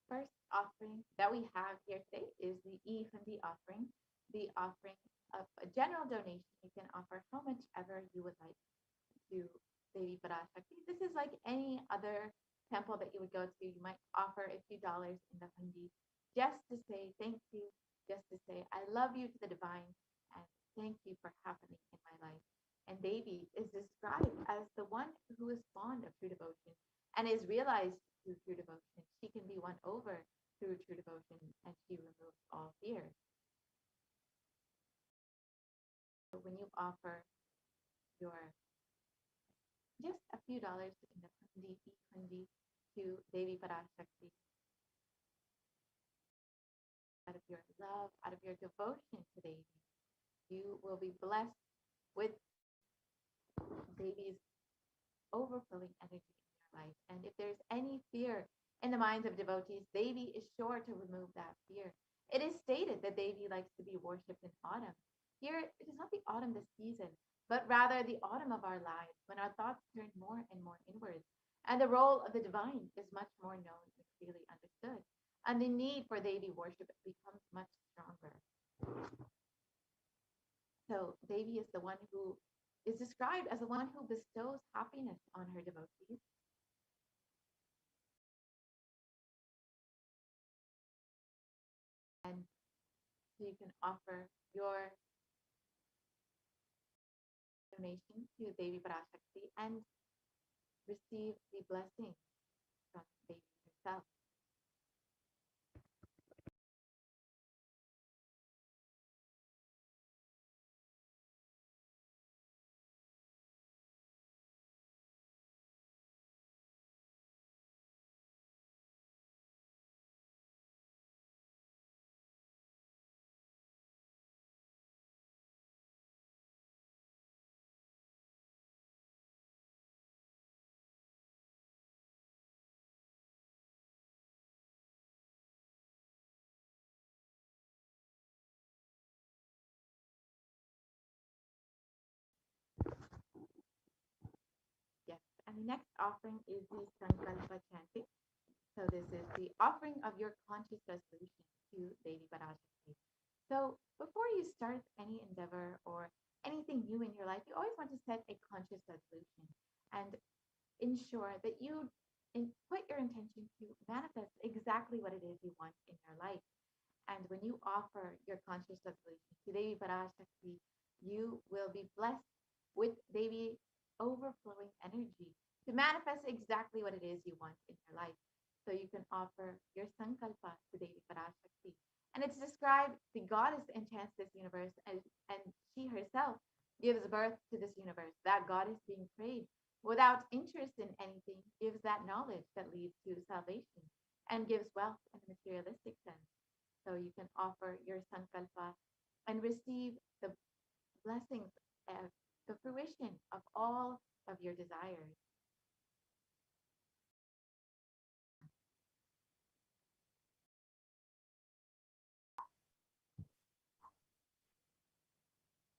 first offering that we have here today is the E-Hundi offering, the offering of a general donation. You can offer how much ever you would like to Devi Parashakti. This is like any other temple that you would go to. You might offer a few dollars in the hundi just to say thank you, just to say I love you to the divine and thank you for happening in my life. And Devi is described as the one who is fond of true devotion and is realized through true devotion. She can be won over through true devotion and she removes all fear. So when you offer your just a few dollars in the hundi to Devi Parashakti, out of your love, out of your devotion to Devi, you will be blessed with Devi's overflowing energy in your life. And if there's any fear in the minds of devotees, Devi is sure to remove that fear. It is stated that Devi likes to be worshipped in autumn. Here, it is not the autumn, the season, but rather the autumn of our lives, when our thoughts turn more and more inwards, and the role of the divine is much more known and clearly understood, and the need for Devi worship becomes much stronger. So Devi is the one who is described as the one who bestows happiness on her devotees. And so you can offer your donation to Devi Parashakti and receive the blessing from Devi herself. Yes, and the next offering is the Sankalpa chanting. So this is the offering of your conscious resolution to Devi Parashakti. So before you start any endeavor or anything new in your life, you always want to set a conscious resolution and ensure that you put your intention to manifest exactly what it is you want in your life. And when you offer your conscious resolution to Devi Parashakti, you will be blessed with Devi overflowing energy to manifest exactly what it is you want in your life. So you can offer your Sankalpa to Devi Parashakti. And it's described the goddess enchants this universe, and she herself gives birth to this universe. That goddess being prayed without interest in anything gives that knowledge that leads to salvation and gives wealth in a materialistic sense. So you can offer your Sankalpa and receive the blessings of the fruition of all of your desires.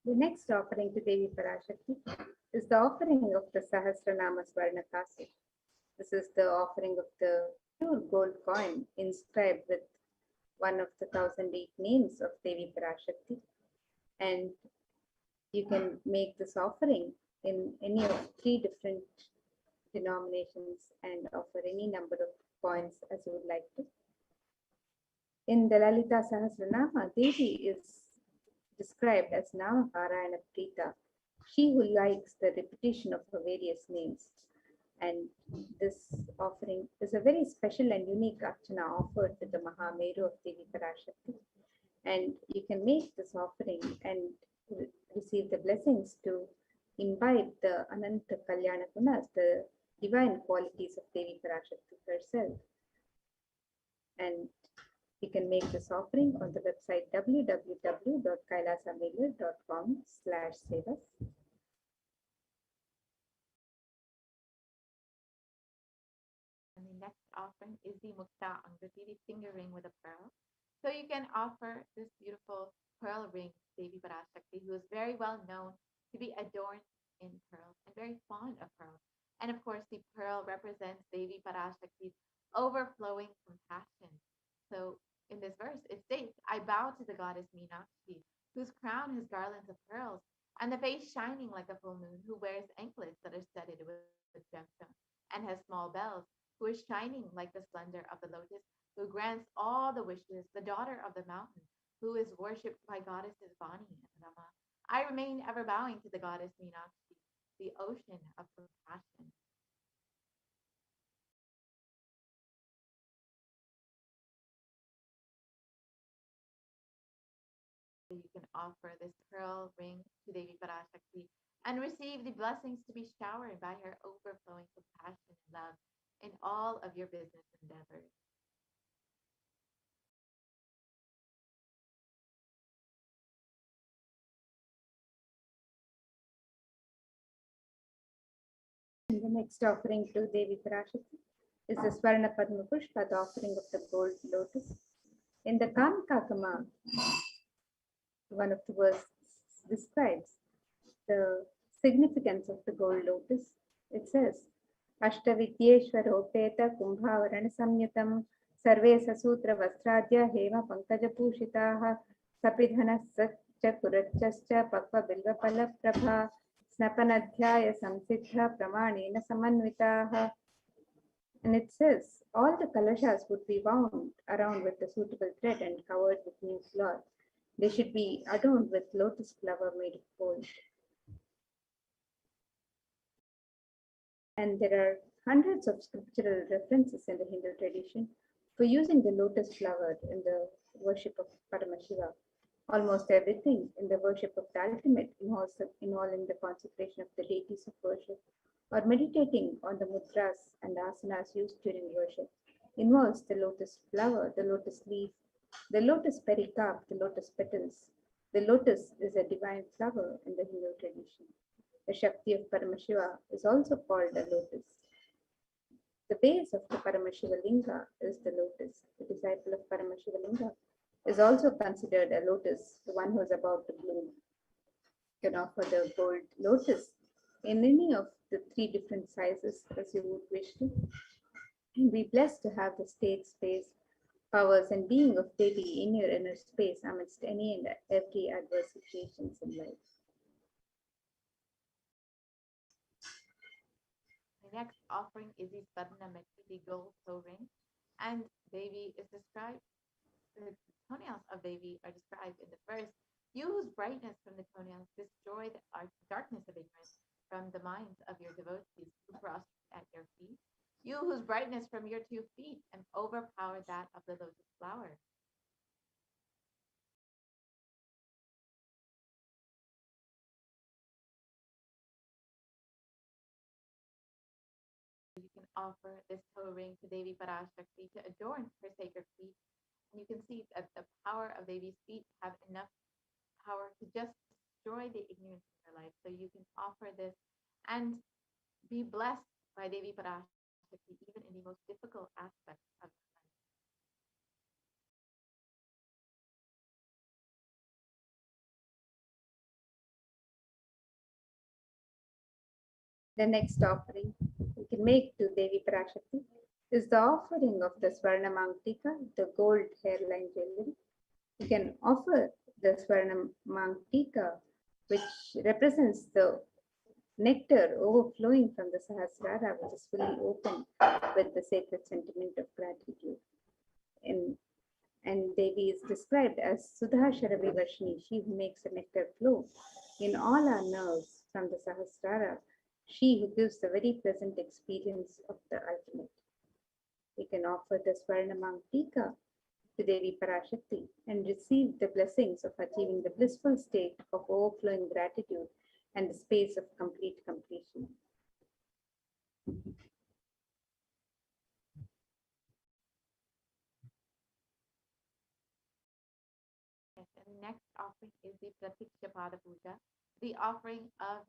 The next offering to Devi Parashakti is the offering of the Sahasranama Swarnakasi. This is the offering of the pure gold coin inscribed with one of the 1008 names of Devi Parashakti. And you can make this offering in any of 3 different denominations and offer any number of coins as you would like to. In the Lalita Sahasranama, Devi is described as Namaparayana Prita, she who likes the repetition of her various names. And this offering is a very special and unique archana offered to the Mahameru of Devi Parashakti. And you can make this offering and receive the blessings to imbibe the Ananta Kalyana Gunas, the divine qualities of Devi Parashakti herself. And you can make this offering on the website www.kailasamailer.com/sevas. And the next offering is the Mukta Angrati, the finger ring with a pearl. So you can offer this beautiful pearl ring to Devi Parashakti, who is very well known to be adorned in pearls and very fond of pearls. And of course, the pearl represents Devi Parashakti's overflowing compassion. So in this verse, it states, I bow to the goddess Meenakshi, whose crown has garlands of pearls, and the face shining like a full moon, who wears anklets that are studded with gemstones and has small bells, who is shining like the splendor of the lotus, who grants all the wishes, the daughter of the mountain, who is worshipped by goddesses Vani and Rama. I remain ever bowing to the goddess Meenakshi, the ocean of compassion. So you can offer this pearl ring to Devi Parashakti and receive the blessings to be showered by her overflowing compassion and love in all of your business endeavors. And the next offering to Devi Parashakti is the Swarna Padma Pushpa, the offering of the gold lotus. In the Kamkakama, one of the verses describes the significance of the gold lotus. It says, Ashtavidyeshwaroteta Kumbhavarana Samyutam Sarve Sasutra Vastrajya Hema Pankaja Pushitaha Sapidhana Satcha Kurachascha Pakva Bilva Pala Prabha Snapanadhyaya Samsiddha Pramanena Samanvitaha. And it says, all the kalashas would be wound around with a suitable thread and covered with new cloth. They should be adorned with lotus flower made of gold. And there are hundreds of scriptural references in the Hindu tradition for using the lotus flower in the worship of Paramashiva. Almost everything in the worship of the ultimate involving the consecration of the deities of worship or meditating on the mudras and asanas used during worship involves the lotus flower, the lotus leaf, the lotus pericarp, the lotus petals. The lotus is a divine flower in the Hindu tradition. The Shakti of Paramashiva is also called a lotus. The base of the Paramashiva Linga is the lotus. The disciple of Paramashiva Linga is also considered a lotus, the one who is about to bloom. You can offer the gold lotus in any of the 3 different sizes as you would wish to. And be blessed to have the state, space, powers, and being of Devi in your inner space amidst any and every adverse situations in life. The next offering is the Swarnamati, the gold toe ring, and Devi is described. The toenails of Devi are described in the verse. You whose brightness from the toenails destroy the darkness of ignorance from the minds of your devotees who prostrate at your feet. You whose brightness from your 2 feet and overpower that of the lotus flower. You can offer this toe ring to Devi Parashakti to adorn her sacred feet. And you can see that the power of Devi's feet have enough power to just destroy the ignorance in your life. So you can offer this and be blessed by Devi Parashakti even in the most difficult aspects of your life. The next offering we can make to Devi Parashakti is the offering of the Swarnamangtika, the gold hairline jewelry. You can offer the Swarnamangtika, which represents the nectar overflowing from the Sahasrara, which is fully open with the sacred sentiment of gratitude. And Devi is described as Sudha Sharavi Varshini, she who makes the nectar flow in all our nerves from the Sahasrara, she who gives the very pleasant experience of the ultimate. We can offer the Swarnamangtika to Devi Parashakti and receive the blessings of achieving the blissful state of overflowing gratitude and the space of complete completion. Yes, and the next offering is the Pratikshapada Puja, the offering of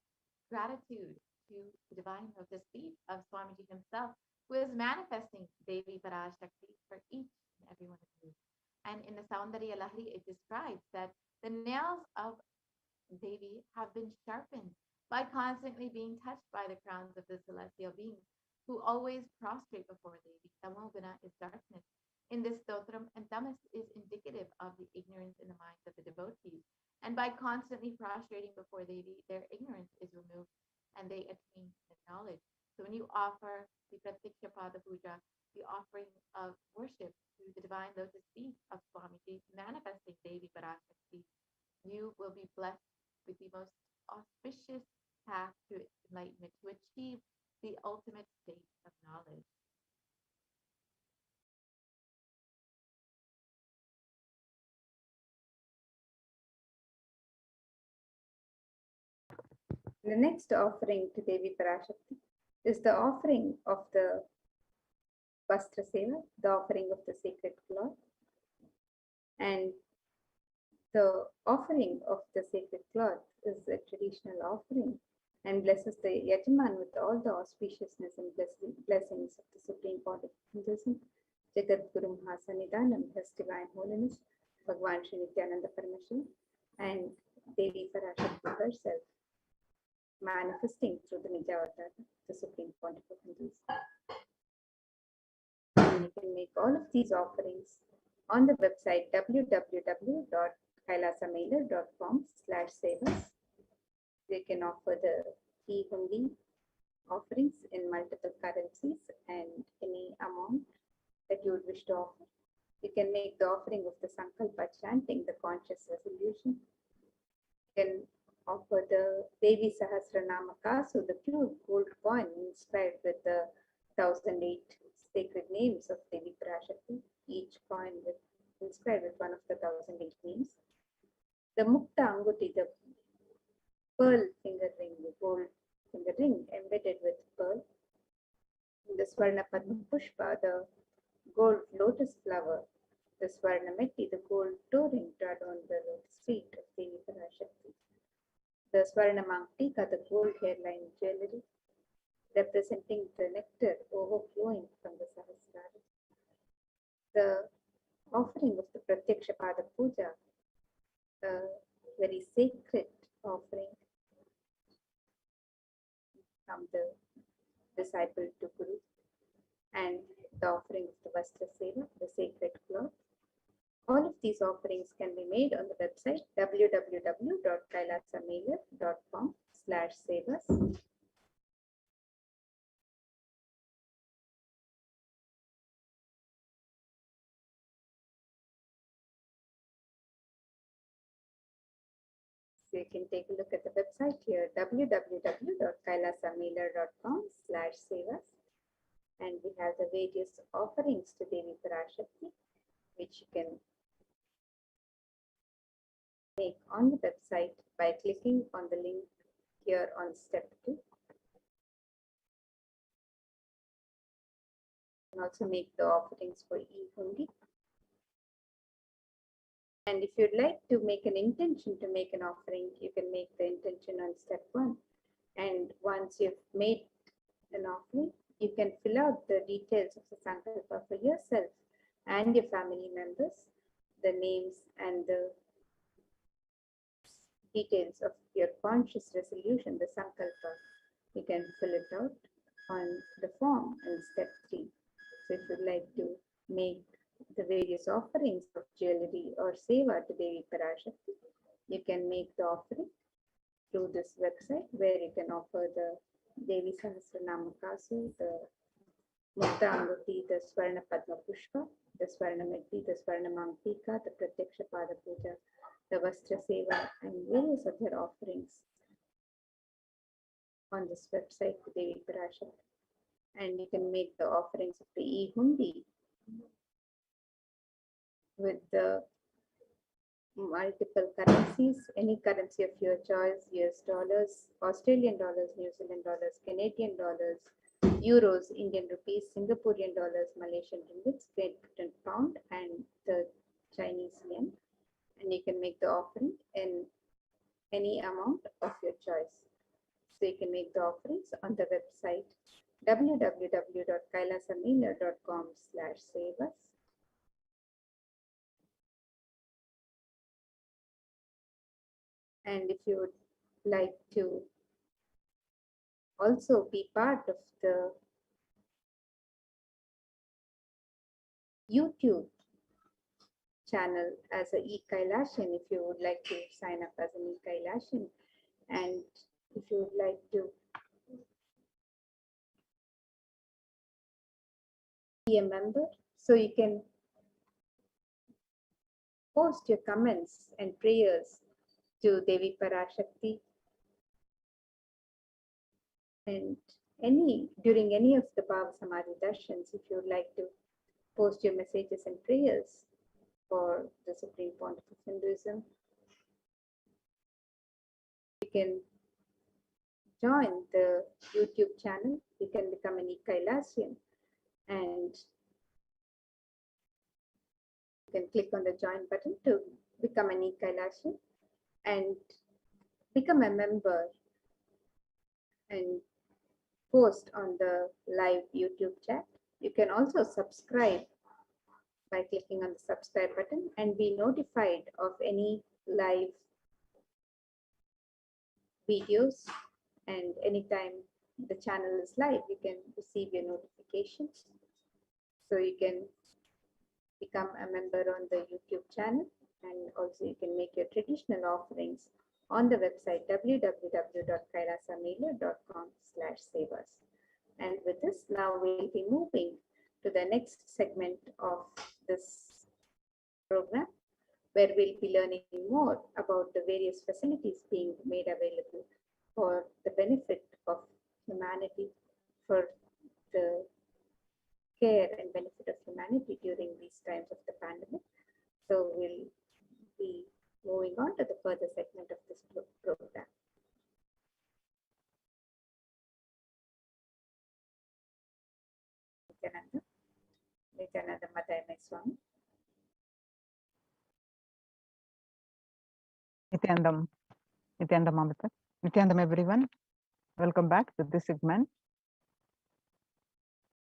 gratitude to the divine lotus feet of Swamiji himself, who is manifesting Devi Parashakti for each and every one of you. And in the Saundarya Lahari, it describes that the nails of Devi have been sharpened by constantly being touched by the crowns of the celestial beings who always prostrate before Devi. Tamoguna is darkness. In this stotram, and tamas is indicative of the ignorance in the minds of the devotees. And by constantly prostrating before Devi, their ignorance is removed and they attain the knowledge. So when you offer the Pratikshapada Puja, the offering of worship to the divine lotus feet of Swamiji, manifesting Devi Parashakti, you will be blessed with the most auspicious path to enlightenment, to achieve the ultimate state of knowledge. The next offering to Devi Parashakti is the offering of the Vastra Seva, the offering of the sacred cloth. And the offering of the sacred cloth is a traditional offering and blesses the Yajman with all the auspiciousness and blessings of the Supreme Lord of Hinduism, Jagat Guru Mahasanidanam, His Divine Holiness, Bhagwan Sri Nithyananda Paramashivam, and Devi Parashakti herself, manifesting through the Nijavatar, the Supreme Pontiff of Hinduism. And you can make all of these offerings on the website www.kailasamailer.com/sevas. They can offer the e-hundi offerings in multiple currencies and any amount that you would wish to offer. You can make the offering of the Sankalpa chanting the conscious resolution. You can offer the Devi Sahasranamaka, so the pure gold coin inscribed with the 1008 sacred names of Devi Parashakti, each coin with inscribed with one of the 1008 names. The Mukta Anguti, the pearl finger ring, the gold finger ring embedded with pearl. The Swarna Padma Pushpa, the gold lotus flower. The Swarna Metti, the gold toe ring to adorn the lotus feet of Devi Parashakti. The Swarna Mangtika, the gold hairline jewelry, representing the nectar overflowing from the Sahasrara. The offering of the Pratyakshapada Puja, a very sacred offering from the disciple to Guru, and the offering of the Vastra Seva, the sacred cloth. All of these offerings can be made on the website www.kailasamailer.com/sevas. So you can take a look at the website here, www.kailasamailer.com/sevas. And we have the various offerings to Devi Parashakti, which you can make on the website by clicking on the link here on step 2. You can also make the offerings for e-hundi. And if you'd like to make an intention to make an offering, you can make the intention on step 1. And once you've made an offering, you can fill out the details of the sankalpa for yourself and your family members, the names and the details of your conscious resolution, the sankalpa. You can fill it out on the form in step 3. So if you'd like to make the various offerings of jewelry or seva to Devi Parashakti, you can make the offering through this website, where you can offer the Devi Sahasranama Kasu, the Mukta Anguti, the Swarna Padma Pushpa, the Swarna Meddi, the Swarna Mamtika, the Pratyaksha Pada Puja, the Vastra Seva, and various other offerings on this website to Devi Parashakti. And you can make the offerings of the e-hundi with the multiple currencies, any currency of your choice, US dollars, Australian dollars, New Zealand dollars, Canadian dollars, euros, Indian rupees, Singaporean dollars, Malaysian ringgits, Great Britain pound, and the Chinese yen. And you can make the offering in any amount of your choice. So you can make the offerings on the website www.kailasamailer.com/sevas. And if you would like to also be part of the YouTube channel as a e-Kailashan, if you would like to sign up as an e-Kailashan, and if you would like to be a member, so you can post your comments and prayers to Devi Parashakti, and during any of the Bhava Samadhi Darshans, if you would like to post your messages and prayers for the Supreme Pontiff of Hinduism, you can join the YouTube channel. You can become an e-Kailasian, and you can click on the join button to become an e-Kailasian and become a member and post on the live YouTube chat. You can also subscribe by clicking on the subscribe button and be notified of any live videos, and anytime the channel is live, you can receive your notifications. So you can become a member on the YouTube channel, and also you can make your traditional offerings on the website www.kailasamailer.com/sevas. And with this, now we'll be moving to the next segment of this program, where we'll be learning more about the various facilities being made available for the benefit of humanity, for the care and benefit of humanity during these times of the pandemic. So we'll be moving on to the further segment of this program. Nithyananda Madhyamaya Swami. Nityanandam Amrita. Nityanandam everyone. Welcome back to this segment.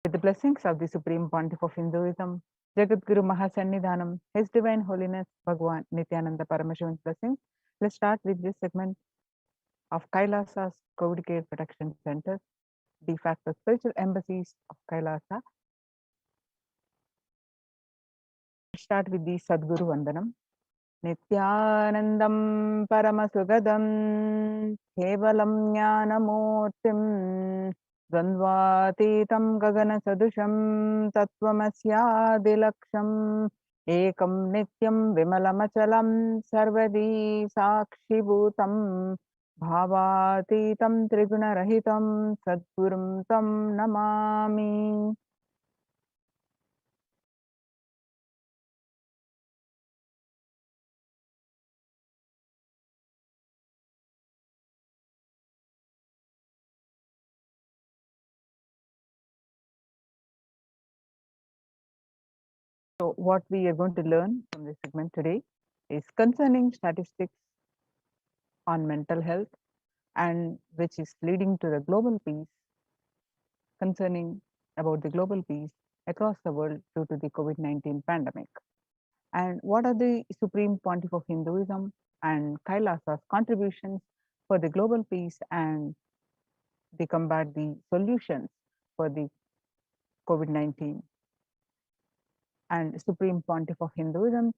With the blessings of the Supreme Pontiff of Hinduism, Jagat Guru Mahasannidhanam, His Divine Holiness Bhagwan Nithyananda Paramashivan's blessings, let's start with this segment of Kailasa's COVID Care Protection Centers, de facto spiritual embassies of Kailasa, Start with the Sadguru Vandanam. Nithyanandam Paramasugadam Kevalam Jnanamurtim Dvandvatitam Gagana Sadusham Tattvamasya Ekam Nityam Vimalamachalam Sarvadi Sakshibhutam Bhavatitam Triguna Sadgurum Tam Namami. So what we are going to learn from this segment today is concerning statistics on mental health, and which is leading to the global peace, concerning about the global peace across the world due to the COVID-19 pandemic. And what are the Supreme Pontiff of Hinduism and Kailasa's contributions for the global peace and the combat the solutions for the COVID-19, and Supreme Pontiff of Hinduism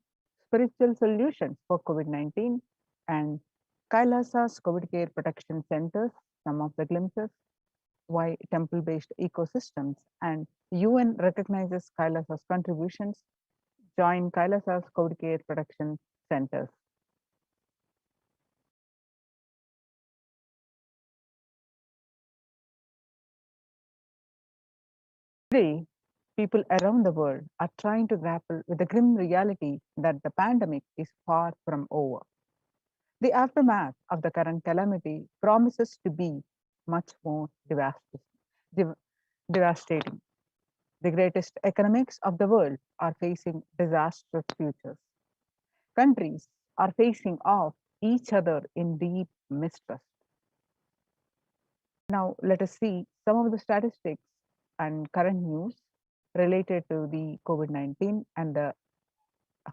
spiritual solutions for COVID-19, and Kailasa's COVID care protection centers, some of the glimpses, why temple-based ecosystems, and UN recognizes Kailasa's contributions, join Kailasa's COVID care protection centers. Today, people around the world are trying to grapple with the grim reality that the pandemic is far from over. The aftermath of the current calamity promises to be much more devastating. The greatest economics of the world are facing disastrous futures. Countries are facing off each other in deep mistrust. Now, let us see some of the statistics and current news related to the COVID-19 and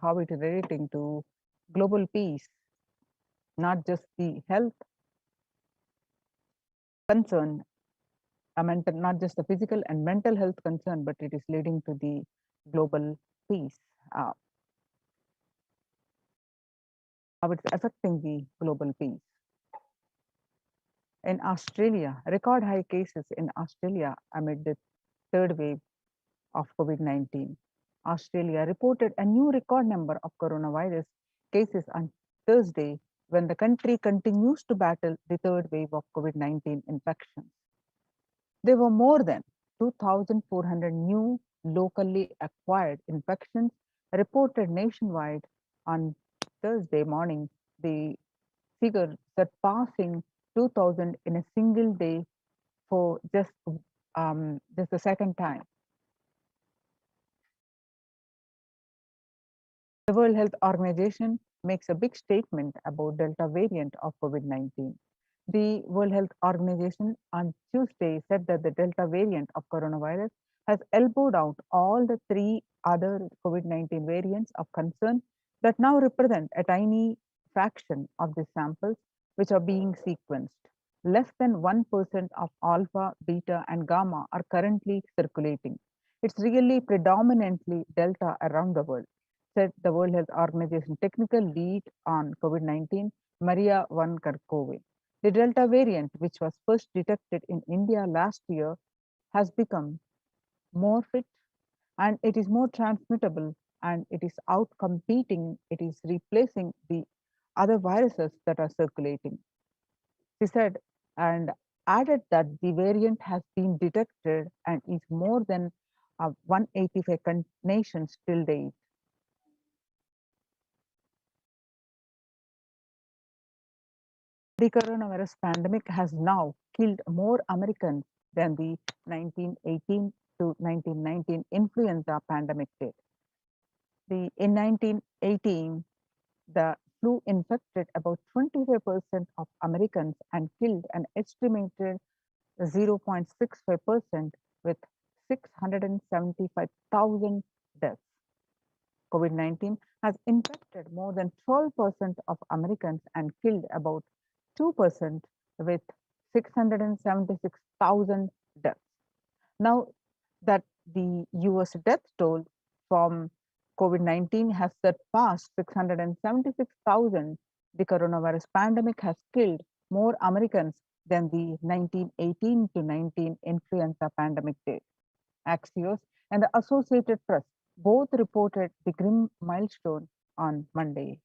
how it is relating to global peace, not just the health concern, not just the physical and mental health concern, but it is leading to the global peace. How it's affecting the global peace. In Australia, record high cases in Australia amid the third wave of COVID-19. Australia reported a new record number of coronavirus cases on Thursday when the country continues to battle the third wave of COVID-19 infections. There were more than 2,400 new locally acquired infections reported nationwide on Thursday morning, the figure surpassing 2,000 in a single day for just the second time. The World Health Organization makes a big statement about Delta variant of COVID-19. The World Health Organization on Tuesday said that the Delta variant of coronavirus has elbowed out all the three other COVID-19 variants of concern that now represent a tiny fraction of the samples which are being sequenced. Less than 1% of alpha, beta, and gamma are currently circulating. It's really predominantly Delta around the world, said the World Health Organization technical lead on COVID-19, Maria Van Kerkhove. The Delta variant, which was first detected in India last year, has become more fit and it is more transmittable, and it is outcompeting, it is replacing the other viruses that are circulating. She said and added that the variant has been detected and is more than 185 nations till date. The coronavirus pandemic has now killed more Americans than the 1918 to 1919 influenza pandemic did. In 1918, the flu infected about 25% of Americans and killed an estimated 0.65% with 675,000 deaths. COVID-19 has infected more than 12% of Americans and killed about 2% with 676,000 deaths. Now that the US death toll from COVID-19 has surpassed 676,000. The coronavirus pandemic has killed more Americans than the 1918 to 19 influenza pandemic did. Axios and the Associated Press both reported the grim milestone on Monday.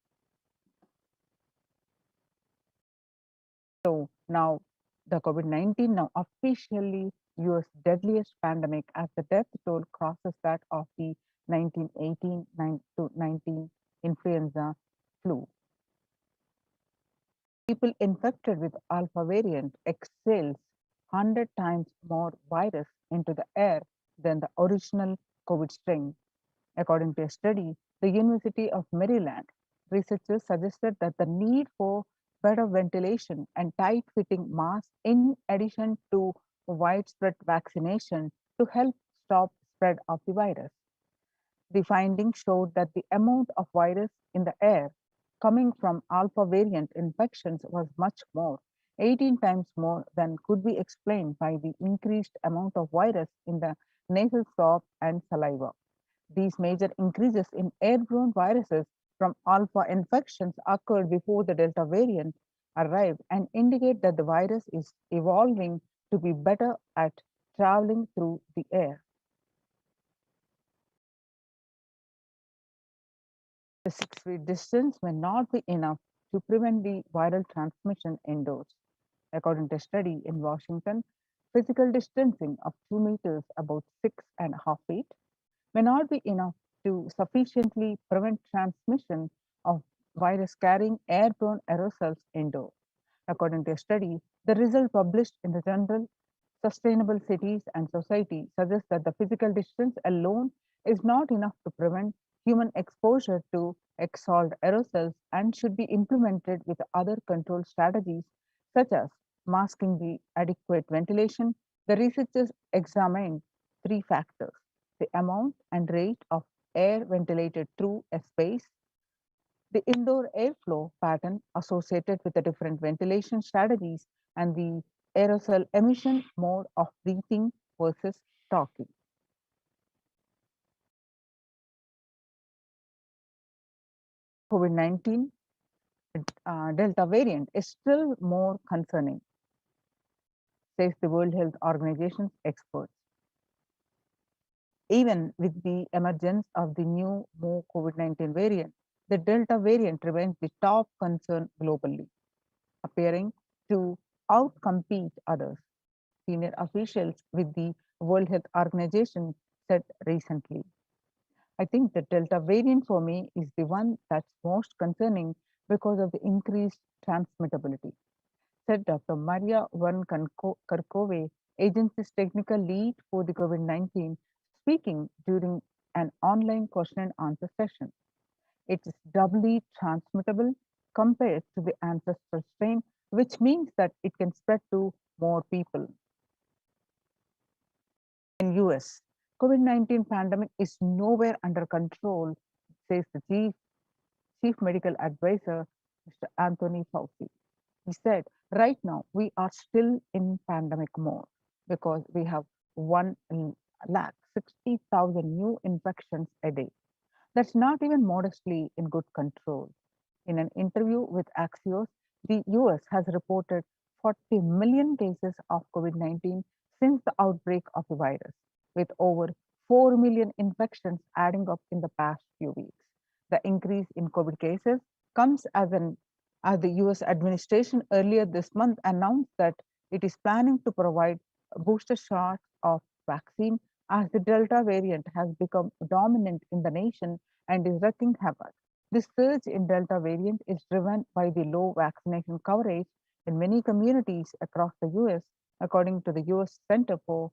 So now the COVID-19 now officially US deadliest pandemic as the death toll crosses that of the 1918 to 19 influenza flu. People infected with alpha variant exhales 100 times more virus into the air than the original COVID strain. According to a study, the University of Maryland researchers suggested that the need for better ventilation and tight-fitting masks in addition to widespread vaccination to help stop spread of the virus. The findings showed that the amount of virus in the air coming from alpha variant infections was much more, 18 times more than could be explained by the increased amount of virus in the nasal swab and saliva. These major increases in airborne viruses from alpha infections occurred before the Delta variant arrived and indicate that the virus is evolving to be better at traveling through the air. The 6 feet distance may not be enough to prevent the viral transmission indoors. According to a study in Washington, physical distancing of 2 meters, about 6.5 feet, may not be enough to sufficiently prevent transmission of virus carrying airborne aerosols indoors. According to a study, the result published in the journal Sustainable Cities and Society suggests that the physical distance alone is not enough to prevent human exposure to exhaled aerosols and should be implemented with other control strategies such as masking the adequate ventilation. The researchers examined 3 factors: the amount and rate of air ventilated through a space, the indoor airflow pattern associated with the different ventilation strategies, and the aerosol emission mode of breathing versus talking. COVID-19 Delta variant is still more concerning, says the World Health Organization's experts. Even with the emergence of the new, more COVID-19 variant, the Delta variant remains the top concern globally, appearing to outcompete others. Senior officials with the World Health Organization said recently. I think the Delta variant for me is the one that's most concerning because of the increased transmittability, said Dr. Maria Van Kerkhove, agency's technical lead for the COVID-19, speaking during an online question and answer session. It is doubly transmittable compared to the ancestral strain, which means that it can spread to more people. In US, COVID-19 pandemic is nowhere under control, says the chief medical advisor, Mr. Anthony Fauci. He said, right now we are still in pandemic mode because we have 1,60,000 new infections a day. That's not even modestly in good control. In an interview with Axios, the US has reported 40 million cases of COVID-19 since the outbreak of the virus, with over 4 million infections adding up in the past few weeks. The increase in COVID cases comes as the US administration earlier this month announced that it is planning to provide booster shots of vaccine as the Delta variant has become dominant in the nation and is wreaking havoc. This surge in Delta variant is driven by the low vaccination coverage in many communities across the US, according to the US Center for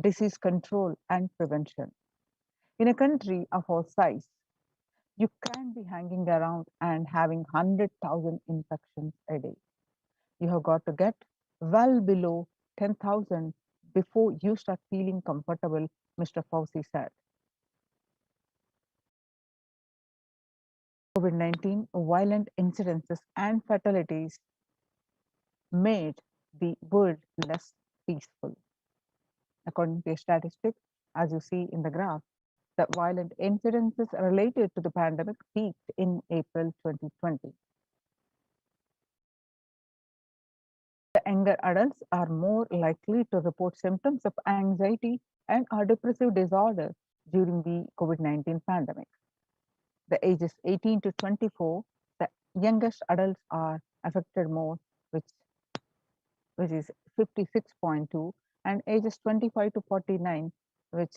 Disease Control and Prevention. In a country of our size, you can't be hanging around and having 100,000 infections a day. You have got to get well below 10,000 before you start feeling comfortable, Mr. Fauci said. COVID-19 violent incidences and fatalities made the world less peaceful. According to a statistic, as you see in the graph, The violent incidences related to the pandemic peaked in April 2020. The younger adults are more likely to report symptoms of anxiety and or depressive disorder during the COVID-19 pandemic. The ages 18 to 24, the youngest adults are affected more, which is 56.2, and ages 25 to 49, which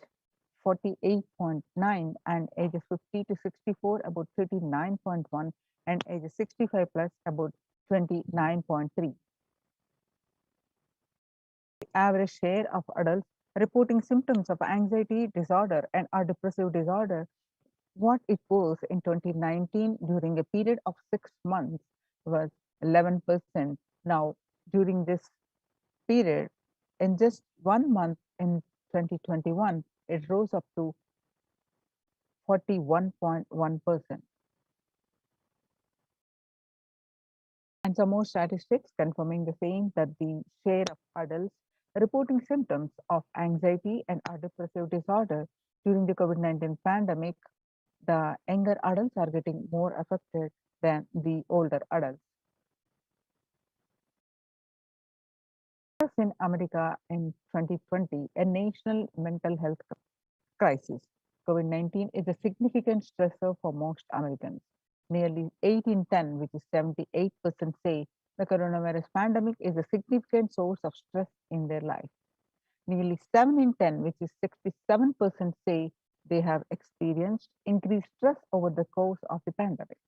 48.9, and ages 50 to 64 about 39.1, and ages 65 plus about 29.3. The average share of adults reporting symptoms of anxiety disorder and or depressive disorder, what it was in 2019 during a period of 6 months was 11%. Now, during this period, in just 1 month in 2021, it rose up to 41.1%. And some more statistics confirming the same, that the share of adults reporting symptoms of anxiety and or depressive disorder during the COVID-19 pandemic, the younger adults are getting more affected than the older adults. In America in 2020, a national mental health crisis, COVID-19 is a significant stressor for most Americans. Nearly 8 in 10, which is 78%, say the coronavirus pandemic is a significant source of stress in their life. Nearly 7 in 10, which is 67%, say they have experienced increased stress over the course of the pandemic.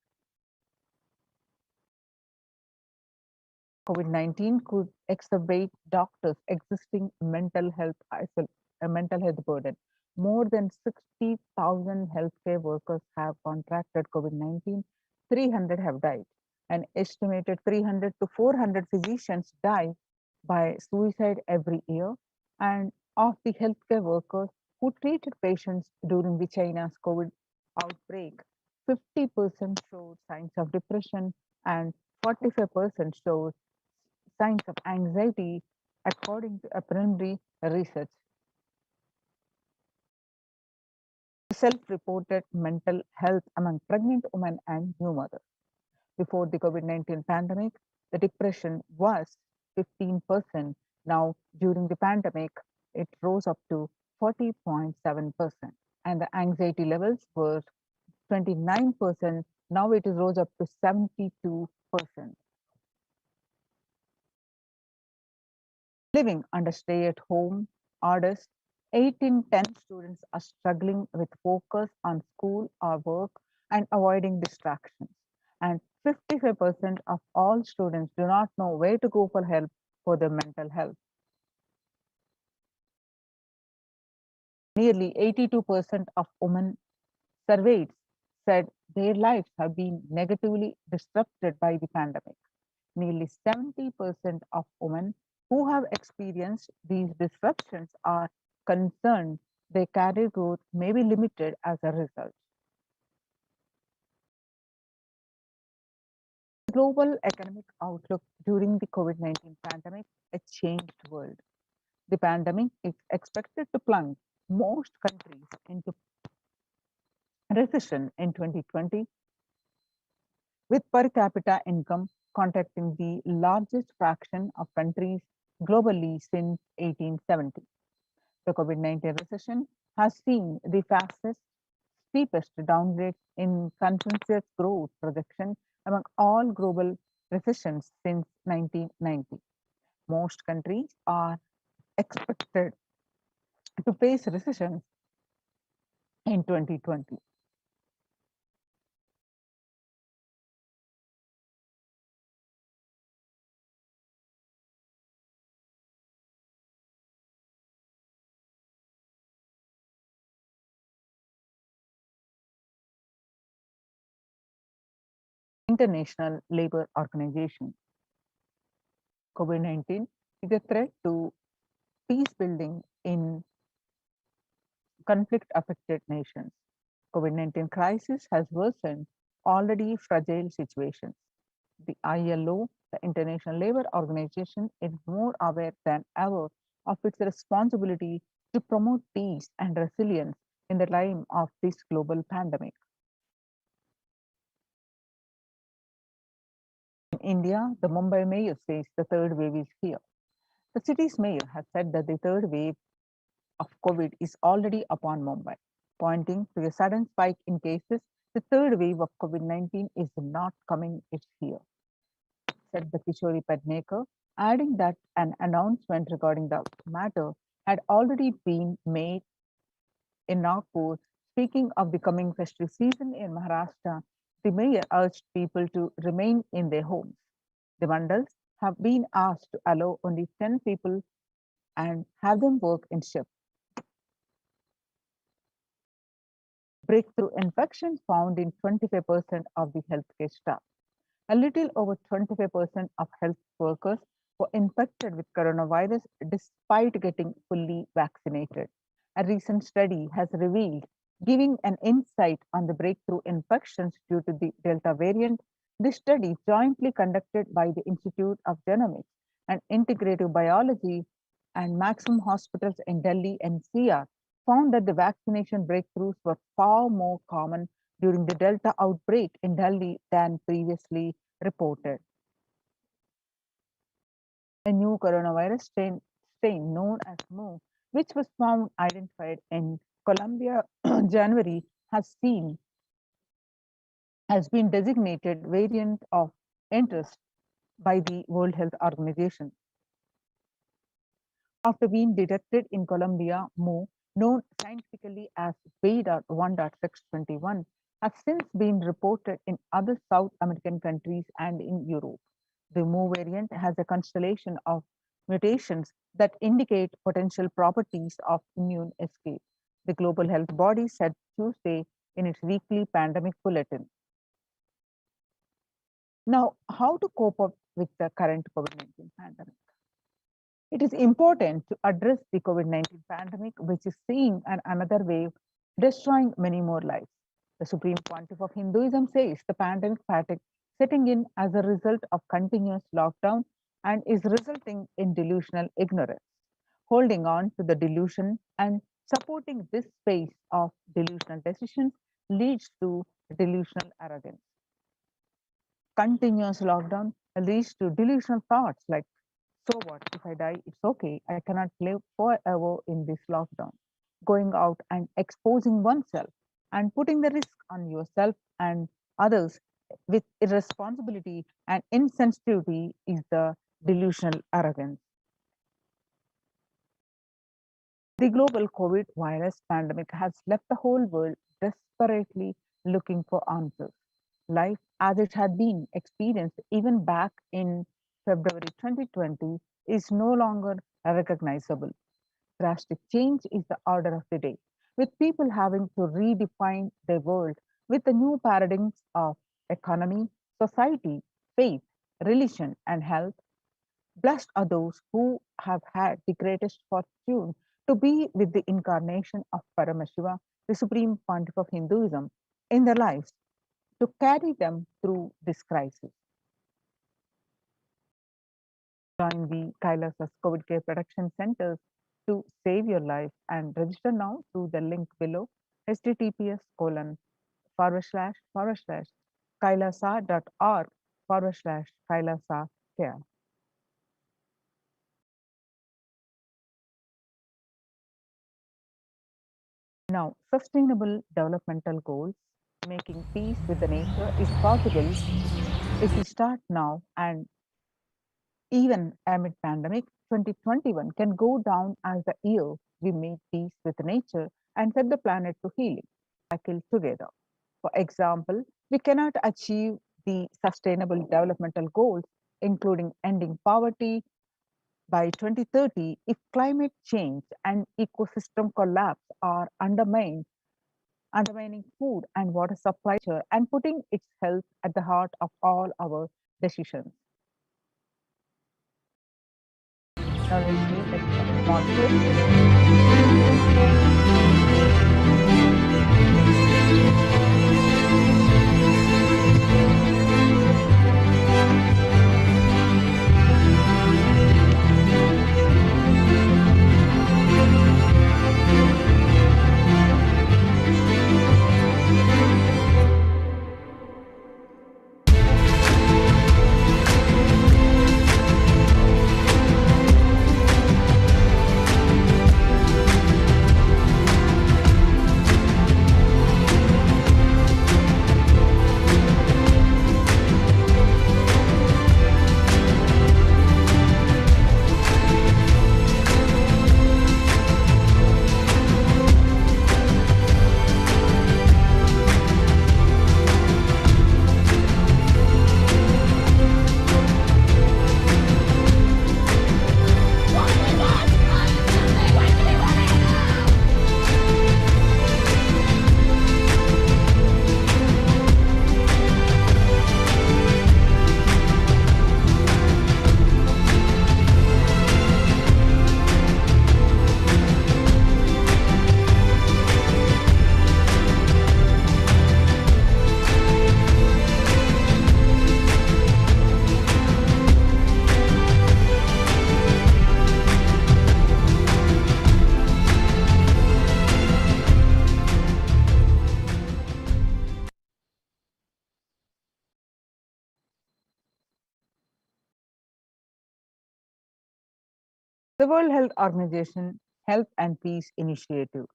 COVID-19 could exacerbate doctors' existing mental health burden. More than 60,000 healthcare workers have contracted COVID-19. 300 have died. An estimated 300 to 400 physicians die by suicide every year. And of the healthcare workers who treated patients during the China's COVID outbreak, 50% showed signs of depression and 45% showed signs of anxiety, according to a preliminary research. Self-reported mental health among pregnant women and new mothers. Before the COVID-19 pandemic, the depression was 15%. Now, during the pandemic, it rose up to 40.7%. And the anxiety levels were 29%. Now it is rose up to 72%. Living under stay-at-home orders, 8 in 10 students are struggling with focus on school or work and avoiding distractions. And 55% of all students do not know where to go for help for their mental health. Nearly 82% of women surveyed said their lives have been negatively disrupted by the pandemic. Nearly 70% of women who have experienced these disruptions are concerned their career growth may be limited as a result. The global economic outlook during the COVID-19 pandemic, a changed world. The pandemic is expected to plunge most countries into recession in 2020, with per capita income contacting the largest fraction of countries globally since 1870. The COVID-19 recession has seen the fastest, steepest downgrade in consensus growth projection among all global recessions since 1990. Most countries are expected to face recessions in 2020. International Labour Organization. COVID-19 is a threat to peace building in conflict-affected nations. COVID-19 crisis has worsened already fragile situations. The ILO, the International Labour Organization, is more aware than ever of its responsibility to promote peace and resilience in the time of this global pandemic. In India, the Mumbai mayor says the third wave is here. The city's mayor has said that the third wave of COVID is already upon Mumbai, pointing to a sudden spike in cases. The third wave of COVID-19 is not coming, it's here, said the Kishori Padnekar, adding that an announcement regarding the matter had already been made in Nagpur. Speaking of the coming festive season in Maharashtra, the mayor urged people to remain in their homes. The mandals have been asked to allow only 10 people and have them work in shifts. Breakthrough infections found in 25% of the healthcare staff. A little over 25% of health workers were infected with coronavirus despite getting fully vaccinated. A recent study has revealed, giving an insight on the breakthrough infections due to the Delta variant. This study, jointly conducted by the Institute of Genomics and Integrative Biology and Maximum Hospitals in Delhi NCR, found that the vaccination breakthroughs were far more common during the Delta outbreak in Delhi than previously reported. A new coronavirus strain known as Mu, which was found identified in Colombia January, has been designated variant of interest by the World Health Organization. After being detected in Colombia, Mu, known scientifically as B.1.621, has since been reported in other South American countries and in Europe. The Mu variant has a constellation of mutations that indicate potential properties of immune escape, the global health body said Tuesday in its weekly pandemic bulletin. Now, how to cope up with the current COVID-19 pandemic? It is important to address the COVID-19 pandemic, which is seeing another wave destroying many more lives. The Supreme Pontiff of Hinduism says the pandemic fatigue setting in as a result of continuous lockdown and is resulting in delusional ignorance. Holding on to the delusion and supporting this space of delusional decisions leads to delusional arrogance. Continuous lockdown leads to delusional thoughts like, so what, if I die, it's okay. I cannot live forever in this lockdown. Going out and exposing oneself and putting the risk on yourself and others with irresponsibility and insensitivity is the delusional arrogance. The global COVID virus pandemic has left the whole world desperately looking for answers. Life as it had been experienced even back in February 2020 is no longer recognizable. Drastic change is the order of the day, with people having to redefine their world with the new paradigms of economy, society, faith, religion, and health. Blessed are those who have had the greatest fortune to be with the incarnation of Paramashiva, the Supreme Pontiff of Hinduism, in their lives to carry them through this crisis. Join the Kailasa's COVID Care Protection Centers to save your life and register now through the link below https://kailasa.org/Kailasa care. Now, sustainable developmental goals, making peace with the nature is possible if we start now, and even amid pandemic, 2021 can go down as the year we made peace with nature and set the planet to healing, cycle together. For example, we cannot achieve the sustainable developmental goals, including ending poverty by 2030, if climate change and ecosystem collapse are undermining food and water supply and putting its health at the heart of all our decisions. Now let's meet at a small clip. The World Health Organization Health and Peace Initiative.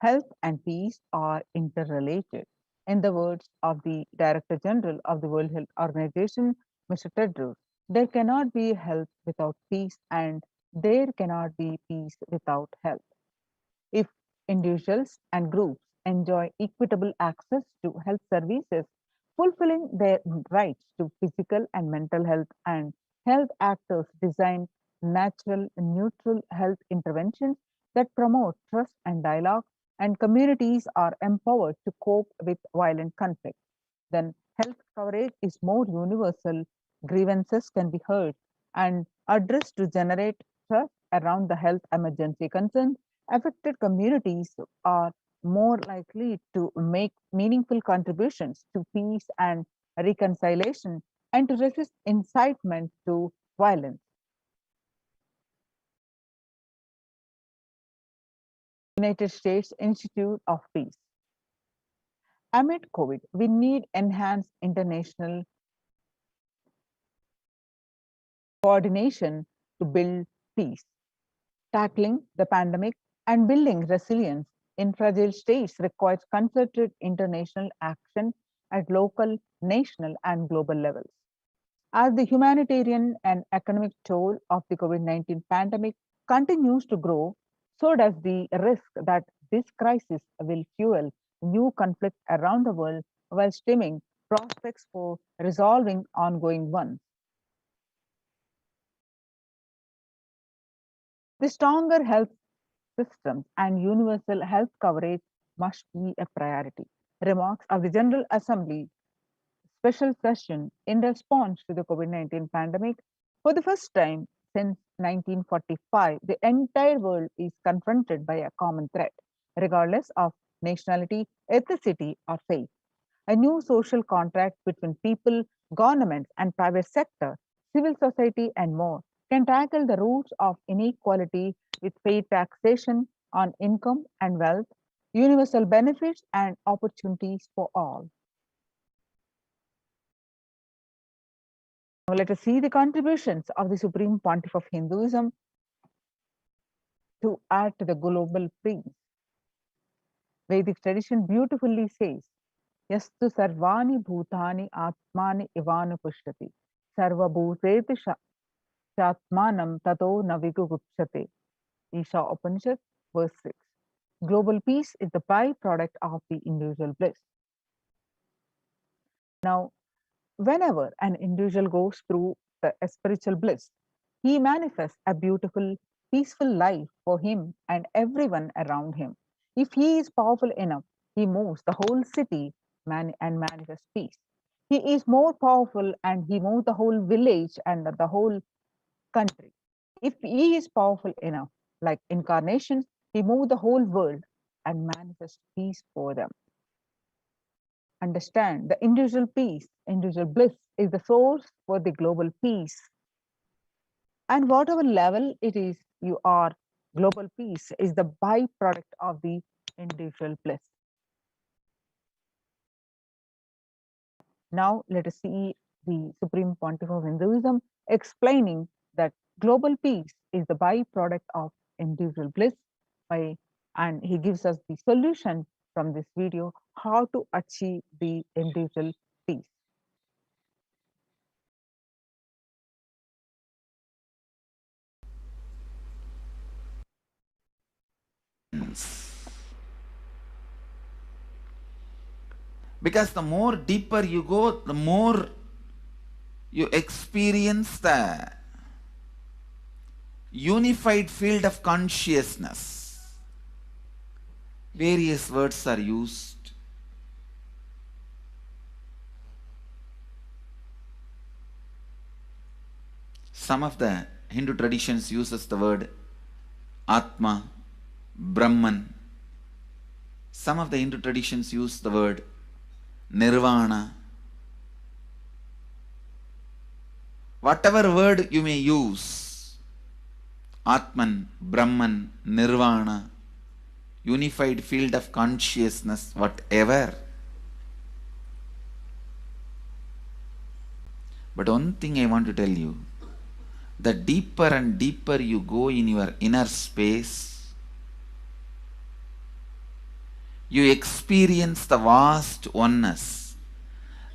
Health and peace are interrelated. In the words of the Director General of the World Health Organization, Mr. Tedros, there cannot be health without peace, and there cannot be peace without health. If individuals and groups enjoy equitable access to health services, fulfilling their rights to physical and mental health, and health actors design natural, neutral health interventions that promote trust and dialogue, and communities are empowered to cope with violent conflict, then health coverage is more universal, grievances can be heard and addressed to generate trust around the health emergency concerns. Affected communities are more likely to make meaningful contributions to peace and reconciliation and to resist incitement to violence. United States Institute of Peace. Amid COVID, we need enhanced international coordination to build peace. Tackling the pandemic and building resilience in fragile states requires concerted international action at local, national, and global levels. As the humanitarian and economic toll of the COVID-19 pandemic continues to grow, so does the risk that this crisis will fuel new conflict around the world while stemming prospects for resolving ongoing ones. The stronger health systems and universal health coverage must be a priority. Remarks of the General Assembly special session in response to the COVID-19 pandemic. For the first time since 1945, the entire world is confronted by a common threat, regardless of nationality, ethnicity, or faith. A new social contract between people, governments, and private sector, civil society, and more can tackle the roots of inequality with fair taxation on income and wealth, universal benefits, and opportunities for all. Now let us see the contributions of the Supreme Pontiff of Hinduism to add to the global peace. Vedic tradition beautifully says, Yastu sarvani bhutani atmani ivanu pushyati, sarva bhuteti shatmanam tato navigupshate. Isha Upanishad, verse 6. Global peace is the byproduct of the individual bliss. Now, whenever an individual goes through the spiritual bliss, he manifests a beautiful, peaceful life for him and everyone around him. If he is powerful enough, he moves the whole city and manifests peace. He is more powerful and he moves the whole village and the whole country. If he is powerful enough, like incarnations, he moves the whole world and manifests peace for them. Understand the individual peace, individual bliss is the source for the global peace. And whatever level it is you are, global peace is the byproduct of the individual bliss. Now let us see the Supreme Pontiff of Hinduism explaining that global peace is the byproduct of individual bliss and he gives us the solution from this video how to achieve the individual peace. Because the more deeper you go, the more you experience the unified field of consciousness. Various words are used. Some of the Hindu traditions uses the word Atma, Brahman. Some of the Hindu traditions use the word Nirvana. Whatever word you may use, Atman, Brahman, Nirvana, unified field of consciousness, whatever. But one thing I want to tell you, the deeper and deeper you go in your inner space, you experience the vast oneness.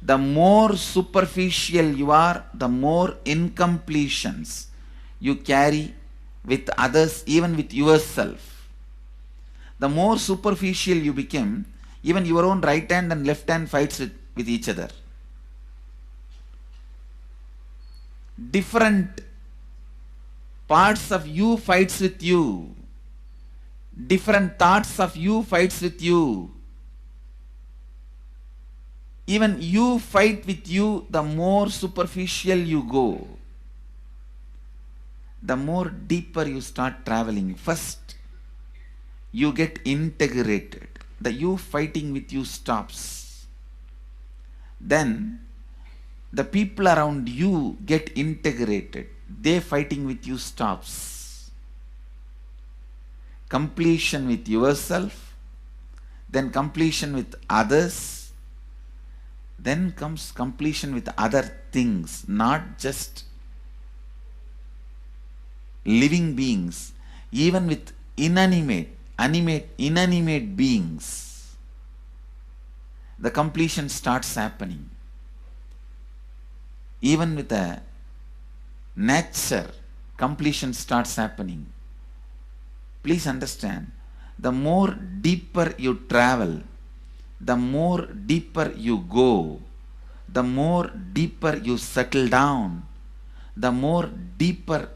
The more superficial you are, the more incompletions you carry with others, even with yourself. The more superficial you become, even your own right hand and left hand fights with each other. Different parts of you fights with you. Different thoughts of you fights with you. Even you fight with you, the more superficial you go, the more deeper you start traveling. First, you get integrated. The you fighting with you stops. Then, the people around you get integrated. They fighting with you stops. Completion with yourself, then completion with others, then comes completion with other things, not just living beings, even with inanimate beings. The completion starts happening. Even with the nature, completion starts happening. Please understand, the more deeper you travel, the more deeper you go, the more deeper you settle down, the more deeper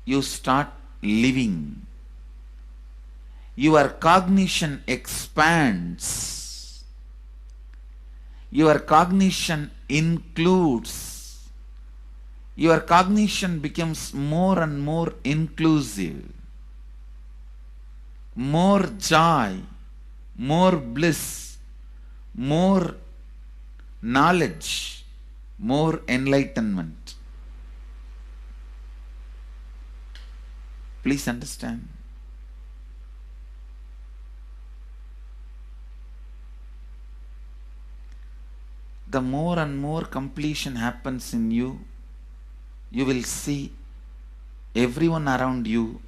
you start living. Your cognition expands. Your cognition includes. Your cognition becomes more and more inclusive. More joy, more bliss, more knowledge, more enlightenment. Please understand. The more and more completion happens in you, you will see everyone around you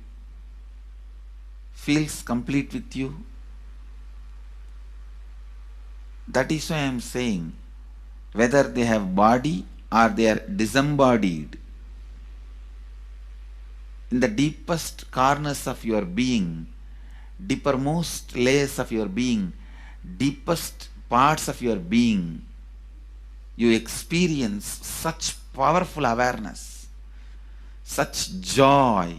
feels complete with you. That is why I am saying, whether they have body or they are disembodied, in the deepest corners of your being, deepermost layers of your being, deepest parts of your being, you experience such powerful awareness, such joy.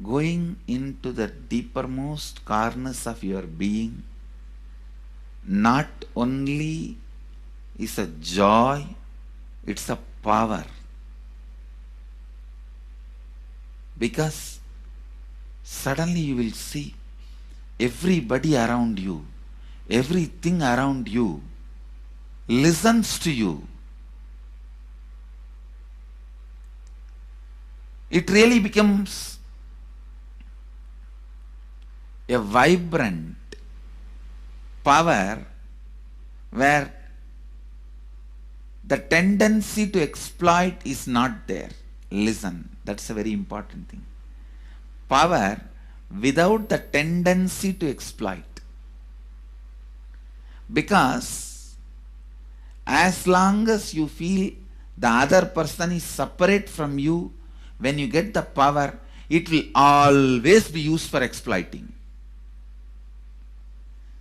Going into the deepermost corners of your being not only is a joy, it's a power. Because suddenly you will see everybody around you, everything around you listens to you. It really becomes a vibrant power where the tendency to exploit is not there. Listen, that's a very important thing. Power without the tendency to exploit. Because as long as you feel the other person is separate from you, when you get the power, it will always be used for exploiting.